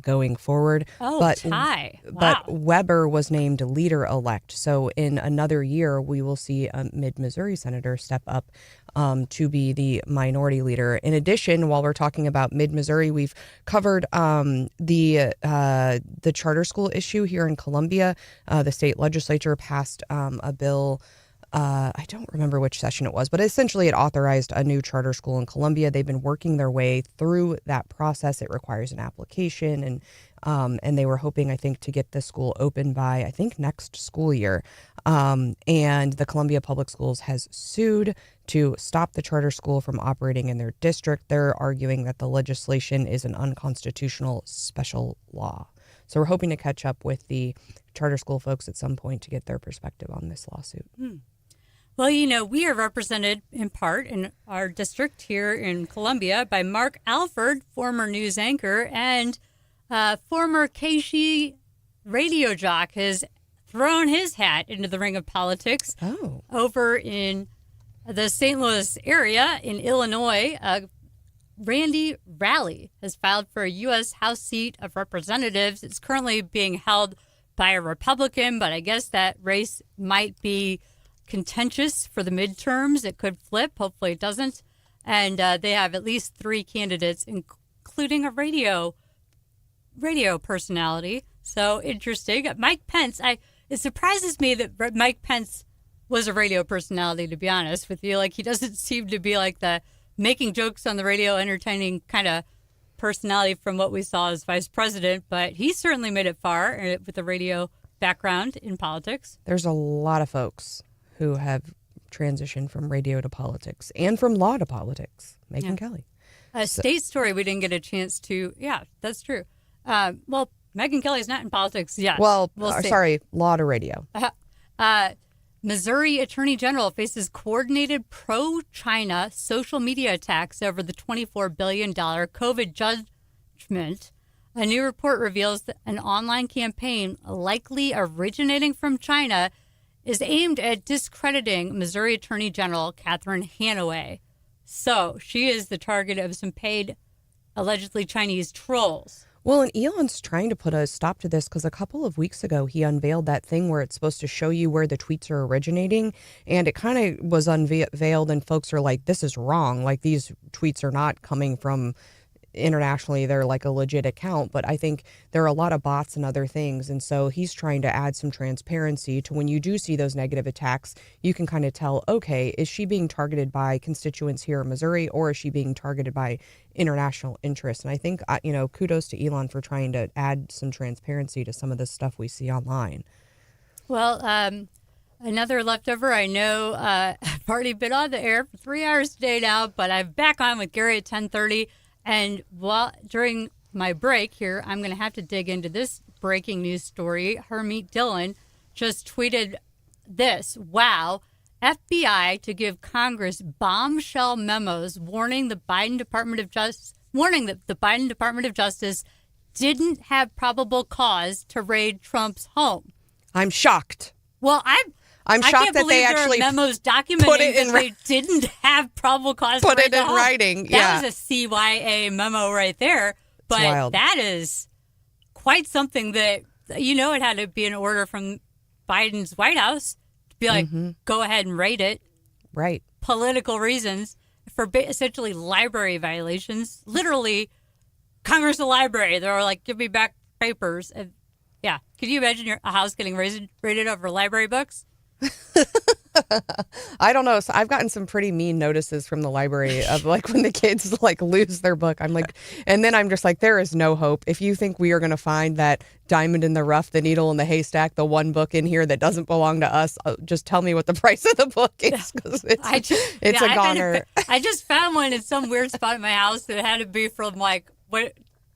going forward. Oh, tie. Wow. But Weber was named leader-elect. So in another year, we will see a Mid-Missouri senator step up to be the minority leader. In addition, while we're talking about Mid-Missouri, we've covered the charter school issue here in Columbia. The state legislature passed a bill. I don't remember which session it was, but essentially it authorized a new charter school in Columbia. They've been working their way through that process. It requires an application, and they were hoping, I think, to get the school open by, I think, next school year. And the Columbia Public Schools has sued to stop the charter school from operating in their district. They're arguing that the legislation is an unconstitutional special law. So we're hoping to catch up with the charter school folks at some point to get their perspective on this lawsuit. Well, you know, we are represented in part in our district here in Columbia by Mark Alford, former news anchor, and former KC radio jock has thrown his hat into the ring of politics over in the St. Louis area in Illinois. Randy Raleigh has filed for a U.S. House seat of Representatives. It's currently being held by a Republican, but I guess that race might be contentious for the midterms. It could flip. Hopefully it doesn't. And they have at least 3 candidates, including a radio personality. So interesting. Mike Pence, it surprises me that Mike Pence was a radio personality, to be honest with you. Like, he doesn't seem to be like the making jokes on the radio, entertaining kind of personality from what we saw as vice president, but he certainly made it far with a radio background in politics. There's a lot of folks who have transitioned from radio to politics and from law to politics. Megyn Kelly. A state story we didn't get a chance to. Yeah, that's true. Well, Megyn Kelly's not in politics yet. Well, we'll sorry, law to radio. Missouri Attorney General faces coordinated pro-China social media attacks over the $24 billion COVID judgment. A new report reveals that an online campaign likely originating from China is aimed at discrediting Missouri Attorney General Catherine Hanaway. So she is the target of some paid, allegedly Chinese trolls. Well, and Elon's trying to put a stop to this because a couple of weeks ago, he unveiled that thing where it's supposed to show you where the tweets are originating. And it kind of was unveiled and folks are like, this is wrong. Like, these tweets are not coming from internationally. They're like a legit account. But I think there are a lot of bots and other things. And so he's trying to add some transparency to when you do see those negative attacks, you can kind of tell, okay, is she being targeted by constituents here in Missouri, or is she being targeted by international interests? And I think, kudos to Elon for trying to add some transparency to some of the stuff we see online. Well, another leftover. I know I've already been on the air for 3 hours today now, but I'm back on with Gary at 10:30. And during my break here, I'm going to have to dig into this breaking news story. Hermeet Dillon just tweeted this. Wow. FBI to give Congress bombshell memos warning that the Biden Department of Justice didn't have probable cause to raid Trump's home. I'm shocked. Well, I'm shocked that they actually there are memos documenting that they didn't have probable cause to raid the home. Put it in writing. That was a CYA memo right there. But that is quite something that, it had to be an order from Biden's White House to be like, go ahead and raid it. Right. Political reasons for essentially library violations. Literally, Congress, a library. They're like, give me back papers. And, yeah. Can you imagine a house getting raided over library books? I don't know. So I've gotten some pretty mean notices from the library of like when the kids like lose their book. I'm like, and then I'm just like, there is no hope. If you think we are going to find that diamond in the rough, the needle in the haystack, the one book in here that doesn't belong to us, just tell me what the price of the book is, because it's a goner. I just found one in some weird spot in my house that had to be from like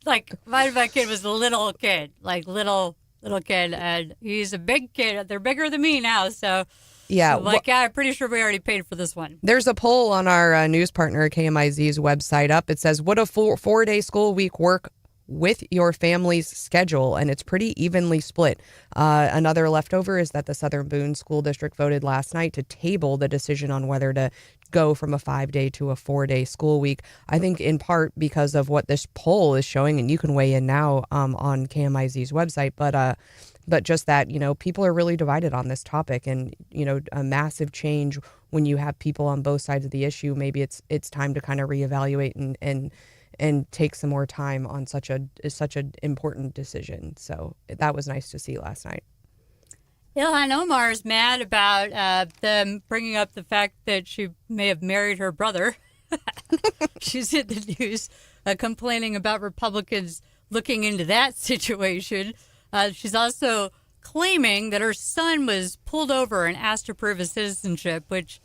my kid was a little kid, like little kid, and he's a big kid. They're bigger than me now, so. Yeah. So I'm pretty sure we already paid for this one. There's a poll on our news partner KMIZ's website up. It says, would a 4-day school week work with your family's schedule? And it's pretty evenly split. Another leftover is that the Southern Boone School District voted last night to table the decision on whether to go from a 5-day to a 4-day school week. I think in part because of what this poll is showing, and you can weigh in now on KMIZ's website, but just that, people are really divided on this topic, and, a massive change when you have people on both sides of the issue. Maybe it's time to kind of reevaluate and take some more time on such an important decision. So that was nice to see last night. Ilhan Omar is mad about them bringing up the fact that she may have married her brother. She's in the news complaining about Republicans looking into that situation. She's also claiming that her son was pulled over and asked to prove his citizenship, which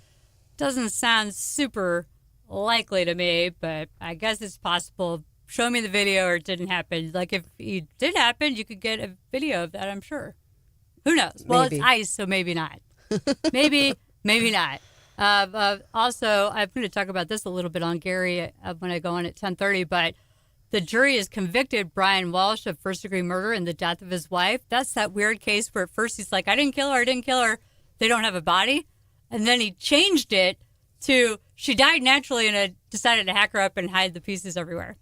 doesn't sound super likely to me, but I guess it's possible. Show me the video or it didn't happen. Like, if it did happen, you could get a video of that, I'm sure. Who knows? Well, maybe. It's ICE, so maybe not. maybe not. Also, I'm going to talk about this a little bit on Gary when I go on at 10:30, but the jury has convicted Brian Walsh of first-degree murder in the death of his wife. That's that weird case where at first he's like, I didn't kill her. They don't have a body. And then he changed it to she died naturally, and I decided to hack her up and hide the pieces everywhere.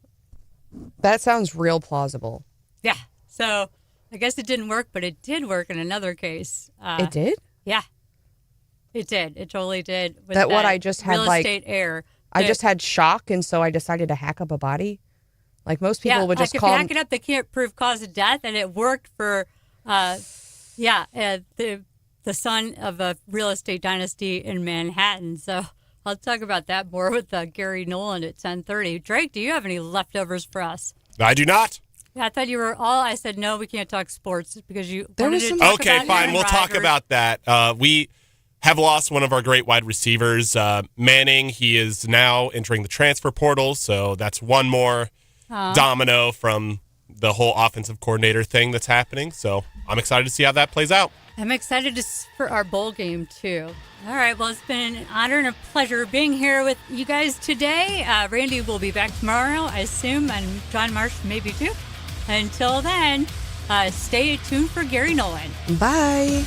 That sounds real plausible. Yeah. So I guess it didn't work, but it did work in another case. It did? Yeah. It did. It totally did. With that what I just had, real estate heir. I just had shock, and so I decided to hack up a body. Like most people would just if call. you hack it up, they can't prove cause of death, and it worked for, the son of a real estate dynasty in Manhattan. So I'll talk about that more with Gary Nolan at 10:30. Drake, do you have any leftovers for us? I do not. Yeah, I thought you were all. I said no, we can't talk sports because you. Okay, fine. We'll talk about that. We have lost one of our great wide receivers, Manning. He is now entering the transfer portal, so that's one more domino from the whole offensive coordinator thing that's happening. So I'm excited to see how that plays out. I'm excited for our bowl game, too. All right, well, it's been an honor and a pleasure being here with you guys today. Randy will be back tomorrow, I assume, and John Marsh maybe too. Until then, stay tuned for Gary Nolan. Bye.